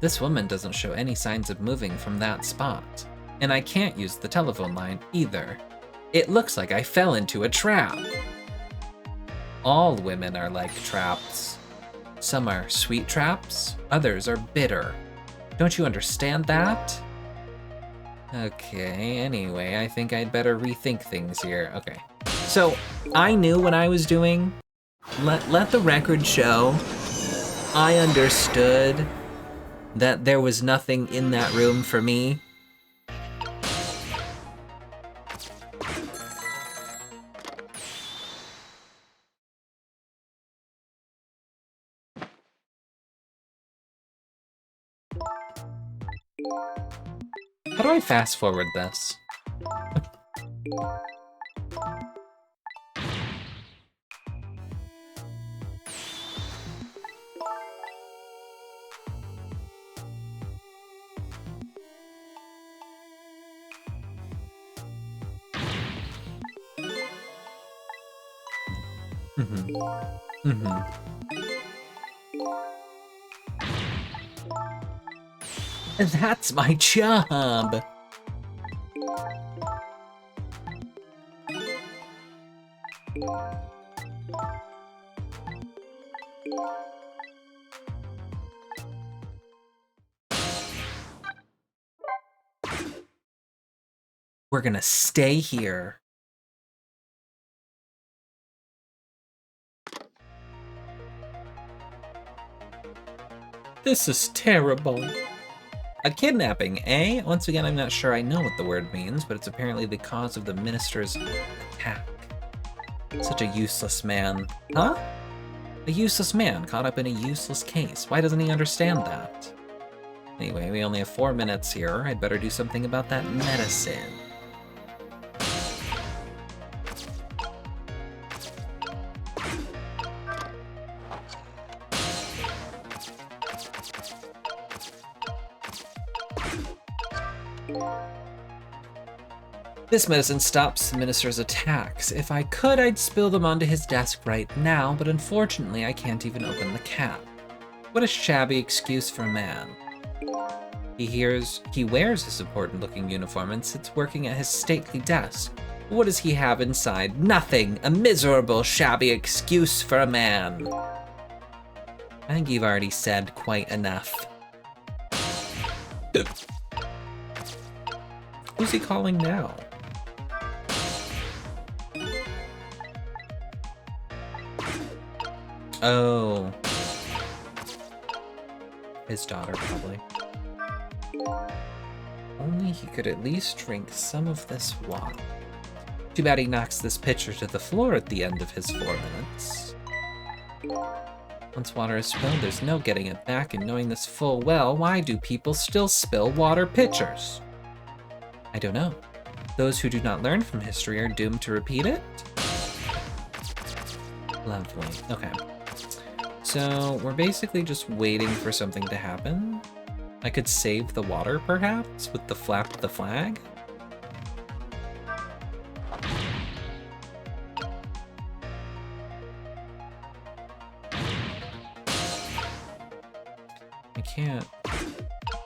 This woman doesn't show any signs of moving from that spot. And I can't use the telephone line either. It looks like I fell into a trap. All women are like traps. Some are sweet traps, others are bitter. Don't you understand that? Okay, anyway, I think I'd better rethink things here. Okay. So, I knew what I was doing. Let the record show. I understood that there was nothing in that room for me. How do I fast forward this? That's my job! We're gonna stay here. This is terrible. A kidnapping, eh? Once again, I'm not sure I know what the word means, but it's apparently the cause of the minister's attack. Such a useless man. Huh? A useless man caught up in a useless case. Why doesn't he understand that? Anyway, we only have 4 minutes here. I'd better do something about that medicine. This medicine stops the minister's attacks. If I could, I'd spill them onto his desk right now, but unfortunately I can't even open the cap. What a shabby excuse for a man. He wears his important-looking uniform and sits working at his stately desk. What does he have inside? Nothing! A miserable, shabby excuse for a man. I think you've already said quite enough. Who's he calling now? Oh. His daughter, probably. Only he could at least drink some of this water. Too bad he knocks this pitcher to the floor at the end of his 4 minutes. Once water is spilled, there's no getting it back, and knowing this full well, why do people still spill water pitchers? I don't know. Those who do not learn from history are doomed to repeat it? Lovely. Okay. So we're basically just waiting for something to happen. I could save the water, perhaps, with the flap of the flag? I can't.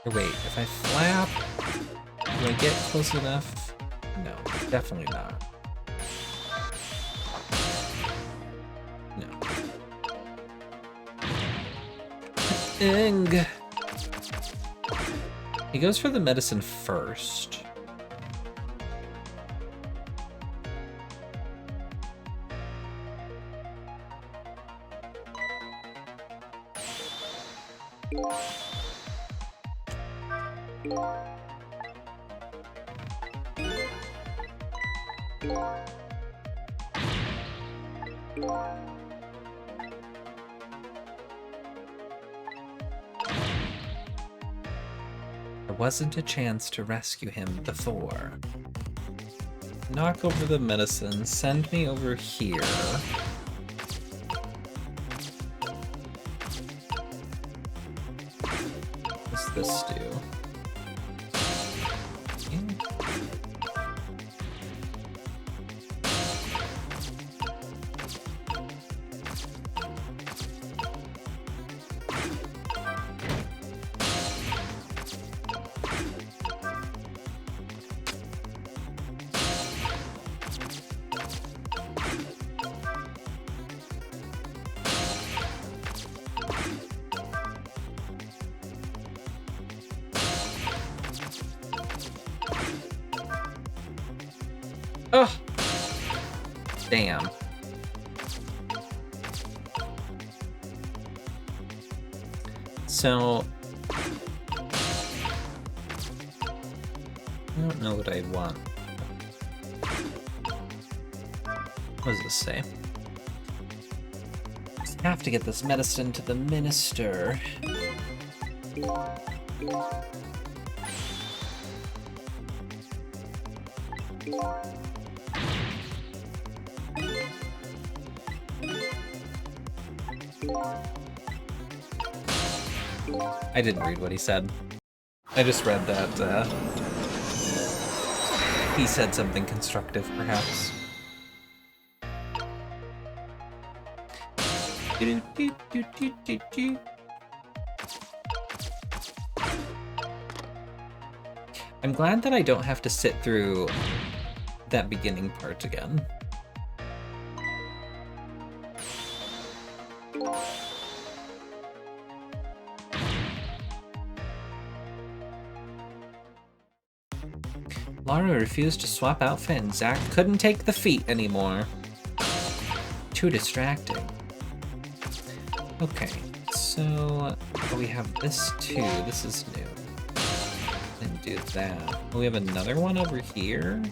Or wait, if I flap, do I get close enough? No, definitely not. Ing. He goes for the medicine first. There wasn't a chance to rescue him before. Knock over the medicine, send me over here. What's this do? Ugh. Damn. So I don't know what I'd want. What does this say? Just have to get this medicine to the minister. I didn't read what he said. I just read that he said something constructive, perhaps. I'm glad that I don't have to sit through that beginning part again. Lara refused to swap outfit and Zack couldn't take the feat anymore. Too distracting. Okay, so we have this too. This is new. And do that. We have another one over here.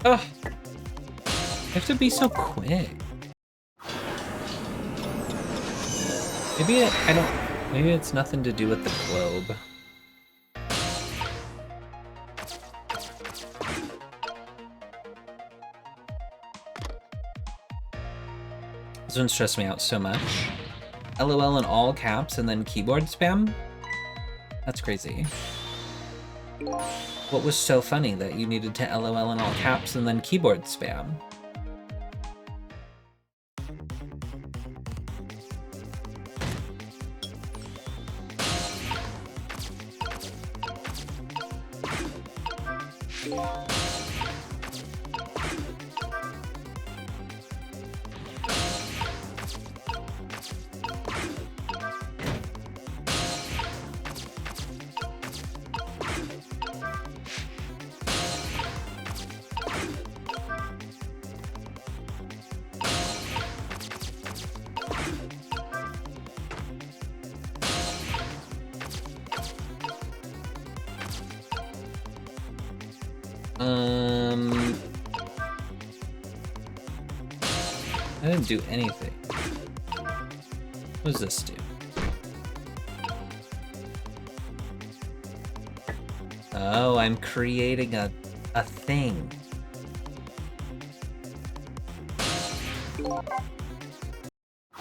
Ugh. You have to be so quick. Maybe it's nothing to do with the globe. This one stressed me out so much. LOL in all caps and then keyboard spam? That's crazy. What was so funny that you needed to LOL in all caps and then keyboard spam? I didn't do anything. What does this do? Oh, I'm creating a thing.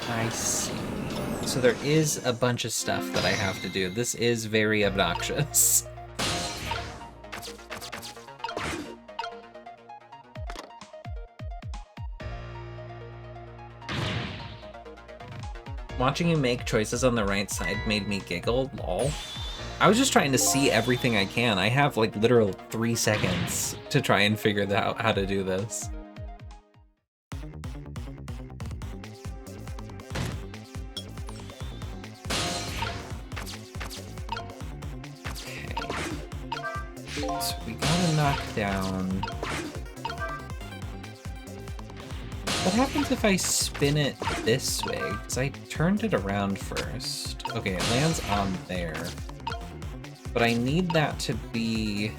I see. So there is a bunch of stuff that I have to do. This is very obnoxious. Watching you make choices on the right side made me giggle, lol. I was just trying to see everything I can. I have like literal 3 seconds to try and figure out how to do this. Okay. So we gotta knock down... What happens if I spin it this way? Because I turned it around first. Okay, it lands on there. But I need that to be...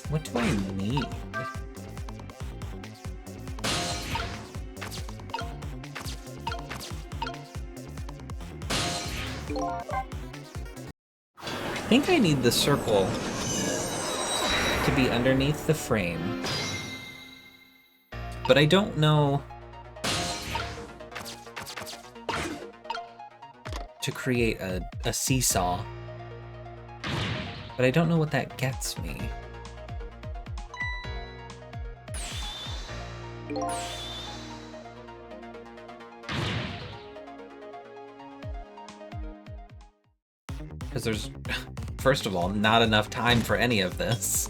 What do I need? I think I need the circle to be underneath the frame, but I don't know to create a seesaw, but I don't know what that gets me. Because there's, first of all, not enough time for any of this.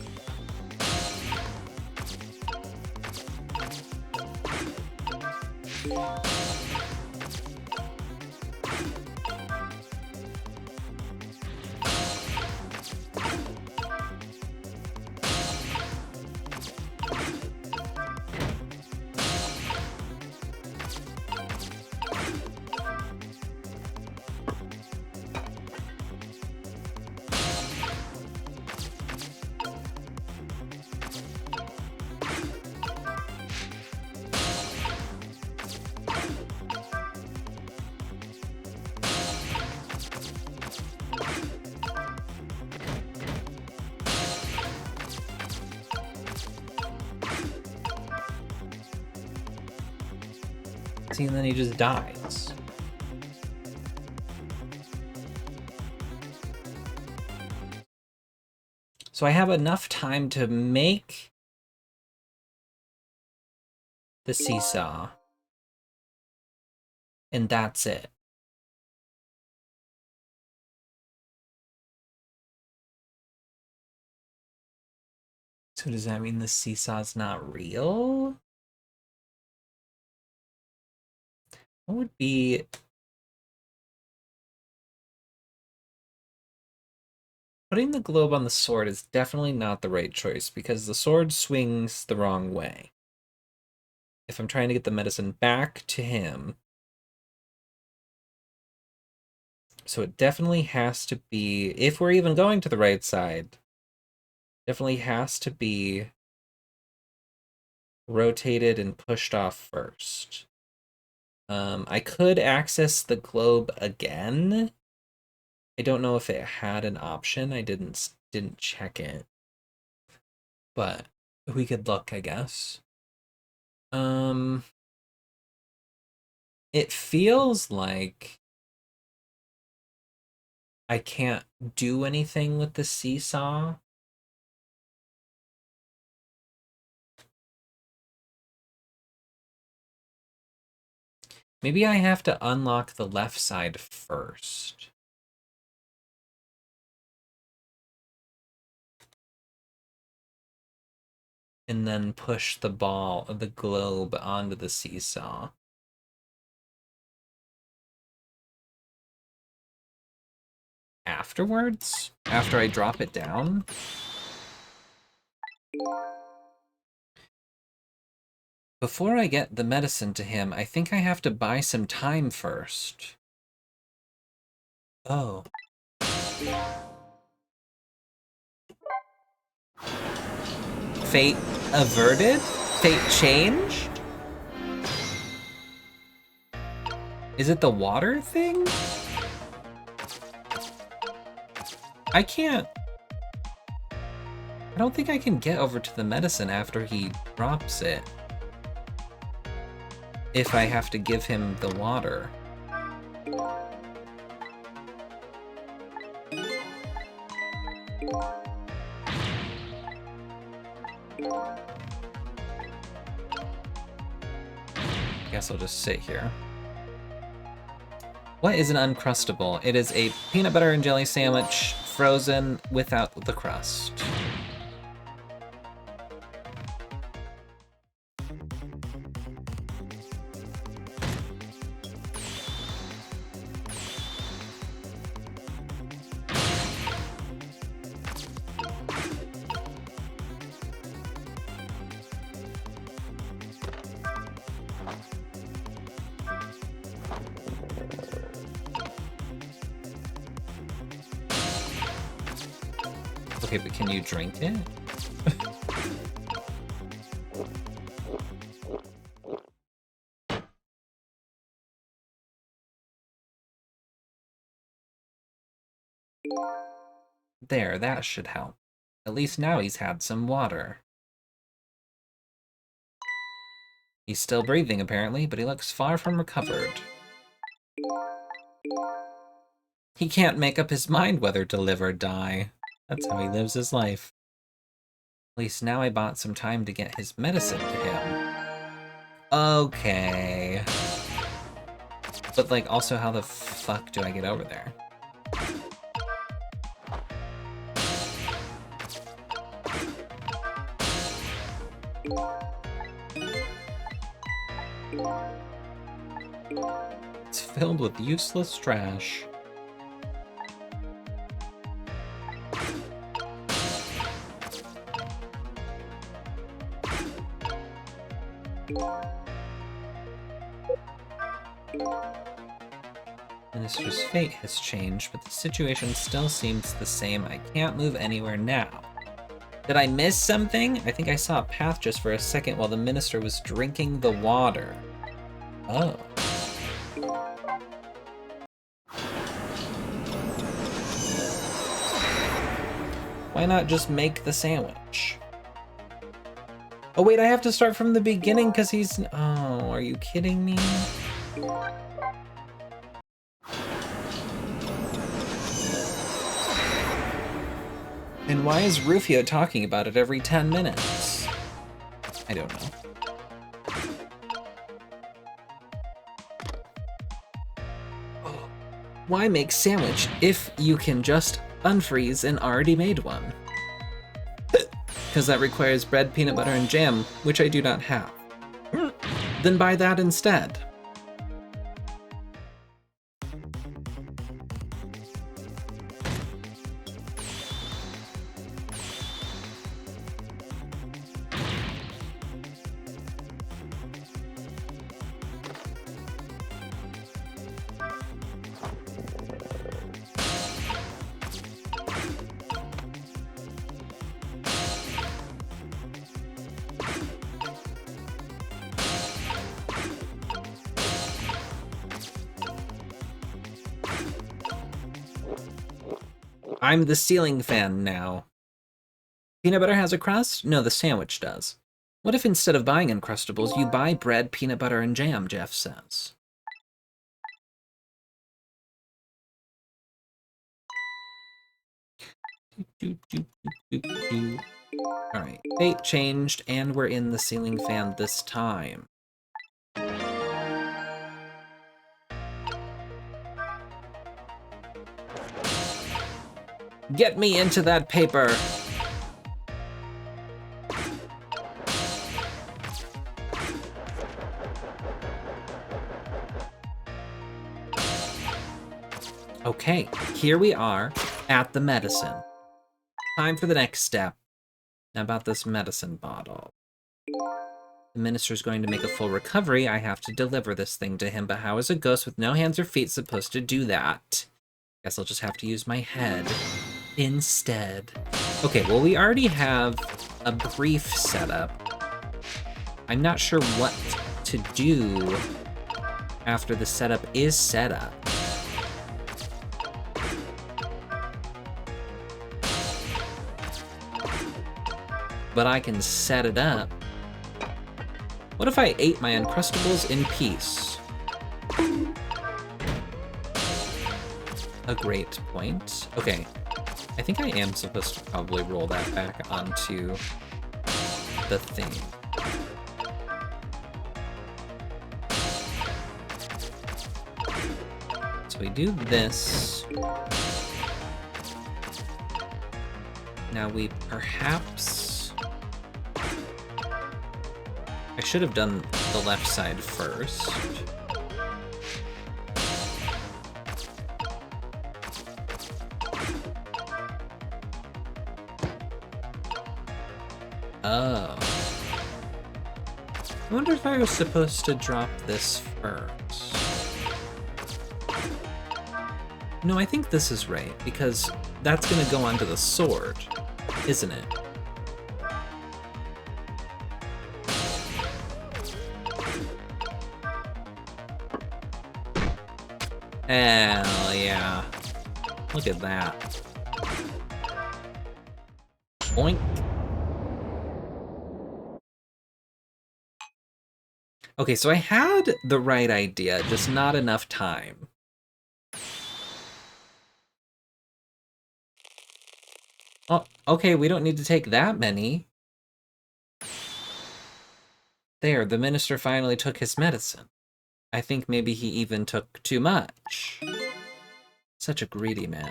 See, and then he just dies. So I have enough time to make the seesaw. And that's it. So does that mean the seesaw's not real? What would be... Putting the globe on the sword is definitely not the right choice because the sword swings the wrong way. If I'm trying to get the medicine back to him. So it definitely has to be, if we're even going to the right side, definitely has to be rotated and pushed off first. I could access the globe again. I don't know if it had an option. I didn't check it. But we could look, I guess. It feels like I can't do anything with the seesaw. Maybe I have to unlock the left side first. And then push the globe onto the seesaw. Afterwards? After I drop it down? Before I get the medicine to him, I think I have to buy some time first. Oh. Fate averted? Fate changed? Is it the water thing? I can't... I don't think I can get over to the medicine after he drops it. If I have to give him the water. Guess I'll just sit here. What is an Uncrustable? It is a peanut butter and jelly sandwich, frozen without the crust. Okay, but can you drink it? There, that should help. At least now he's had some water. He's still breathing, apparently, but he looks far from recovered. He can't make up his mind whether to live or die. That's how he lives his life. At least now I bought some time to get his medicine to him. Okay. But, like, also how the fuck do I get over there? It's filled with useless trash. Minister's fate has changed, but the situation still seems the same. I can't move anywhere now. Did I miss something? I think I saw a path just for a second while the minister was drinking the water. Oh. Why not just make the sandwich? Oh wait, I have to start from the beginning because he's... Oh, are you kidding me? And why is Rufio talking about it every 10 minutes? I don't know. Oh, why make sandwich if you can just unfreeze an already made one? Because that requires bread, peanut butter, and jam, which I do not have. Then buy that instead. I'm the ceiling fan now. Peanut butter has a crust? No, the sandwich does. What if instead of buying Uncrustables, you buy bread, peanut butter, and jam, Jeff says. Alright, fate changed, and we're in the ceiling fan this time. Get me into that paper! Okay, here we are at the medicine. Time for the next step. Now about this medicine bottle. The minister's going to make a full recovery. I have to deliver this thing to him, but how is a ghost with no hands or feet supposed to do that? Guess I'll just have to use my head instead. Okay, well, we already have a brief setup. I'm not sure what to do after the setup is set up. But I can set it up. What if I ate my Uncrustables in peace? A great point. Okay, I think I am supposed to probably roll that back onto the thing. So we do this. Now we perhaps... I should have done the left side first. Oh. I wonder if I was supposed to drop this first. No, I think this is right, because that's gonna go onto the sword, isn't it? Hell yeah. Look at that. Boink. Okay, so I had the right idea, just not enough time. Oh, okay, we don't need to take that many. There, the minister finally took his medicine. I think maybe he even took too much. Such a greedy man.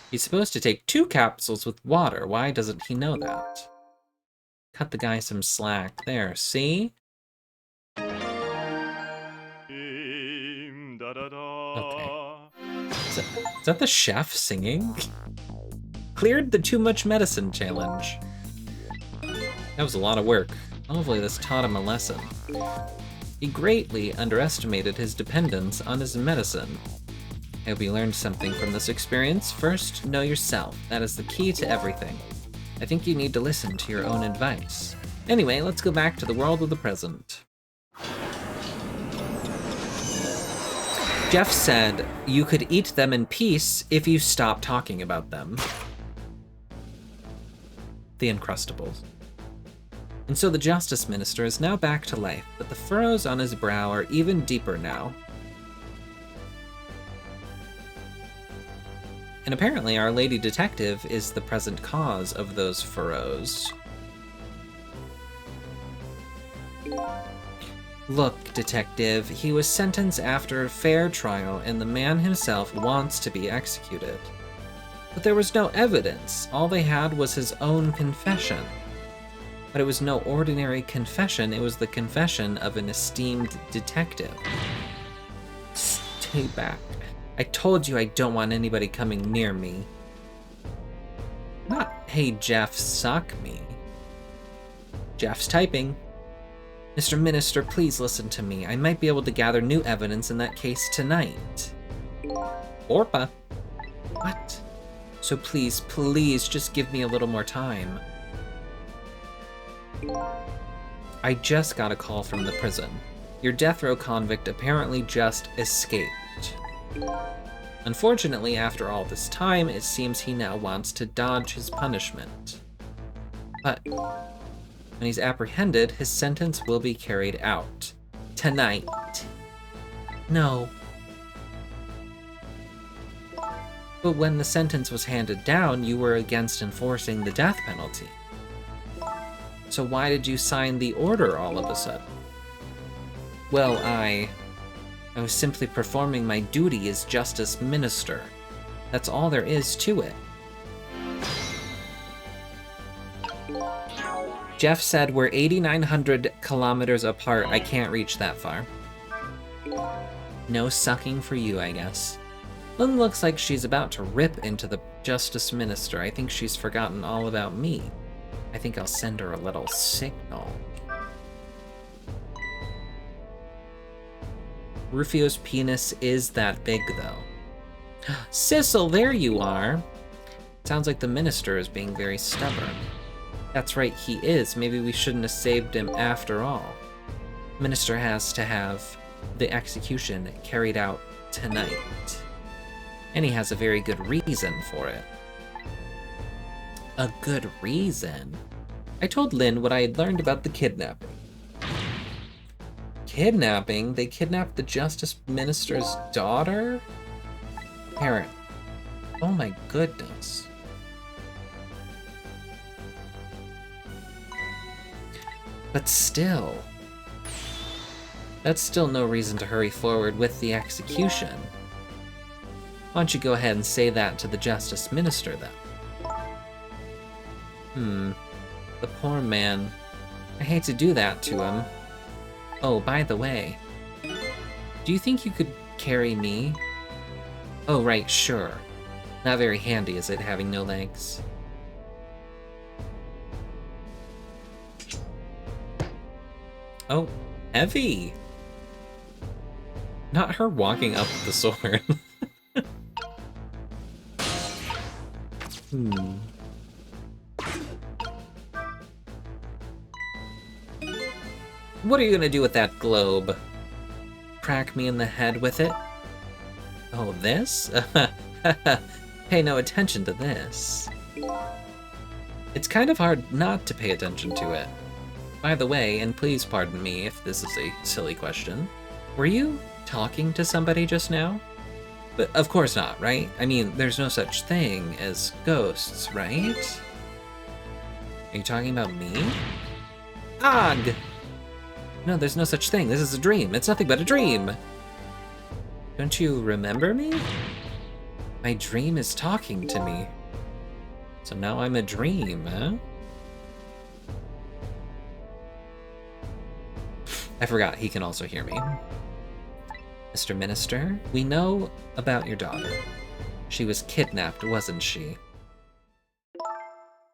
He's supposed to take 2 capsules with water. Why doesn't he know that? cut the guy some slack. There, see? Okay. Is that the chef singing? Cleared the too much medicine challenge. That was a lot of work. Hopefully this taught him a lesson. He greatly underestimated his dependence on his medicine. I hope you learned something from this experience. First, know yourself. That is the key to everything. I think you need to listen to your own advice. Anyway, let's go back to the world of the present. Jeff said you could eat them in peace if you stop talking about them. The Uncrustables. And so the Justice Minister is now back to life, but the furrows on his brow are even deeper now. And apparently our Lady Detective is the present cause of those furrows. Look, Detective, he was sentenced after a fair trial, and the man himself wants to be executed. But there was no evidence. All they had was his own confession. But it was no ordinary confession, it was the confession of an esteemed detective. Stay back. I told you I don't want anybody coming near me. Not, hey Jeff, suck me. Jeff's typing. Mr. Minister, please listen to me. I might be able to gather new evidence in that case tonight. Orpa. What? So please, please, just give me a little more time. I just got a call from the prison. Your death row convict apparently just escaped. Unfortunately, after all this time, it seems he now wants to dodge his punishment. But when he's apprehended, his sentence will be carried out. Tonight. No. But when the sentence was handed down, you were against enforcing the death penalty. So why did you sign the order all of a sudden? Well, I was simply performing my duty as Justice Minister. That's all there is to it. Jeff said we're 8,900 kilometers apart. I can't reach that far. No sucking for you, I guess. Lynn looks like she's about to rip into the Justice Minister. I think she's forgotten all about me. I think I'll send her a little signal. Rufio's penis is that big, though. Sissel, there you are! Sounds like the minister is being very stubborn. That's right, he is. Maybe we shouldn't have saved him after all. Minister has to have the execution carried out tonight. And he has a very good reason for it. A good reason? I told Lynn what I had learned about the kidnapping. Kidnapping? They kidnapped the Justice Minister's daughter? Parent. Oh my goodness. But still, that's still no reason to hurry forward with the execution. Why don't you go ahead and say that to the Justice Minister, then? The poor man. I hate to do that to him. Oh, by the way, do you think you could carry me? Oh, right, sure. Not very handy, is it, having no legs? Oh, heavy! Not her walking up with the sword. What are you gonna do with that globe? Crack me in the head with it? Oh, this? Pay no attention to this. It's kind of hard not to pay attention to it. By the way, and please pardon me if this is a silly question, were you talking to somebody just now? But of course not, right? I mean, there's no such thing as ghosts, right? Are you talking about me? Ugh! No, there's no such thing. This is a dream. It's nothing but a dream. Don't you remember me? My dream is talking to me. So now I'm a dream, huh? I forgot he can also hear me. Mr. Minister, we know about your daughter. She was kidnapped, wasn't she?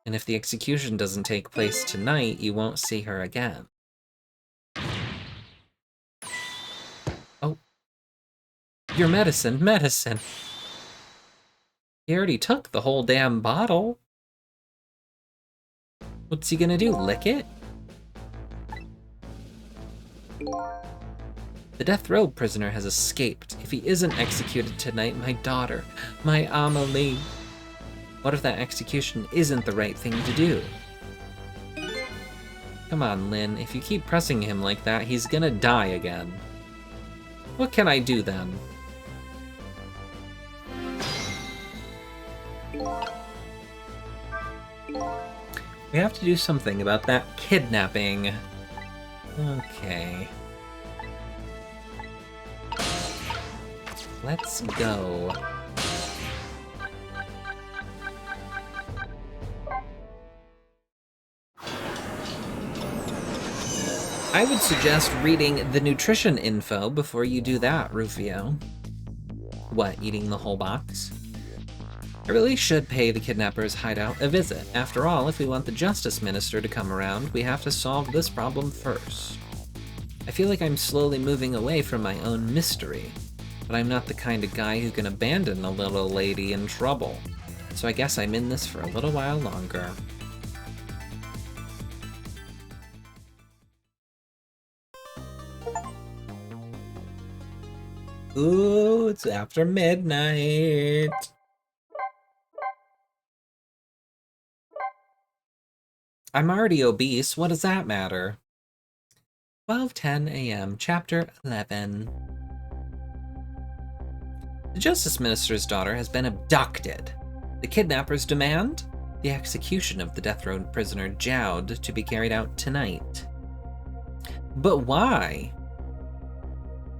And if the execution doesn't take place tonight, you won't see her again. Oh. Your medicine, medicine! He already took the whole damn bottle. What's he gonna do, lick it? The death row prisoner has escaped. If he isn't executed tonight, my daughter, my Amelie. What if that execution isn't the right thing to do? Come on, Lynn, if you keep pressing him like that, he's gonna die again. What can I do then? We have to do something about that kidnapping. Okay. Let's go. I would suggest reading the nutrition info before you do that, Rufio. What, eating the whole box? I really should pay the kidnapper's hideout a visit. After all, if we want the Justice Minister to come around, we have to solve this problem first. I feel like I'm slowly moving away from my own mystery, but I'm not the kind of guy who can abandon a little lady in trouble. So I guess I'm in this for a little while longer. Ooh, it's after midnight. I'm already obese, what does that matter? 12:10 a.m., Chapter 11. The Justice Minister's daughter has been abducted. The kidnappers demand the execution of the death row prisoner Jowd to be carried out tonight. But why?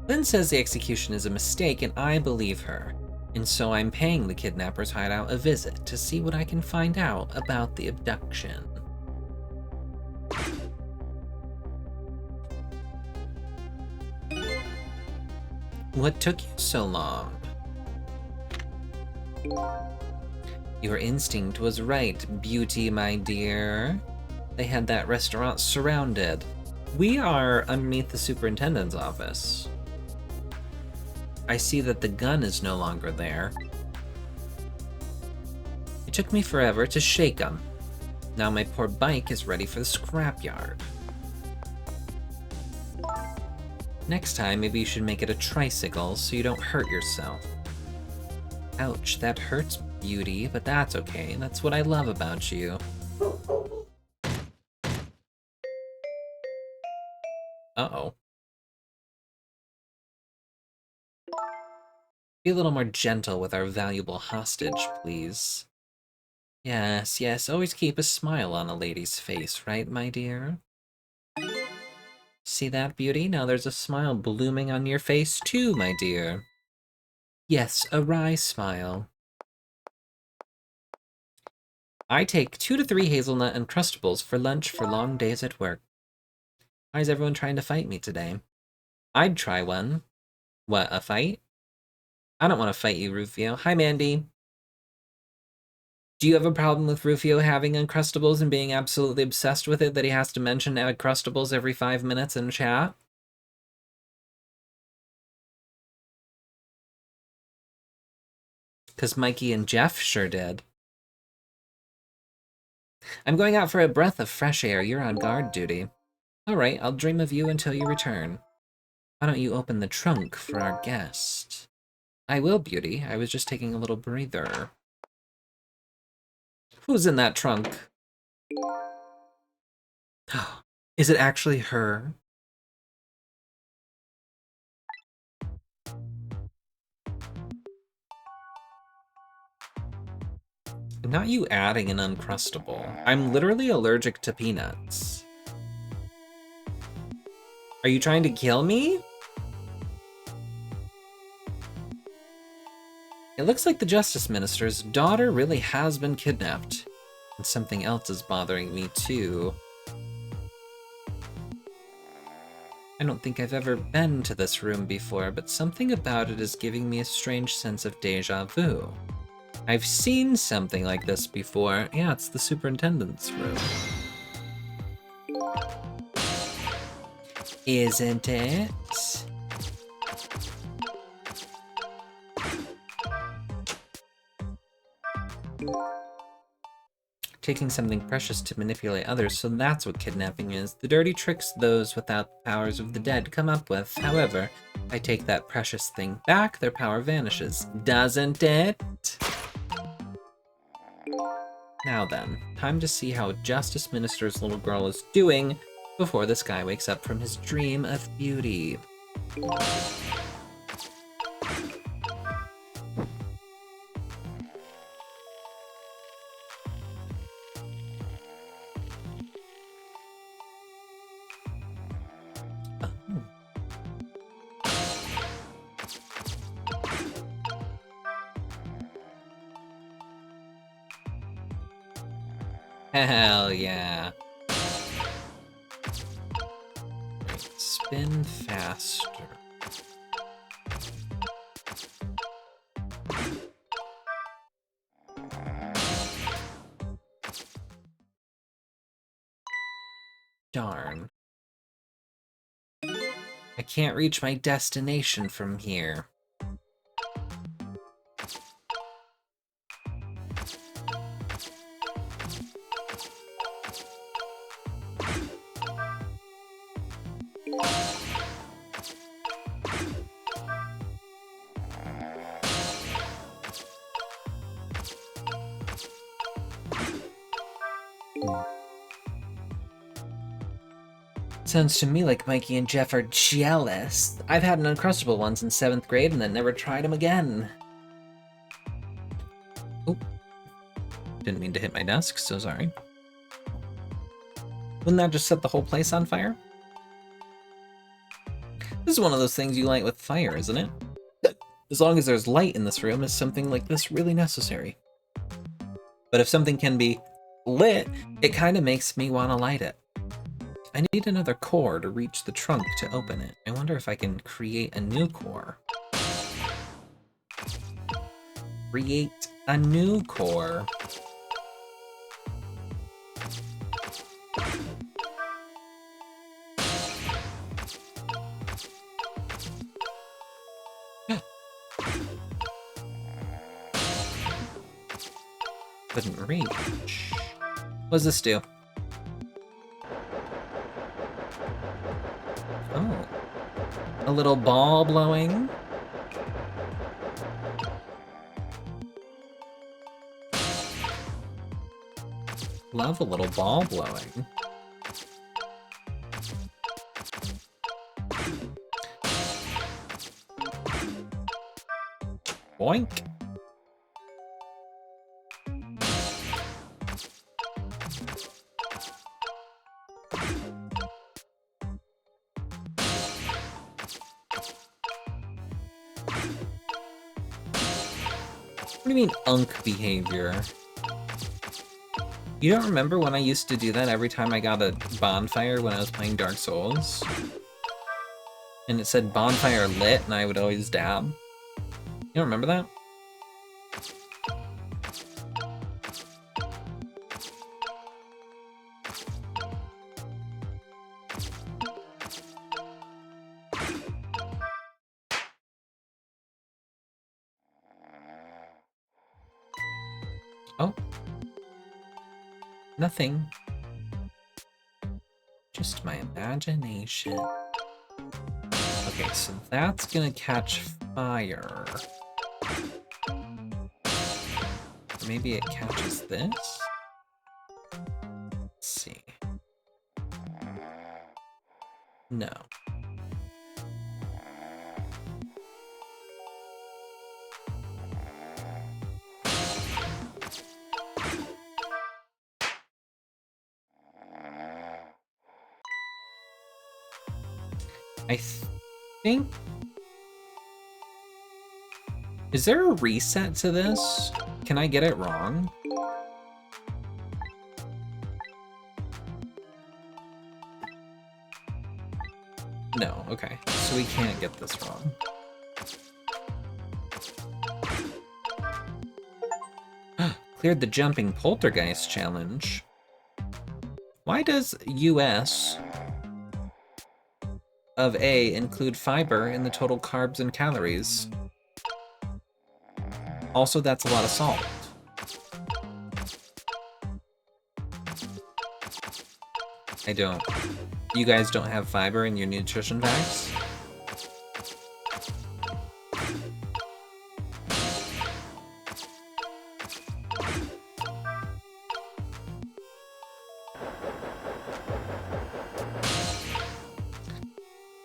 Lynn says the execution is a mistake, and I believe her. And so I'm paying the kidnapper's hideout a visit to see what I can find out about the abduction. What took you so long? Your instinct was right, Beauty, my dear. They had that restaurant surrounded. We are underneath the superintendent's office. I see that the gun is no longer there. It took me forever to shake them. Now my poor bike is ready for the scrapyard. Next time, maybe you should make it a tricycle so you don't hurt yourself. Ouch, that hurts, Beauty, but that's okay. That's what I love about you. Uh-oh. Be a little more gentle with our valuable hostage, please. Yes, yes, always keep a smile on a lady's face, right, my dear? See that, Beauty? Now there's a smile blooming on your face too, my dear. Yes, a wry smile. I take 2 to 3 hazelnut Uncrustables for lunch for long days at work. Why is everyone trying to fight me today? I'd try one. What, a fight? I don't want to fight you, Rufio. Hi, Mandy. Do you have a problem with Rufio having Uncrustables and being absolutely obsessed with it that he has to mention Uncrustables every 5 minutes in chat? Because Mikey and Jeff sure did. I'm going out for a breath of fresh air. You're on guard duty. All right, I'll dream of you until you return. Why don't you open the trunk for our guest? I will, Beauty. I was just taking a little breather. Who's in that trunk? Is it actually her? Not you adding an Uncrustable. I'm literally allergic to peanuts. Are you trying to kill me? It looks like the Justice Minister's daughter really has been kidnapped. And something else is bothering me too. I don't think I've ever been to this room before, but something about it is giving me a strange sense of deja vu. I've seen something like this before. Yeah, it's the superintendent's room. Isn't it? Taking something precious to manipulate others, so that's what kidnapping is. The dirty tricks those without the powers of the dead come up with. However, if I take that precious thing back, their power vanishes. Doesn't it? Now then, time to see how Justice Minister's little girl is doing before this guy wakes up from his dream of beauty. Hell yeah. Right, spin faster. Darn. I can't reach my destination from here. Sounds to me like Mikey and Jeff are jealous. I've had an Uncrustable once in 7th grade and then never tried him again. Oh. Didn't mean to hit my desk, so sorry. Wouldn't that just set the whole place on fire? This is one of those things you light with fire, isn't it? As long as there's light in this room, is something like this really necessary? But if something can be lit, it kind of makes me want to light it. I need another core to reach the trunk to open it. I wonder if I can create a new core. Create a new core. Couldn't reach. What does this do? Oh. A little ball blowing. Love a little ball blowing. Boink. What do you mean, unk behavior? You don't remember when I used to do that every time I got a bonfire when I was playing Dark Souls? And it said bonfire lit and I would always dab? You don't remember that? Oh. Nothing. Just my imagination. Okay, so that's gonna catch fire. Or maybe it catches this? Let's see. No. I think... Is there a reset to this? Can I get it wrong? No, okay. So we can't get this wrong. Cleared the jumping poltergeist challenge. Why does US of A include fiber in the total carbs and calories? Also, that's a lot of salt. I don't. You guys don't have fiber in your nutrition facts?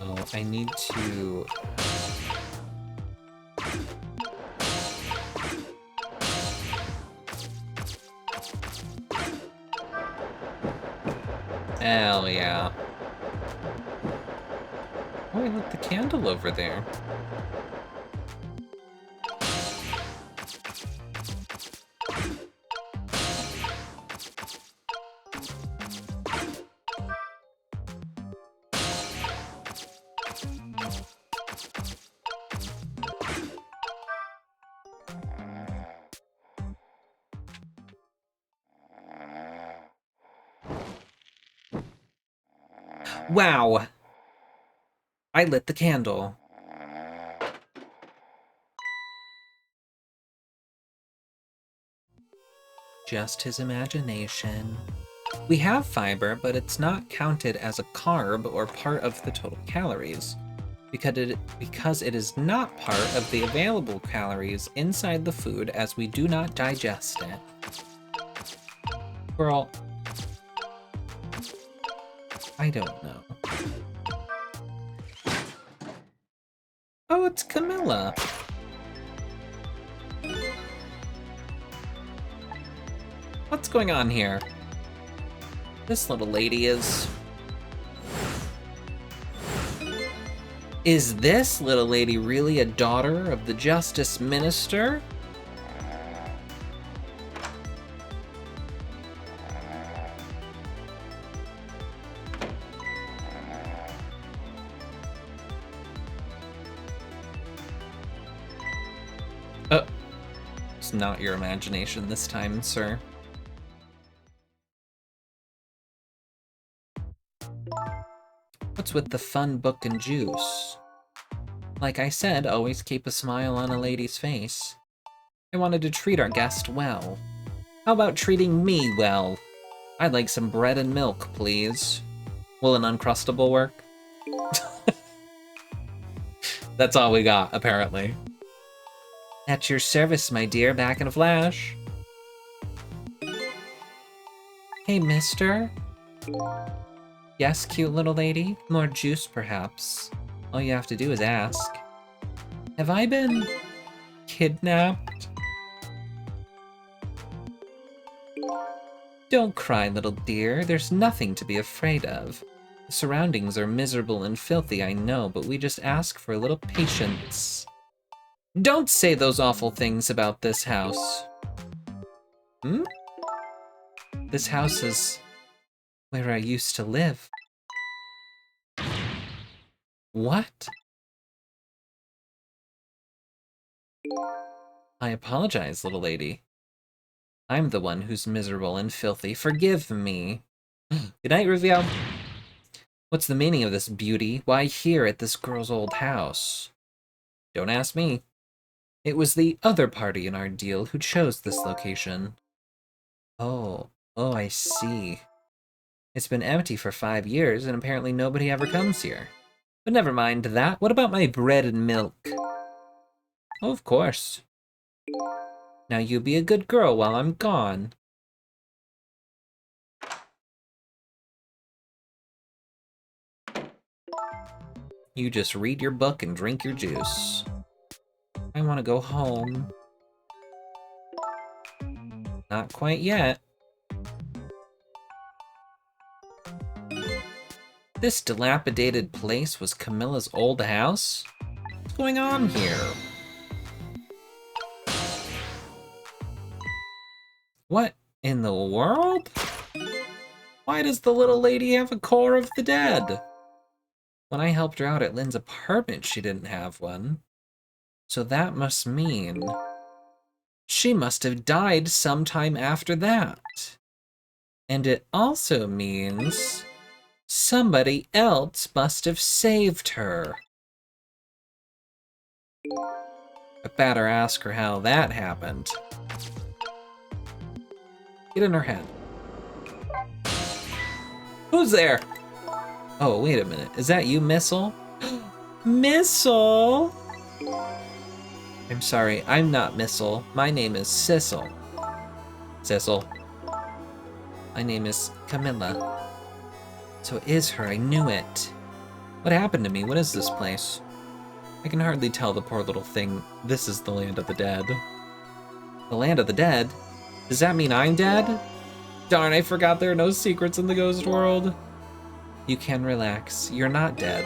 Oh, I need to... Hell yeah. Oh, I lit the candle over there. Wow! I lit the candle. Just his imagination. We have fiber, but it's not counted as a carb or part of the total calories, because it is not part of the available calories inside the food as we do not digest it. Girl, I don't know. Oh, it's Camilla. What's going on here? This little lady is... Is this little lady really a daughter of the Justice Minister? Oh, it's not your imagination this time, sir. What's with the fun book and juice? Like I said, always keep a smile on a lady's face. I wanted to treat our guest well. How about treating me well? I'd like some bread and milk, please. Will an Uncrustable work? That's all we got, apparently. At your service, my dear, back in a flash. Hey, mister? Yes, cute little lady? More juice, perhaps. All you have to do is ask. Have I been... kidnapped? Don't cry, little dear. There's nothing to be afraid of. The surroundings are miserable and filthy, I know, but we just ask for a little patience. Don't say those awful things about this house. Hmm? This house is where I used to live. What? I apologize, little lady. I'm the one who's miserable and filthy. Forgive me. Good night, Ruvio. What's the meaning of this, beauty? Why here at this girl's old house? Don't ask me. It was the other party in our deal who chose this location. Oh, I see. It's been empty for 5 years, and apparently nobody ever comes here. But never mind that. What about my bread and milk? Oh, of course. Now you be a good girl while I'm gone. You just read your book and drink your juice. I want to go home. Not quite yet. This dilapidated place was Camilla's old house? What's going on here? What in the world? Why does the little lady have a core of the dead? When I helped her out at Lynn's apartment, she didn't have one. So that must mean she must have died sometime after that. And it also means somebody else must have saved her. I better ask her how that happened. Get in her head. Who's there? Oh, wait a minute. Is that you, Missile? Missile! I'm sorry, I'm not Missile. My name is Sissel. Sissel. My name is Camilla. So it is her, I knew it. What happened to me? What is this place? I can hardly tell the poor little thing. This is the land of the dead. The land of the dead? Does that mean I'm dead? Darn, I forgot there are no secrets in the ghost world. You can relax. You're not dead.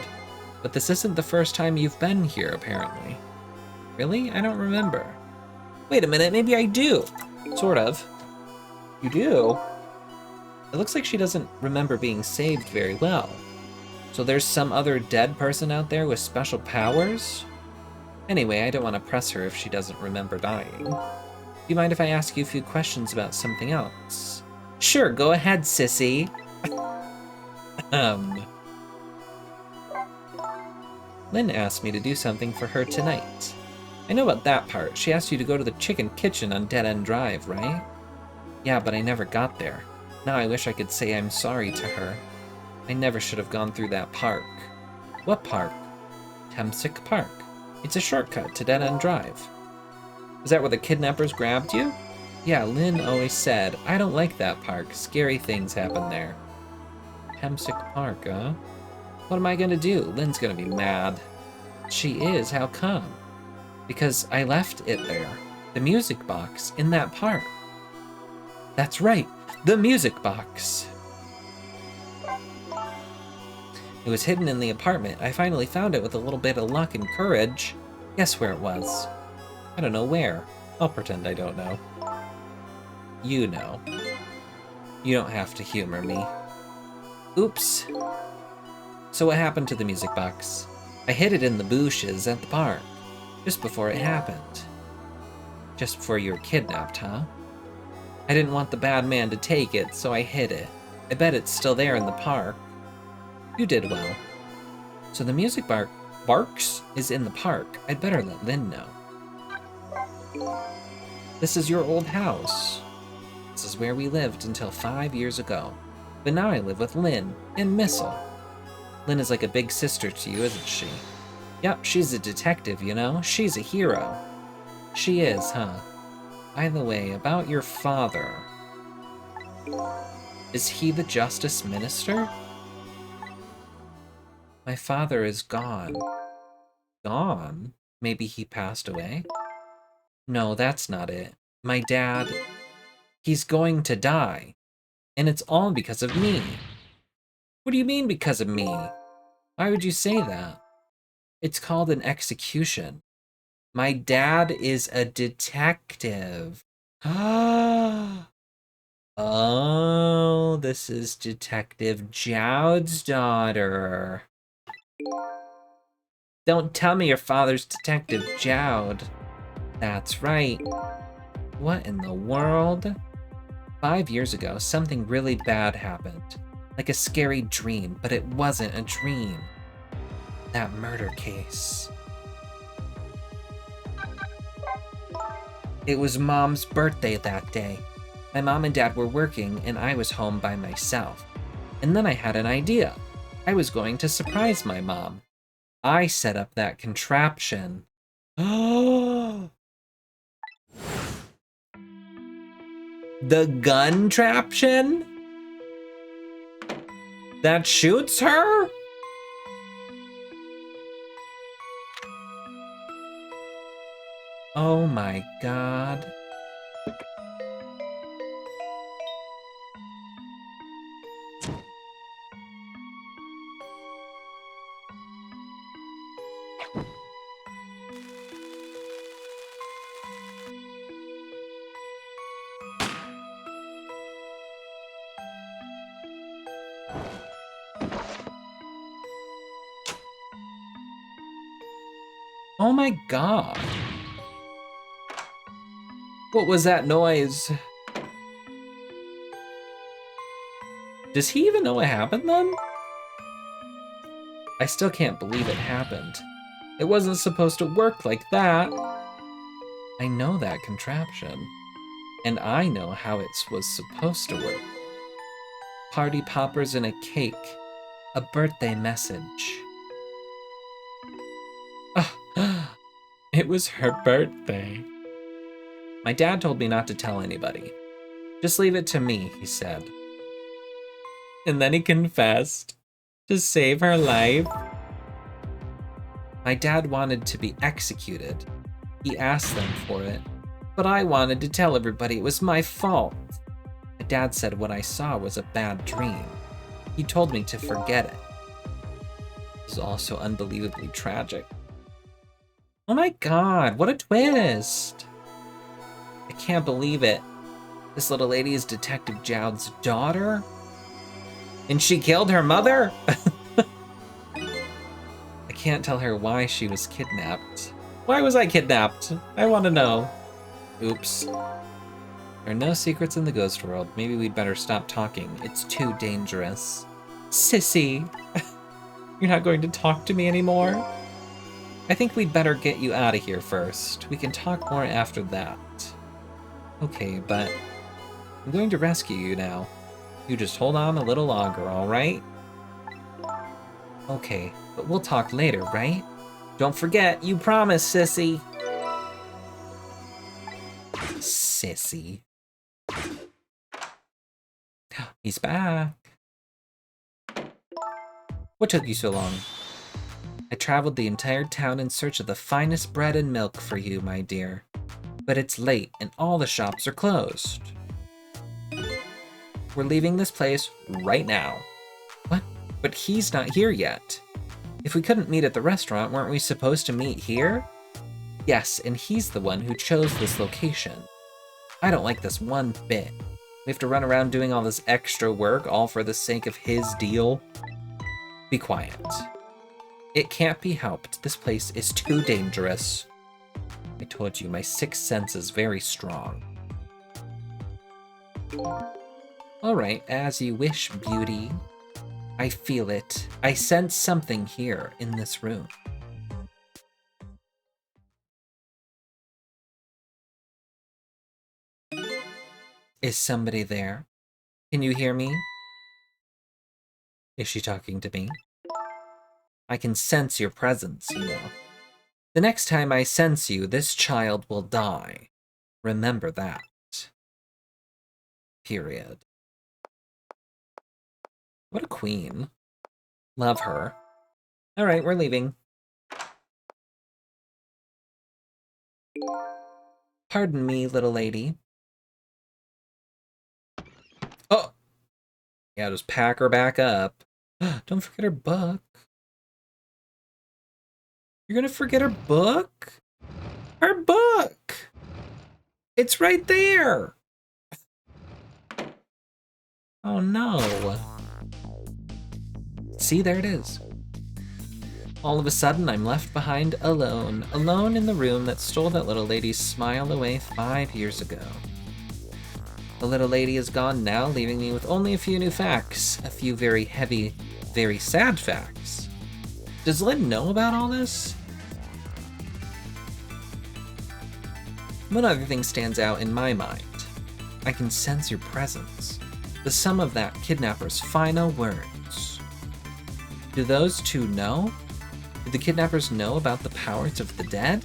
But this isn't the first time you've been here, apparently. Really? I don't remember. Wait a minute, maybe I do. Sort of. You do? It looks like she doesn't remember being saved very well. So there's some other dead person out there with special powers? Anyway, I don't want to press her if she doesn't remember dying. Do you mind if I ask you a few questions about something else? Sure, go ahead, sissy. Lynn asked me to do something for her tonight. I know about that part. She asked you to go to the Chicken Kitchen on Dead End Drive, right? Yeah, but I never got there. Now I wish I could say I'm sorry to her. I never should have gone through that park. What park? Temsic Park. It's a shortcut to Dead End Drive. Is that where the kidnappers grabbed you? Yeah, Lynn always said, I don't like that park. Scary things happen there. Temsic Park, huh? What am I gonna do? Lynn's gonna be mad. She is, how come? Because I left it there. The music box in that park. That's right, the music box. It was hidden in the apartment. I finally found it with a little bit of luck and courage. Guess where it was? I don't know where. I'll pretend I don't know. You know. You don't have to humor me. Oops. So what happened to the music box? I hid it in the bushes at the park, just before it happened. Just before you were kidnapped, huh? I didn't want the bad man to take it, so I hid it. I bet it's still there in the park. You did well. So the music box is in the park. I'd better let Lynn know. This is your old house. This is where we lived until 5 years ago. But now I live with Lynn and Missile. Lynn is like a big sister to you, isn't she? Yep, she's a detective, you know? She's a hero. She is, huh? By the way, about your father. Is he the Justice Minister? My father is gone. Gone? Maybe he passed away? No, that's not it. My dad, he's going to die. And it's all because of me. What do you mean because of me? Why would you say that? It's called an execution. My dad is a detective. Oh, this is Detective Jowd's daughter. Don't tell me your father's Detective Jowd. That's right. What in the world? 5 years ago, something really bad happened. Like a scary dream, but it wasn't a dream. That murder case. It was Mom's birthday that day. My mom and dad were working, and I was home by myself. And then I had an idea. I was going to surprise my mom. I set up that contraption. Oh! The gun-traption? That shoots her? Oh my god. Oh my god. What was that noise? Does he even know what happened then? I still can't believe it happened. It wasn't supposed to work like that. I know that contraption. And I know how it was supposed to work. Party poppers and a cake. A birthday message. It was her birthday. My dad told me not to tell anybody. Just leave it to me, he said. And then he confessed to save her life. My dad wanted to be executed. He asked them for it, but I wanted to tell everybody it was my fault. My dad said what I saw was a bad dream. He told me to forget it. It was also unbelievably tragic. Oh my god, what a twist! I can't believe it. This little lady is Detective Jowd's daughter? And she killed her mother? I can't tell her why she was kidnapped. Why was I kidnapped? I want to know. Oops. There are no secrets in the ghost world. Maybe we'd better stop talking. It's too dangerous. Sissy! You're not going to talk to me anymore? I think we'd better get you out of here first. We can talk more after that. Okay, but I'm going to rescue you now. You just hold on a little longer, alright? Okay, but we'll talk later, right? Don't forget, you promised, Sissy. Sissy. He's back. What took you so long? I traveled the entire town in search of the finest bread and milk for you, my dear. But it's late and all the shops are closed. We're leaving this place right now. What? But he's not here yet. If we couldn't meet at the restaurant, weren't we supposed to meet here? Yes, and he's the one who chose this location. I don't like this one bit. We have to run around doing all this extra work, all for the sake of his deal. Be quiet. It can't be helped. This place is too dangerous. I told you, my sixth sense is very strong. All right, as you wish, beauty. I feel it. I sense something here in this room. Is somebody there? Can you hear me? Is she talking to me? I can sense your presence, you know. The next time I sense you, this child will die. Remember that. Period. What a queen. Love her. All right, we're leaving. Pardon me, little lady. Oh! Yeah, just pack her back up. Don't forget her book. You're gonna forget her book? Her book! It's right there! Oh no. See, there it is. All of a sudden, I'm left behind alone. Alone in the room that stole that little lady's smile away 5 years ago. The little lady is gone now, leaving me with only a few new facts. A few very heavy, very sad facts. Does Lynn know about all this? One other thing stands out in my mind. I can sense your presence. The sum of that kidnapper's final words. Do those two know? Do the kidnappers know about the powers of the dead?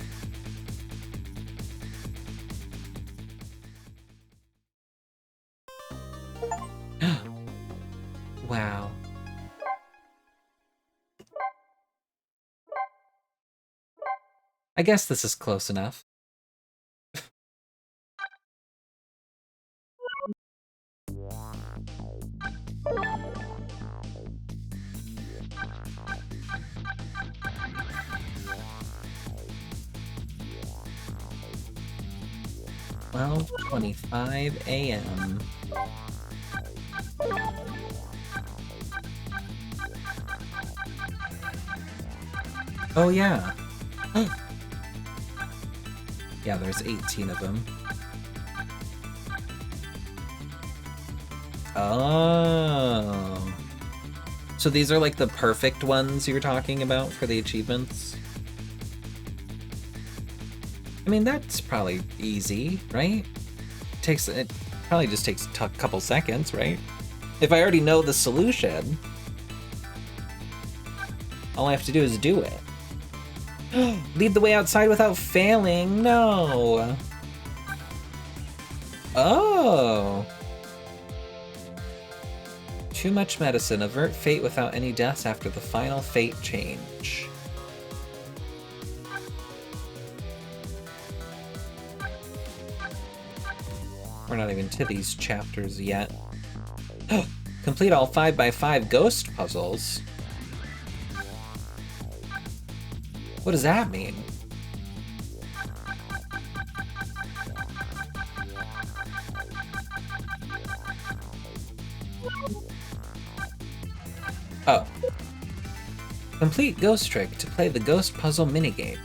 Wow. I guess this is close enough. Well, 12:25 a.m. Oh yeah. Yeah, there's 18 of them. Oh. So these are like the perfect ones you're talking about for the achievements? I mean, that's probably easy, right? It probably just takes a couple seconds, right? If I already know the solution, all I have to do is do it. Lead the way outside without failing. No. Oh. Too much medicine. Avert fate without any deaths after the final fate change. We're not even to these chapters yet. Complete all 5x5 ghost puzzles. What does that mean? Oh. Complete Ghost Trick to play the Ghost Puzzle minigame.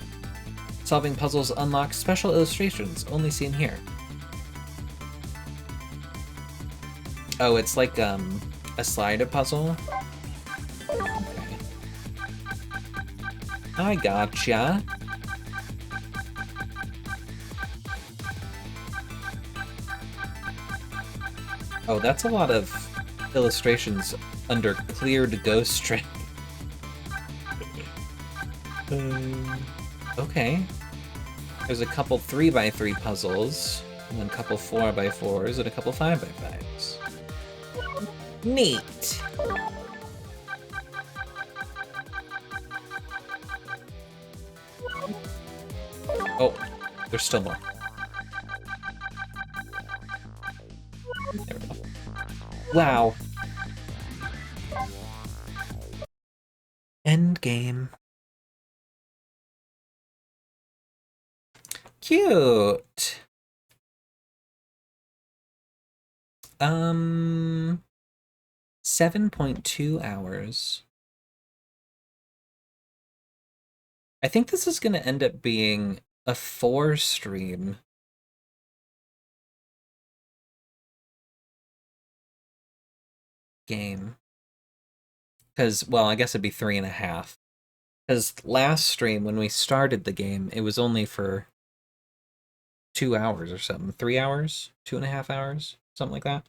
Solving puzzles unlocks special illustrations only seen here. Oh, it's like a slider puzzle? Okay. I gotcha. Oh, that's a lot of illustrations under cleared Ghost Trick. Okay. There's a couple 3x3 puzzles, and then a couple 4x4s, and a couple 5x5s. Neat! Oh, there's still more. There we go. Wow. End game. Cute. 7.2 hours. I think this is going to end up being a 4-stream. Game. Because, well, I guess it'd be 3.5. Because last stream, when we started the game, it was only for 2 hours or something. 3 hours? 2.5 hours? Something like that.